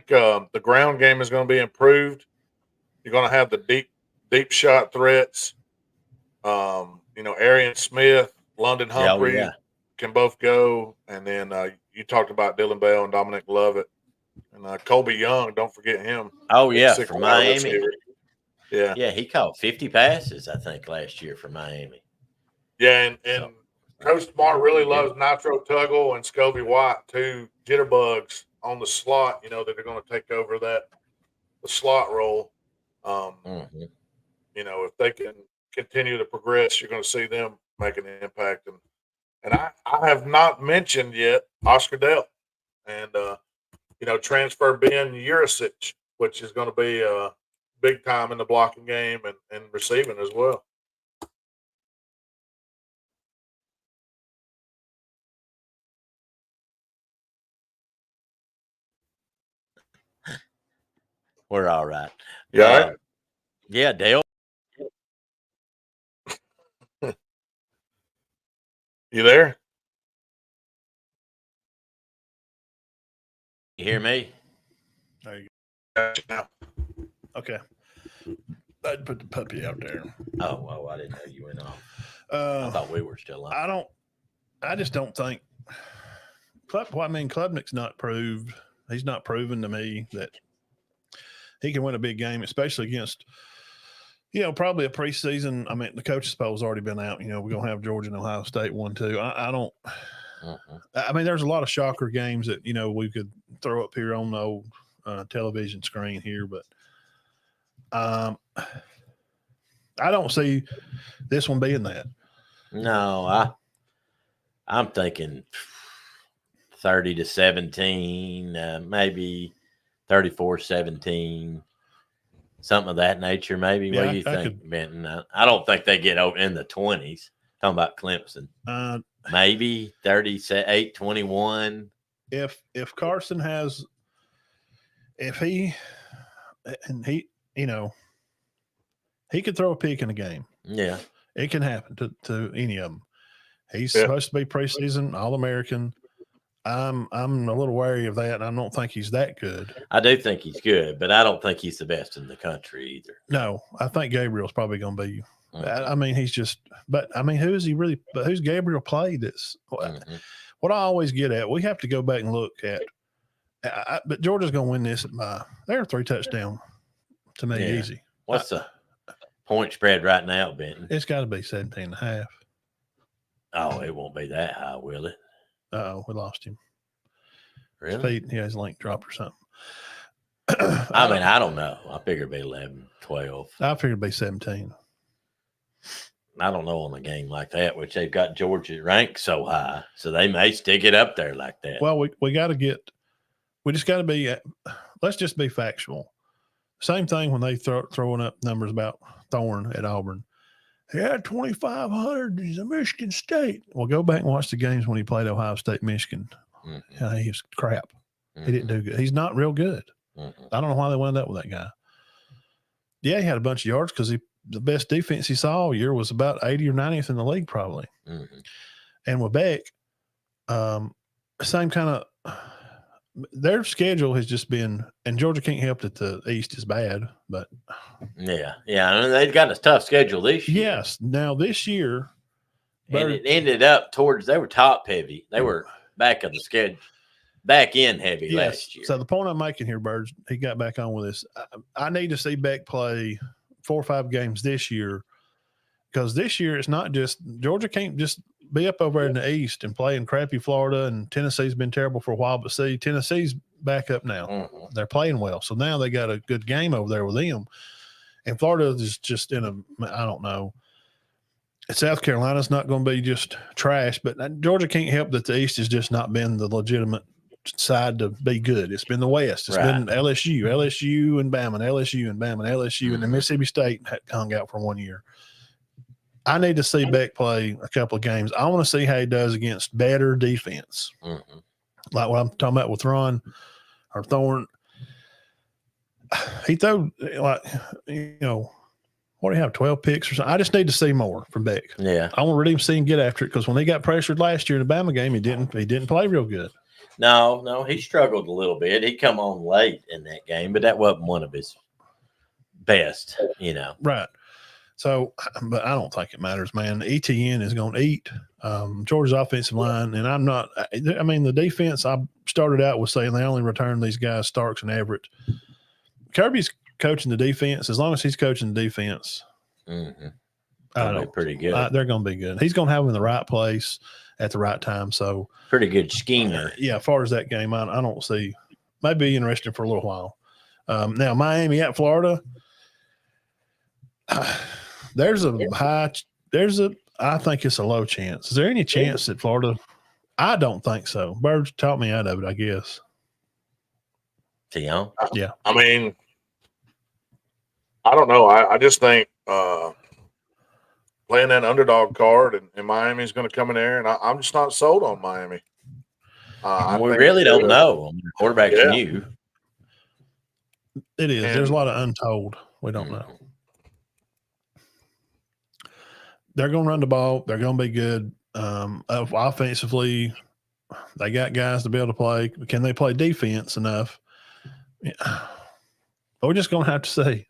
the ground game is going to be improved. You're going to have the deep shot threats. Arian Smith, London Humphrey can both go. And then you talked about Dylan Bell and Dominic Lovett. And Colby Young, don't forget him. Oh, yeah, from Miami. Yeah. Yeah, he caught 50 passes, I think, last year for Miami. Yeah, and Coach Smart really loves Nitro Tuggle and Scobie White, two jitterbugs on the slot, that are going to take over the slot role. If they can continue to progress, you're going to see them make an impact. And I have not mentioned yet Oscar Dell and, transfer Ben Urisic, which is going to be big time in the blocking game and receiving as well. We're all right. Yeah. All right? Yeah, Dale. You there? You hear me? There you Gotcha now. go. Okay. I'd put the puppy out there. Oh, I didn't know you went off. I thought we were still on. I just don't think Klubnik's not proved. He's not proven to me that he can win a big game, especially against, probably a preseason. I mean, the coach's poll's already been out. We're going to have Georgia and Ohio State 1-2. I don't. I mean, there's a lot of shocker games that, we could throw up here on the old television screen here, but I don't see this one being that. No, I'm thinking 30-17, maybe 34-17, something of that nature. Maybe. Yeah, what do you think, Benton? I don't think they get over in the 20s. Talking about Clemson, maybe 38-21. If Carson has, he could throw a pick in a game. Yeah, it can happen to any of them. He's supposed to be preseason All-American. I'm a little wary of that, and I don't think he's that good. I do think he's good, but I don't think he's the best in the country either. No, I think Gabriel's probably going to be. I mean, he's just. But I mean, who is he really? But who's Gabriel played? This what I always get at. We have to go back and look at. But Georgia's going to win this by. They're 3 touchdowns to me, easy. What's the point spread right now, Benton? It's got to be 17.5. Oh, it won't be that high, will it? Oh, we lost him. Really? Speed, his link dropped or something. I mean, I don't know. I figured it'd be 11, 12. I figured it'd be 17. I don't know on a game like that, which they've got Georgia ranked so high, so they may stick it up there like that. Well, we got to get We just got to be. Let's just be factual. Same thing when they throwing up numbers about Thorne at Auburn. He had 2,500. He's a Michigan State. Well, go back and watch the games when he played Ohio State, Michigan. Mm-hmm. He was crap. Mm-hmm. He didn't do good. He's not real good. Mm-hmm. I don't know why they wound up with that guy. Yeah, he had a bunch of yards because the best defense he saw all year was about 80 or 90th in the league, probably. Mm-hmm. And with Beck, same kind of their schedule has just been, and Georgia can't help that the East is bad, but yeah, I mean, they've got a tough schedule this year. Yes. Now this year, and it ended up they were top heavy. They were back of the schedule, back end heavy last year. So the point I'm making here, Birds, he got back on with this. I need to see Beck play 4 or 5 games this year, because this year it's not just Georgia can't just be up over in the East and play in crappy Florida, and Tennessee's been terrible for a while, but see, Tennessee's back up now. Mm-hmm. They're playing well. So now they got a good game over there with them. And Florida is just in I don't know. South Carolina's not going to be just trash, but Georgia can't help that the East has just not been the legitimate side to be good. It's been the West. It's been LSU and Bama, LSU and Mm-hmm. and then Mississippi State hung out for 1 year. I need to see Beck play a couple of games. I want to see how he does against better defense. Mm-hmm. Like what I'm talking about with Ron or Thorne. He threw, what do you have, 12 picks or something? I just need to see more from Beck. Yeah. I want to really see him get after it, because when he got pressured last year in the Bama game, he didn't play real good. No, he struggled a little bit. He come on late in that game, but that wasn't one of his best, Right. So, but I don't think it matters, man. ETN is going to eat Georgia's offensive line, and the defense, I started out with saying they only return these guys, Starks and Everett. Kirby's coaching the defense. As long as he's coaching the defense, mm-hmm. Pretty good. They're going to be good. He's going to have them in the right place at the right time. So pretty good schemer. As far as that game, I don't see. Might be interesting for a little while. Now Miami at Florida. I think it's a low chance. Is there any chance that Florida? I don't think so. Birds taught me out of it, I guess. Theo? Yeah. I mean, I don't know. I just think playing that underdog card and Miami's going to come in there, and I'm just not sold on Miami. We really don't know. The quarterback's new. It is. There's a lot of untold. We don't know. They're going to run the ball. They're going to be good. Offensively, they got guys to be able to play. Can they play defense enough? Yeah. But we're just going to have to see.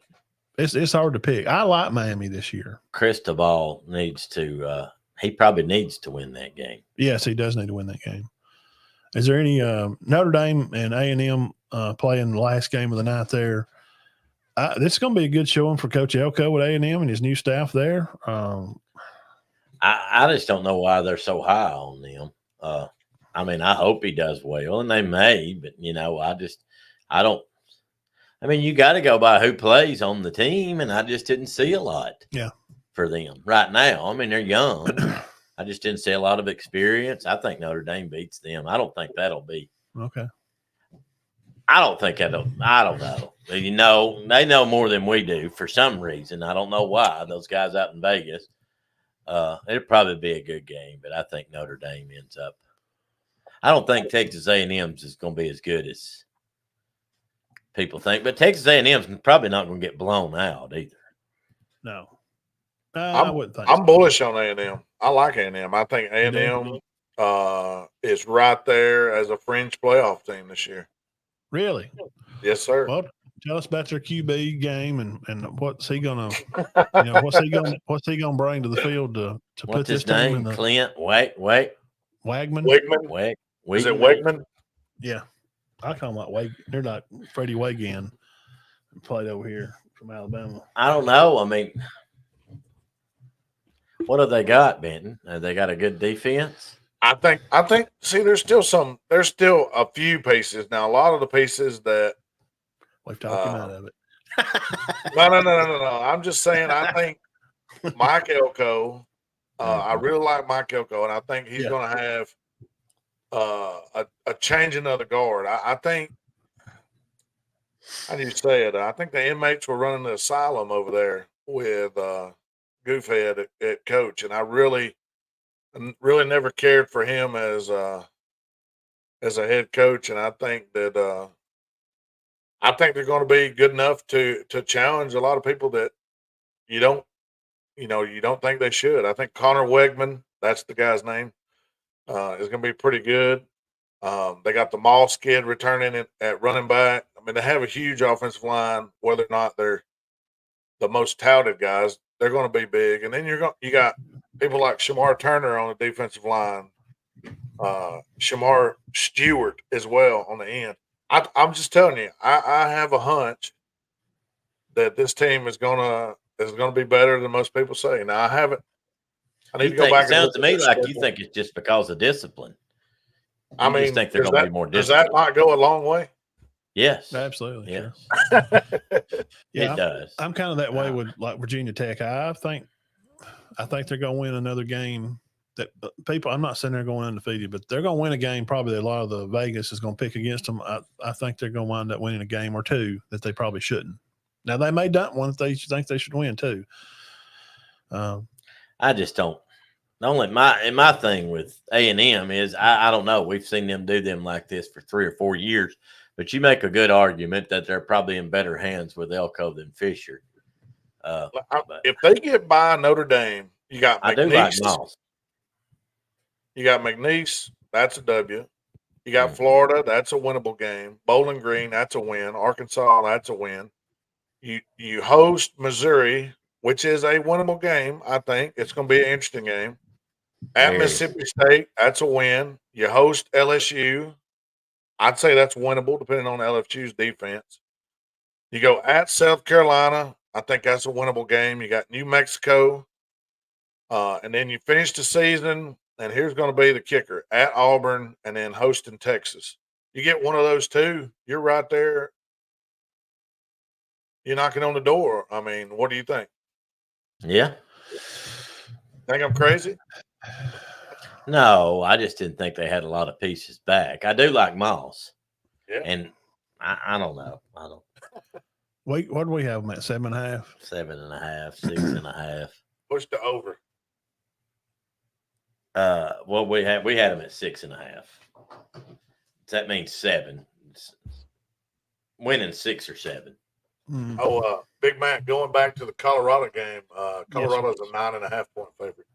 It's hard to pick. I like Miami this year. Cristobal needs to he probably needs to win that game. Yes, he does need to win that game. Is there any Notre Dame and A&M playing the last game of the night there? This is going to be a good showing for Coach Elko with A&M and his new staff there. I just don't know why they're so high on them. I hope he does well, and they may, but I don't. You got to go by who plays on the team, and I just didn't see a lot. For them right now. They're young. I just didn't see a lot of experience. I think Notre Dame beats them. I don't think that'll be okay. I don't know. They know more than we do for some reason. I don't know why. Those guys out in Vegas. It'll probably be a good game, but I think Notre Dame ends up. I don't think Texas A&M's is going to be as good as people think, but Texas A&M's probably not going to get blown out either. No. I wouldn't think I'm bullish on A&M. I like A&M. I think A&M is right there as a fringe playoff team this year. Really? Yes, sir. Well, tell us about your QB game and what's he gonna what's he gonna bring to the field to put this team in the Clint Wagman? Wegman. Is it Wegman? Yeah. I call him like Wag. They're like Freddie Wagan, played over here from Alabama. I don't know. What have they got, Benton? Have they got a good defense? I think. See, there's still a few pieces now. A lot of the pieces that we've talked him out of it. No. I'm just saying. I think Mike Elko. I really like Mike Elko, and I think he's going to have a changing of the guard. I think how do you say it? I think the inmates were running the asylum over there with Goofhead at coach, and I really never cared for him as a head coach, and I think that they're going to be good enough to challenge a lot of people that you don't think they should. I think Connor Wegman, that's the guy's name, is going to be pretty good. They got the Moss kid returning at running back. I mean, they have a huge offensive line. Whether or not they're the most touted guys, they're going to be big. And then you got people like Shamar Turner on the defensive line, Shamar Stewart as well on the end. I'm just telling you, I have a hunch that this team is gonna be better than most people say. Now I need to go back. It sounds to me like you think it's just because of discipline. I mean, just think they're going to be more does disciplined. that not go a long way? Yes, absolutely. Yeah, yeah, it does. I'm kind of that way with like Virginia Tech. I think they're going to win another game. That people, I'm not saying they're going undefeated, but they're going to win a game. Probably a lot of the Vegas is going to pick against them. I think they're going to wind up winning a game or two that they probably shouldn't. Now they may dump one if they think they should win too. I just don't. Only my thing with A&M is I don't know. We've seen them do them like this for 3 or 4 years, but you make a good argument that they're probably in better hands with Elko than Fisher. If they get by Notre Dame, you got McNeese. I do like Moss. You got McNeese, that's a W. You got Florida, that's a winnable game. Bowling Green, that's a win. Arkansas, that's a win. You host Missouri, which is a winnable game. I think it's going to be an interesting game. At Mississippi State, that's a win. You host LSU. I'd say that's winnable, depending on LSU's defense. You go at South Carolina. I think that's a winnable game. You got New Mexico. And then you finish the season, and here's going to be the kicker, at Auburn and then hosting Texas. You get one of those two, you're right there. You're knocking on the door. I mean, what do you think? Yeah. Think I'm crazy? No, I just didn't think they had a lot of pieces back. I do like Moss. Yeah. And I don't know. Wait, what do we have them at? 7.5? 7.5, 6.5. Push the over. Well, we had them at 6.5. That means 7. Winning 6 or 7. Mm. Oh, Big Mac, going back to the Colorado game, Colorado's a 9.5 point favorite.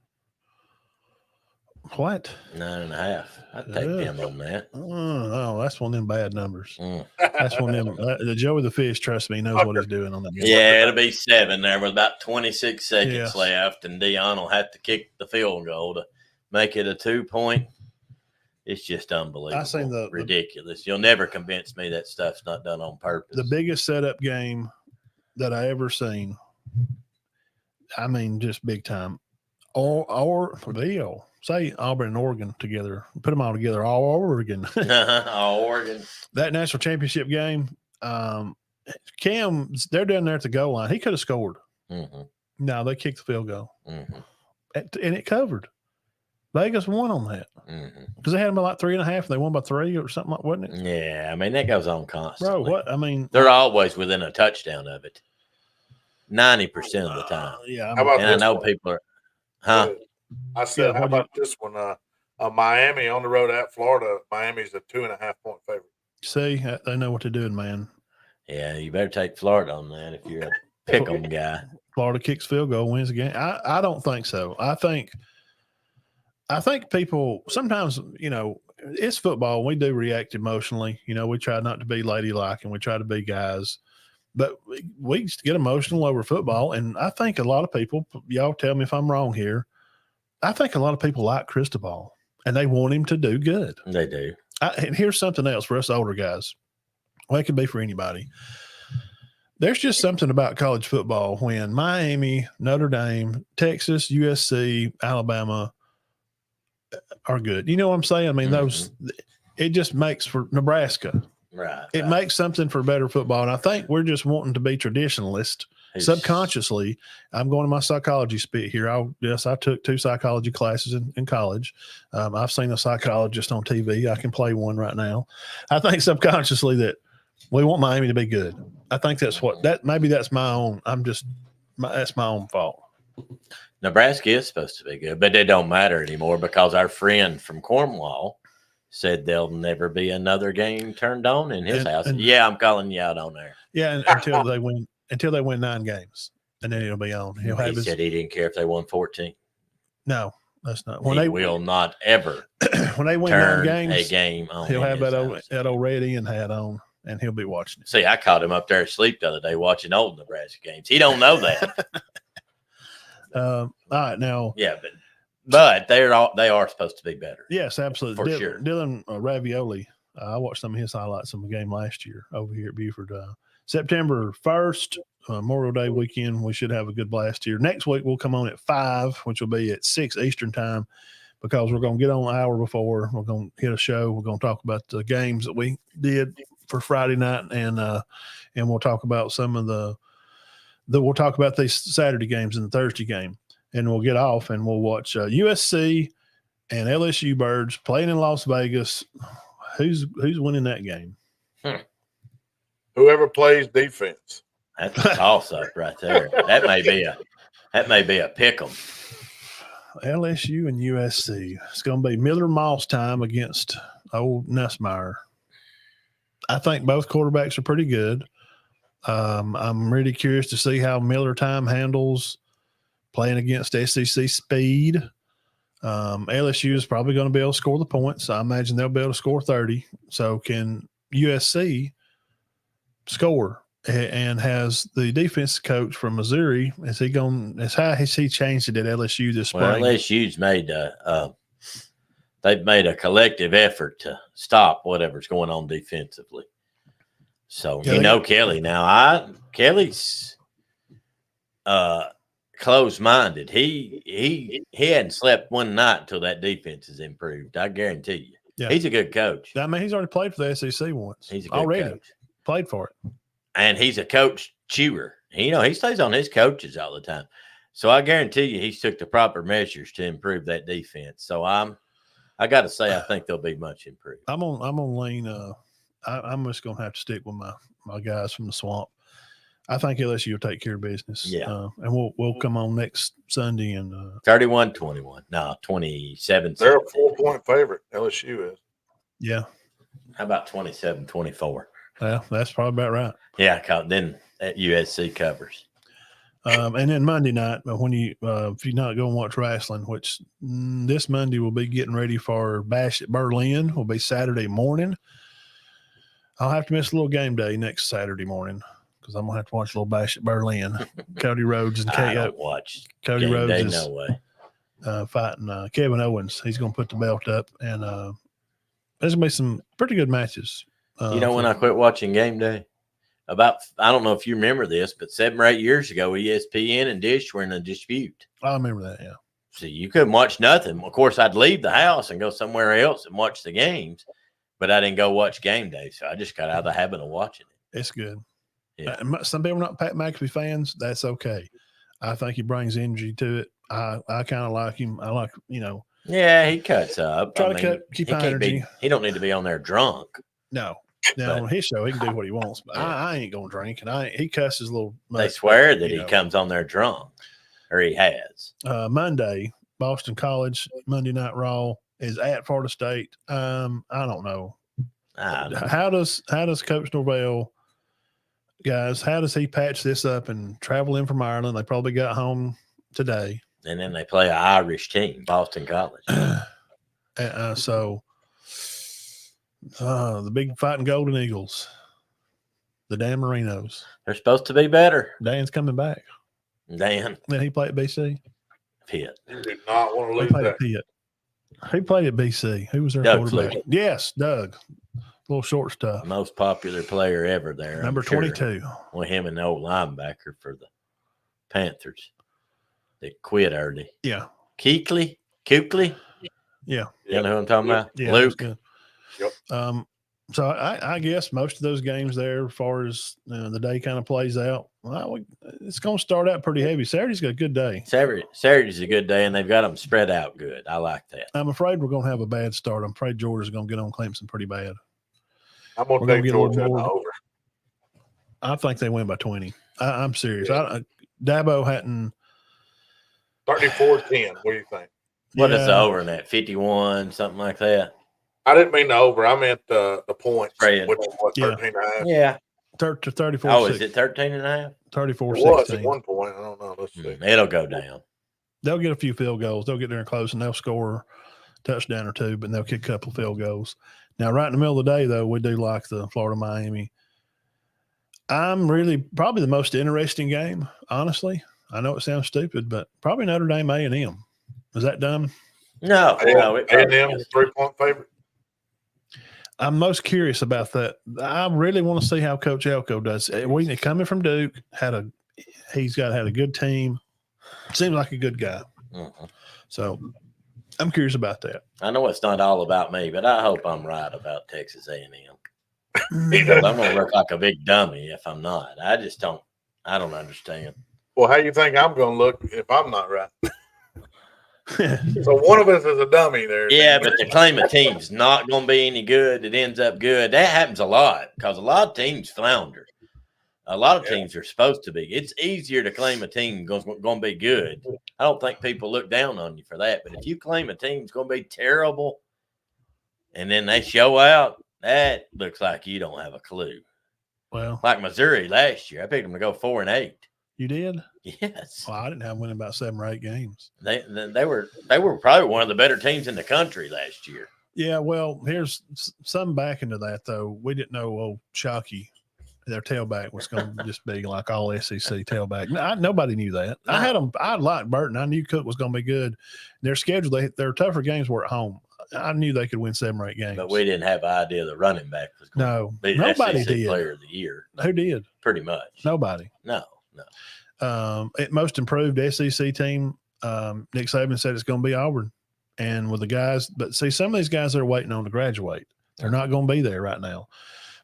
What? 9.5. I'd take them on that. Oh, that's one of them bad numbers. That's one of them. The Joey the Fish, trust me, knows what he's doing on that game. Yeah, it'll be 7 there with about 26 seconds left, and Dion will have to kick the field goal to make it a 2-point. It's just unbelievable. I seen ridiculous. You'll never convince me that stuff's not done on purpose. The biggest setup game that I ever seen. I mean, just big time. Or say Auburn and Oregon together. Put them all together. All Oregon. All Oregon. That national championship game. Cam, they're down there at the goal line. He could have scored. Mm-hmm. No, they kicked the field goal, mm-hmm. and it covered. Vegas won on that because they had them by like 3.5. And they won by 3 or something, like, wasn't it? Yeah, I mean that goes on constantly. Bro, what I mean, they're always within a touchdown of it. 90% of the time. Yeah, how about and I know people are. Huh? I said, how about this one? Miami on the road at Florida. Miami's a 2.5 point favorite. See, they know what they're doing, man. Yeah, you better take Florida on that if you're a pick 'em guy. Florida kicks field goal, wins the game. I don't think so. I think people sometimes, it's football. We do react emotionally. We try not to be ladylike and we try to be guys, but we get emotional over football. And I think a lot of people, y'all tell me if I'm wrong here, I think a lot of people like Cristobal and they want him to do good. They do. And here's something else for us older guys. Well, it could be for anybody. There's just something about college football when Miami, Notre Dame, Texas, USC, Alabama are good. You know what I'm saying? I mean, it just makes for Nebraska. Right. It makes something for better football. And I think we're just wanting to be traditionalist subconsciously. I'm going to my psychology spit here. I took 2 psychology classes in college. I've seen a psychologist on TV. I can play one right now. I think subconsciously that We want Miami to be good. I think that's maybe that's my own. That's my own fault. Nebraska is supposed to be good, but it don't matter anymore because our friend from Cornwall said there'll never be another game turned on in his house. Yeah, I'm calling you out on there. Yeah, until they win 9 games, and then it'll be on. He said he didn't care if they won 14. No, that's not. He will not ever when they win turn 9 games, a game on. He'll have that old red Ian hat on, and he'll be watching it. See, I caught him up there asleep the other day watching old Nebraska games. He don't know that. All right, now. Yeah, but they are supposed to be better. Yes, absolutely. For sure. Dylan Ravioli. I watched some of his highlights from the game last year over here at Buford. September 1st, Memorial Day weekend. We should have a good blast here. Next week we'll come on at 5, which will be at 6 Eastern time, because we're going to get on an hour before. We're going to hit a show. We're going to talk about the games that we did for Friday night, and we'll talk about some of we'll talk about these Saturday games and the Thursday game, and we'll get off and we'll watch USC and LSU Birds playing in Las Vegas. Who's winning that game? Whoever plays defense. That's a toss up right there. That may be a pick 'em. LSU and USC. It's going to be Miller Moss time against old Nussmeier. I think both quarterbacks are pretty good. I'm really curious to see how Miller time handles playing against SEC speed. LSU is probably going to be able to score the points. I imagine they'll be able to score 30. So can USC score? And has the defense coach from Missouri, how has he changed it at LSU this spring? Well, LSU's they've made a collective effort to stop whatever's going on defensively. So, Kelly now. Kelly's closed-minded. He hadn't slept one night until that defense is improved. I guarantee you. Yeah. He's a good coach. I mean, he's already played for the SEC once. He's a good coach. Played for it. And he's a coach chewer. He stays on his coaches all the time. So I guarantee you he's took the proper measures to improve that defense. So I got to say I think they'll be much improved. I'm on lean I'm just going to have to stick with my guys from the swamp. I think LSU will take care of business. Yeah. And we'll come on next Sunday and 31-21. No, 27. They're a 4-point favorite. LSU is. Yeah. How about 27-24? Yeah, that's probably about right. Yeah, then at USC covers. And then Monday night, when if you're not going to watch wrestling, which this Monday we'll be getting ready for Bash at Berlin, will be Saturday morning. I'll have to miss a little game day next Saturday morning because I'm gonna have to watch a little Bash at Berlin. Cody Rhodes and I don't watch Cody Rhodes day, is no way. Fighting Kevin Owens. He's gonna put the belt up, and there's gonna be some pretty good matches. When I quit watching game day? I don't know if you remember this, but 7 or 8 years ago, ESPN and Dish were in a dispute. I remember that, yeah. See, you couldn't watch nothing. Of course, I'd leave the house and go somewhere else and watch the games, but I didn't go watch game day, so I just got out of the habit of watching it. It's good. Yeah. Some people are not Pat McAfee fans. That's okay. I think he brings energy to it. I kind of like him. I like, Yeah, he cuts up. Keep energy. He don't need to be on there drunk. No. Now, on his show, he can do what he wants, but I ain't going to drink, and he cusses a little. They swear that he comes on there drunk, or he has. Monday, Boston College, Monday Night Raw is at Florida State. I don't know. How does Coach Norvell, guys, how does he patch this up and travel in from Ireland? They probably got home today. And then they play an Irish team, Boston College. The big fighting Golden Eagles, the Dan Marinos. They're supposed to be better. Dan's coming back. Dan. Then he played at BC. Pitt. You do not want to He lose played that. at Pitt. He played at BC. Who was their Doug quarterback? Flutie. Yes, Doug. Little short stuff. Most popular player ever there. Number 22. Well, him and the old linebacker for the Panthers. They quit early. Yeah. Kuechly? Yeah. You know who I'm talking about? Yeah. Luke. Yep. So I guess most of those games there, as far as the day kind of plays out, it's going to start out pretty heavy. Saturday's got a good day. Saturday's a good day, and they've got them spread out good. I like that. I'm afraid we're going to have a bad start. I'm afraid Georgia's going to get on Clemson pretty bad. I'm going to take Georgia in the over. I think they win by 20. I'm serious. Dabo hadn't 34-10. What do you think? What is the over in that? 51, something like that? I didn't mean the over. I meant the points. Spread. Which was 13 and a half. Yeah. 34. Oh, is it 13 and a half? 34 It was 16. at one point. I don't know. Let's see. It'll go down. They'll get a few field goals. They'll get there and close, and they'll score a touchdown or two, but they'll kick a couple of field goals. Now, right in the middle of the day, though, we do like the Florida-Miami. I'm really probably the most interesting game, honestly. I know it sounds stupid, but probably Notre Dame A&M. Is that dumb? No. A&M is 3-point favorite. I'm most curious about that. I really want to see how Coach Elko does. We coming from Duke, had a good team. Seems like a good guy. Mm-hmm. So I'm curious about that. I know it's not all about me, but I hope I'm right about Texas A&M. I'm Mm. going to look like a big dummy if I'm not. I don't understand. Well, how you think I'm going to look if I'm not right? So one of us is a dummy there. Yeah, but to claim a team's not going to be any good, it ends up good. That happens a lot because a lot of teams flounder. A lot of teams are supposed to be. It's easier to claim a team going to be good. I don't think people look down on you for that. But if you claim a team's going to be terrible and then they show out, that looks like you don't have a clue. Well, Like Missouri last year, I picked them to go 4-8. you did? Yes. Well, I didn't have them winning about 7 or 8 games. They were probably one of the better teams in the country last year. Yeah, well, here's some back into that, though. We didn't know old Chalky, their tailback, was going to just be like all SEC tailback. Nobody knew that. No. I had them. I liked Burton. I knew Cook was going to be good. Their schedule, their tougher games were at home. I knew they could win 7 or 8 games. But we didn't have an idea the running back was going No, to be the nobody SEC did. player of the year. Who did? Pretty much. Nobody. No. At most improved SEC team, Nick Saban said it's going to be Auburn. And with the guys, but see, some of these guys are waiting on to graduate. They're not going to be there right now.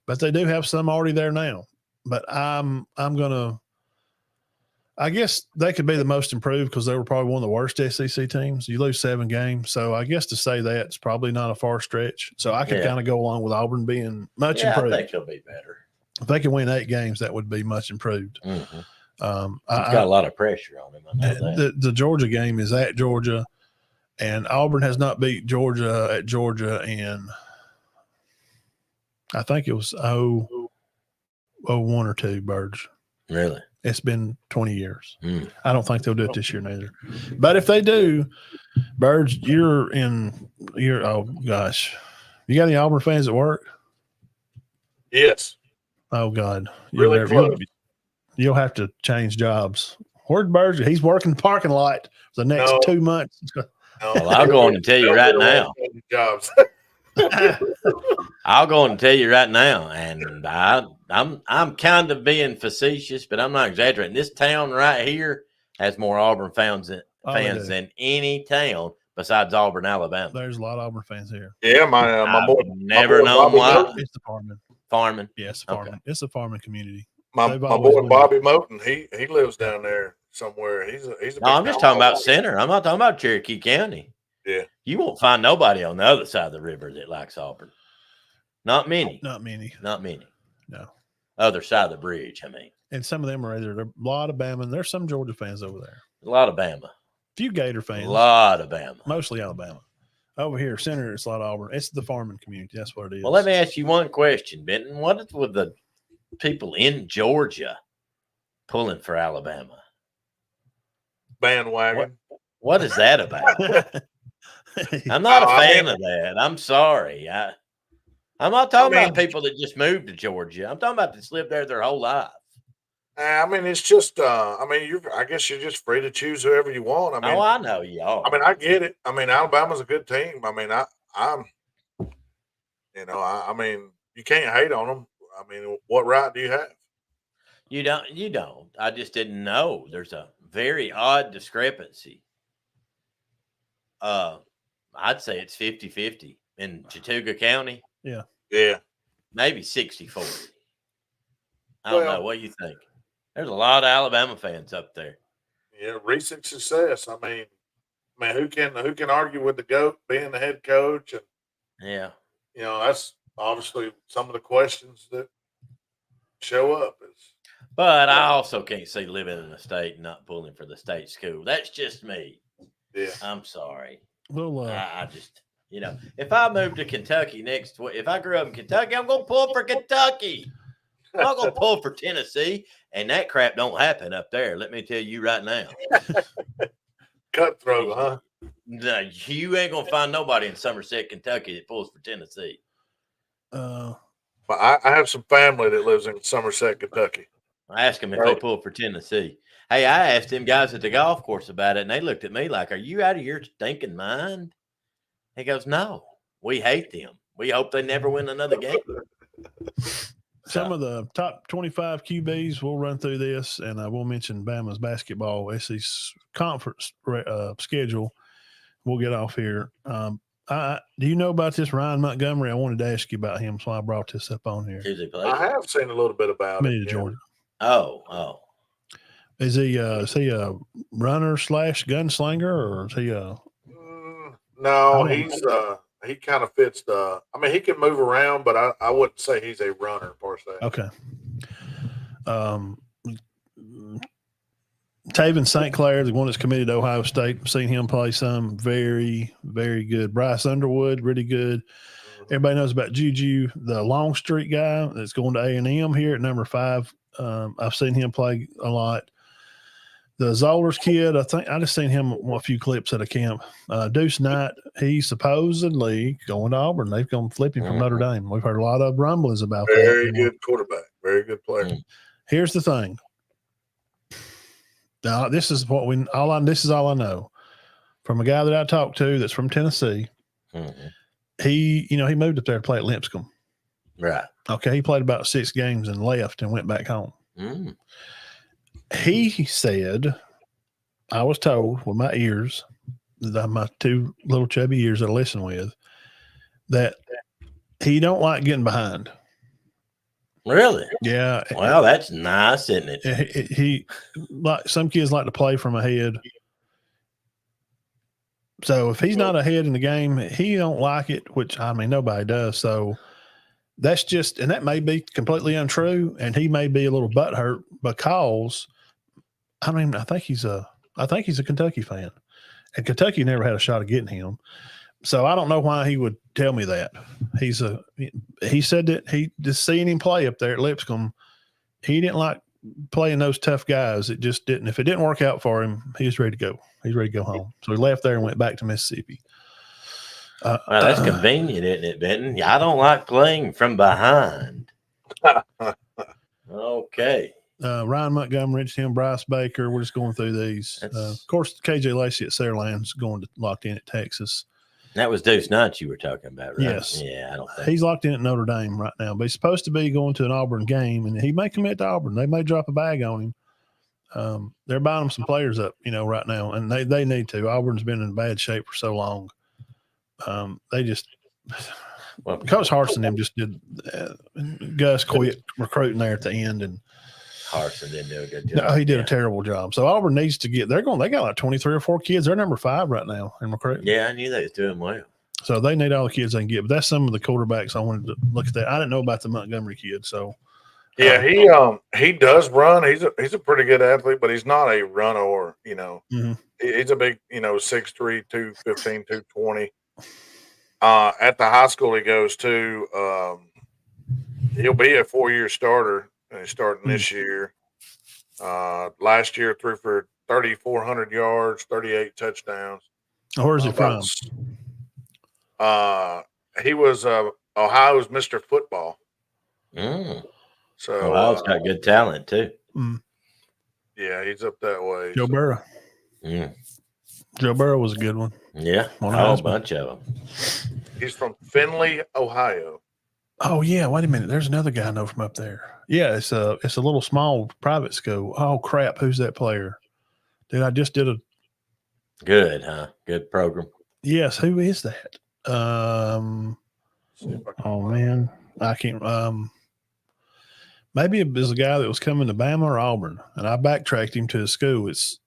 But they do have some already there now. But I'm going to – I guess they could be the most improved because they were probably one of the worst SEC teams. You lose 7 games. So I guess to say that it's probably not a far stretch. So I could kind of go along with Auburn being much improved. I think he'll be better. If they can win 8 games, that would be much improved. Mm-hmm. He's got a lot of pressure on him. I know that. The Georgia game is at Georgia, and Auburn has not beat Georgia at Georgia in, I think it was 01 or 2, Burge. Really? It's been 20 years. Mm. I don't think they'll do it this year neither. But if they do, Burge, oh gosh. You got any Auburn fans at work? Yes. Oh God. Really close. You'll have to change jobs. Where's Burge? He's working the parking lot for the next 2 months. Well, I'll go on and tell you right now. Jobs. I'll go and tell you right now, and I'm kind of being facetious, but I'm not exaggerating. This town right here has more Auburn fans than any town besides Auburn, Alabama. There's a lot of Auburn fans here. Yeah, my boy. Never known why. It's the farming. Farming. Yes, farming. Okay. It's a farming community. My boy Bobby Moten, he lives down there somewhere. He's a no, I'm just talking about Center. I'm not talking about Cherokee County. Yeah. You won't find nobody on the other side of the river that likes Auburn. Not many. Not many. No. Other side of the bridge, I mean. And some of them are either a lot of Bama, and there's some Georgia fans over there. A lot of Bama. Few Gator fans. A lot of Bama. Mostly Alabama. Over here, Center, it's a lot of Auburn. It's the farming community. That's what it is. Well, let me ask you one question, Benton. What is with the people in Georgia pulling for Alabama? Bandwagon. What is that about? I'm not a fan of that. I'm sorry. I'm not talking about people that just moved to Georgia. I'm talking about that's lived there their whole life. I mean, it's just. I guess you're just free to choose whoever you want. I mean, I know you are. I mean, I get it. I mean, Alabama's a good team. I mean, I mean, you can't hate on them. I mean, what right do you have? You don't. I just didn't know. There's a very odd discrepancy. I'd say it's 50-50 in Chattooga County. Yeah. Maybe 60-40. I don't know. What do you think? There's a lot of Alabama fans up there. Yeah, recent success. I mean, who can argue with the GOAT being the head coach? And yeah, that's obviously some of the questions that show up. But I also can't see living in the state and not pulling for the state school. That's just me. Yeah. I'm sorry. Well, I just, if I moved to Kentucky if I grew up in Kentucky, I'm going to pull for Kentucky. I'm not going to pull for Tennessee. And that crap don't happen up there. Let me tell you right now. Cutthroat, huh? No, you ain't going to find nobody in Somerset, Kentucky that pulls for Tennessee. But I have some family that lives in Somerset, Kentucky. I asked them if they pulled for Tennessee. Hey, I asked them guys at the golf course about it, and they looked at me like, "Are you out of your stinking mind?" He goes, "No, we hate them. We hope they never win another game." Some of the top 25 QBs, we'll run through this, and I will mention Bama's basketball SEC conference schedule. We'll get off here. Do you know about this Ryan Montgomery? I wanted to ask you about him, so I brought this up on here. Who's he play? I have seen a little bit about Committed it. to Georgia. Oh. Is he a runner / gunslinger, or is he No, he kind of fits the. I mean, he can move around, but I wouldn't say he's a runner per se. okay? Taven St. Clair, the one that's committed to Ohio State, seen him play some. Very, very good. Bryce Underwood, really good. Everybody knows about Juju, the Long Street guy that's going to A&M here at number 5. I've seen him play a lot. The Zollers kid, I just seen him a few clips at a camp. Deuce Knight, he's supposedly going to Auburn. They've gone flip him from Notre Dame. We've heard a lot of rumblings about that. Very good quarterback. Very good player. Here's the thing. Now, this is all I know from a guy that I talked to that's from Tennessee. Mm-hmm. He moved up there to play at Lipscomb. Right. Okay. He played about 6 games and left and went back home. Mm. He said, I was told with my ears, my 2 little chubby ears that I listen with, that he don't like getting behind. Really? Yeah. Well, that's nice, isn't it? He like some kids like to play from ahead. So if he's not ahead in the game, he don't like it, which I mean nobody does. So that's just, and that may be completely untrue, and he may be a little butthurt because I think he's a Kentucky fan, and Kentucky never had a shot of getting him. So I don't know why he would tell me that. He said that he just seeing him play up there at Lipscomb, he didn't like playing those tough guys. It just didn't. If it didn't work out for him, he was ready to go. He's ready to go home. So he left there and went back to Mississippi. Well, that's convenient, isn't it, Benton? I don't like playing from behind. Okay. Ryan Montgomery, Tim Bryce Baker. We're just going through these. Of course, KJ Lacey at Saraland's locked in at Texas. That was Deuce Knight you were talking about, right? Yes. Yeah, I don't think he's locked in at Notre Dame right now, but he's supposed to be going to an Auburn game, and he may commit to Auburn. They may drop a bag on him. They're buying him some players up, right now, and they need to. Auburn's been in bad shape for so long. Coach Harsin them just did. Gus quit recruiting there at the end, and Harsin didn't do a good job. No, he did a terrible job. So Auburn needs to get. They got like 23 or 4 kids. They're number 5 right now in recruiting. Yeah, I knew they was doing well. So they need all the kids they can get. But that's some of the quarterbacks I wanted to look at. That I didn't know about the Montgomery kid. So yeah, he does run. He's a pretty good athlete, but he's not a runner. Mm-hmm. He's a big 6'3", 215, 220. At the high school he goes to, he'll be a 4-year starter, and he's starting this year. Last year threw for 3,400 yards, 38 touchdowns. Where's he from? He was Ohio's Mr. Football. So Ohio's got good talent too. Yeah, he's up that way. Joe Burrow. Joe Burrow was a good one. Yeah, a whole bunch of them. He's from Findlay, Ohio. Oh yeah, wait a minute. There's another guy I know from up there. Yeah, it's a little small private school. Oh crap, who's that player? Dude, I just did a good, huh? Good program. Yes, who is that? Oh man, I can't. Maybe it was a guy that was coming to Bama or Auburn, and I backtracked him to his school. It's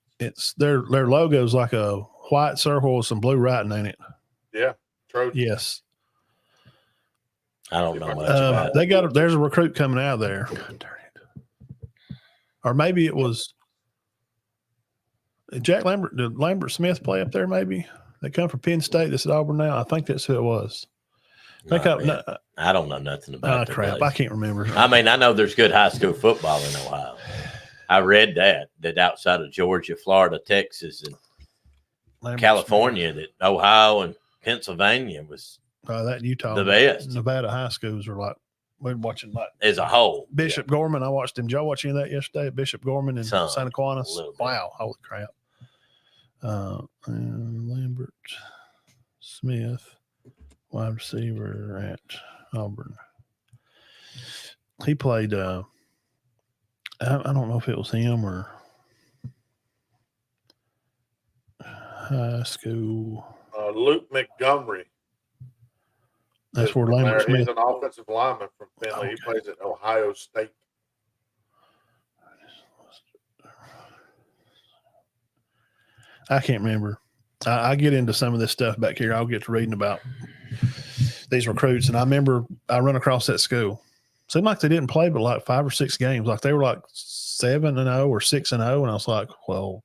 their logo is like a white circle with some blue writing in it. Yeah, Trojan. Yes. I don't know much about it. There's a recruit coming out of there. God darn or maybe it was Jack Lambert. Did Lambert Smith play up there? Maybe they come from Penn State. That's at Auburn now. I think that's who it was. I don't know nothing about crap. I can't remember. I mean, I know there's good high school football in Ohio. I read that outside of Georgia, Florida, Texas, and Lambert California, Smith. that Ohio and Pennsylvania was that Utah, the best. Nevada high schools are like we're watching like as a whole. Bishop Gorman. I watched him. Did y'all watch any of that yesterday? Bishop Gorman and Santa Aquinas. Wow, holy crap! And Lambert Smith, wide receiver at Auburn. He played. I don't know if it was him or high school. Luke Montgomery. That's where Lambert Smith. He's an offensive lineman from Finley. Okay. He plays at Ohio State. I can't remember. I get into some of this stuff back here. I'll get to reading about these recruits, and I remember I run across that school. Seemed like they didn't play but like 5 or 6 games. Like they were like 7-0 or 6-0, and I was like, well,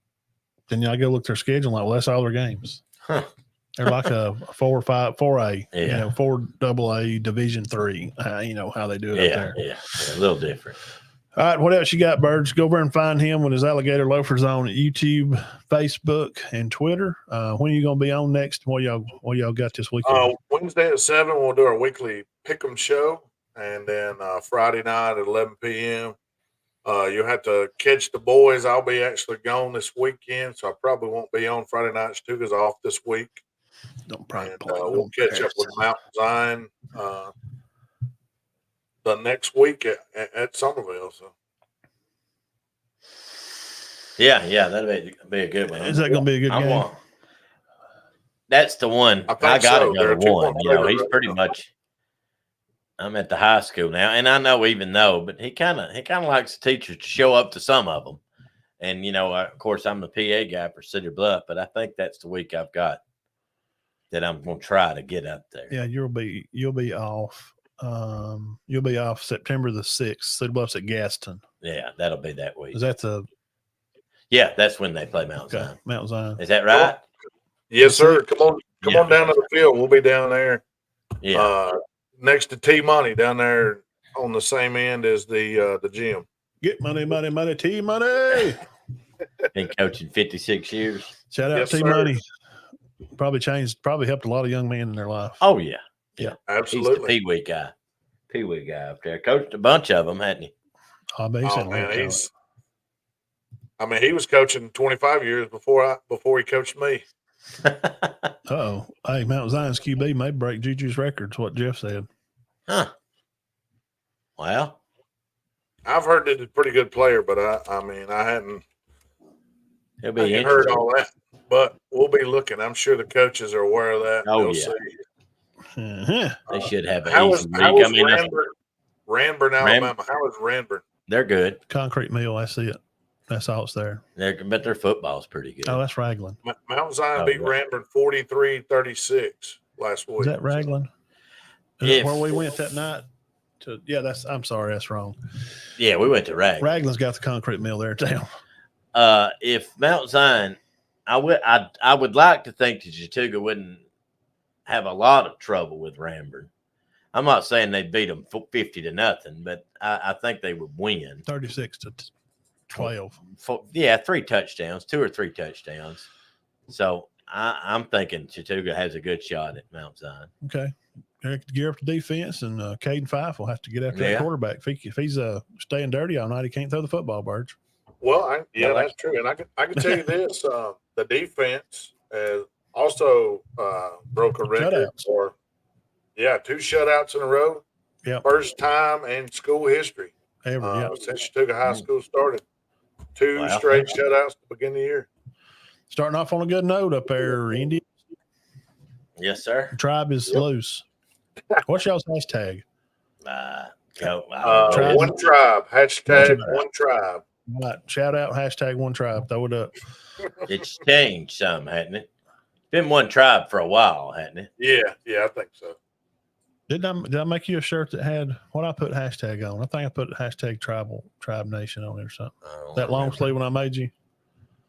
then I go look their schedule. And like, well, that's all their games. Huh. They're like a 4A, yeah. 4AA Division III. You know how they do it up there. Yeah, a little different. All right, what else you got, Birds? Go over and find him with his Alligator Loafers on YouTube, Facebook, and Twitter. When are you going to be on next? What y'all got this weekend? Wednesday at 7, we'll do our weekly Pick'em show, and then Friday night at 11 p.m. You'll have to catch the boys. I'll be actually gone this weekend, so I probably won't be on Friday nights too because I'm off this week. We'll catch up with Mount Zion the next week at Somerville. So. Yeah, that'll be a good one. Is that going to be a good game? That's the one. I got to go to one. You know, he's pretty now. much. I'm at the high school now, and I know but he kind of likes the teachers to show up to some of them. And you know, of course, I'm the PA guy for Cedar Bluff, but I think that's the week I've got that I'm going to try to get up there. Yeah, you'll be off. You'll be off September the 6th. Cedar Bluff's at Gaston. Yeah, that'll be that week. Is that the? Yeah, that's when they play Mount Zion. Mount Zion. Is that right? Yes, sir. Come on down to the field. We'll be down there. Yeah. Next to T-Money down there on the same end as the gym. Get money, T-Money. Been coaching 56 years. Shout out T-Money. Probably helped a lot of young men in their life. Oh, yeah. Yeah, absolutely. He's the Pee Wee guy up there. Coached a bunch of them, hadn't he? He was coaching 25 years before he coached me. Uh-oh. Hey, Mount Zion's QB may break Juju's records, what Jeff said. Huh. Well, I've heard that he's a pretty good player, but I hadn't heard all that. But we'll be looking. I'm sure the coaches are aware of that. Oh, Uh-huh. They should have an how easy week. How was Ranburn, Alabama? How was Ranburn? They're good. Concrete Mill, I see it. That's all it's there. But their football's pretty good. Oh, that's Raglan. Mount Zion beat Ranburn 43-36 last week. Is that Raglan? Is that where we went that night? I'm sorry, that's wrong. Yeah, we went to Raglan. Raglan's got the concrete mill there in town. If Mount Zion, I would like to think that Chattooga wouldn't have a lot of trouble with Ranburn. I'm not saying they beat them 50-0, but I think they would win 36-12. 3 touchdowns, 2 or 3 touchdowns. So I'm thinking Chattooga has a good shot at Mount Zion. Okay. Gear up to defense, and Caden Fife will have to get after that quarterback. If he's staying dirty all night, he can't throw the football, Birds. Well, that's true. And I can tell you this: the defense has also broke a record for 2 shutouts in a row. Yeah, first time in school history since Chattooga High School started. 2 straight shutouts to begin the year. Starting off on a good note up there, Indy. Yes, sir. The tribe is loose. What's y'all's hashtag? One tribe. Hashtag one tribe. Right. Shout out hashtag one tribe. Throw it up. It's changed some, hasn't it? Been one tribe for a while, hasn't it? Yeah, I think so. Did I make you a shirt that had what I put hashtag on? I think I put hashtag Tribe Nation on it or something. That long sleeve when I made you.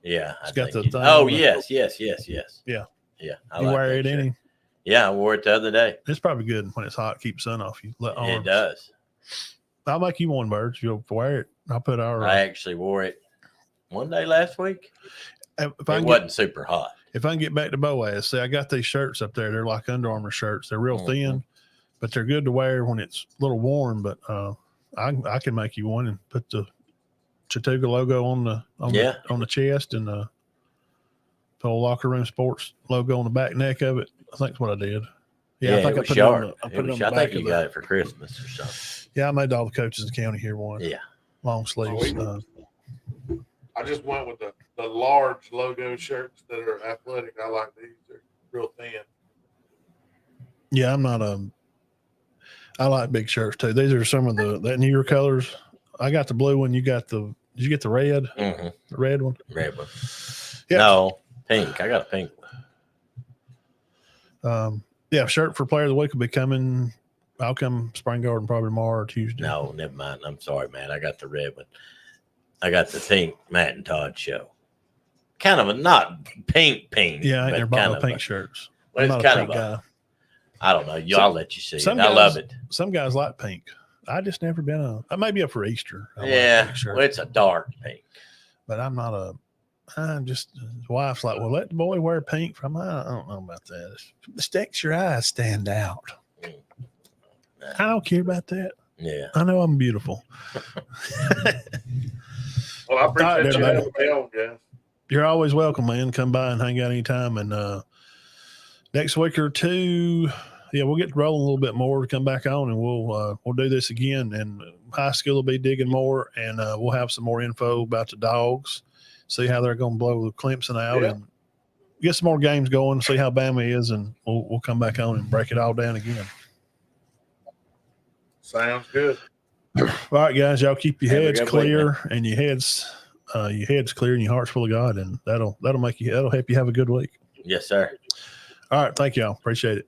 Yeah, It's got the you, thing oh on it. yes. Yeah. Yeah, You wear it any? Yeah, I wore it the other day. It's probably good when it's hot. Keep sun off you. Let arms. It does. I'll make you one, Bird. You'll wear it. I'll put our. I actually wore it one day last week. If it wasn't super hot. If I can get back to Boaz, see, I got these shirts up there. They're like Under Armour shirts. They're real thin, but they're good to wear when it's a little warm. But I can make you one and put the Chattooga logo on the chest and the Locker Room Sports logo on the back neck of it. I think that's what I did. Yeah, I think I put sharp. it on the back. I think you got it for Christmas or something. Yeah, I made all the coaches in the county here one. Yeah. Long sleeves. I just went with the large logo shirts that are athletic. I like these. They're real thin. Yeah, I'm not I like big shirts too. These are some of that newer colors. I got the blue one. You got did you get the red? Mm-hmm. The red one? Red one. Yeah. No, pink. I got a pink one. Yeah, shirt for player of the week will be coming. I'll come Spring Garden probably tomorrow or Tuesday. No, never mind. I'm sorry, man. I got the red one. I got the pink Matt and Todd show. Kind of a not pink. Yeah, I ain't never bought no pink shirts. Well, it's kind of guy. I don't know. I'll let you see it. I love it. Some guys like pink. I just never been I may be up for Easter. Yeah, well, it's a dark pink. But I'm not I'm just, his wife's like, well, let the boy wear pink. I don't know about that. It makes your eyes stand out. I don't care about that. Yeah. I know I'm beautiful. Well, I appreciate you having me on, guys. You're always welcome, man. Come by and hang out anytime. And next week or two, we'll get rolling a little bit more to come back on, and we'll do this again. And high school will be digging more, and we'll have some more info about the Dogs. See how they're going to blow Clemson out and get some more games going, see how Bama is, and we'll come back on and break it all down again. Sounds good. All right, guys, y'all keep your heads clear and your heads clear and your hearts full of God, and that'll help you have a good week. Yes, sir. All right, thank y'all. Appreciate it.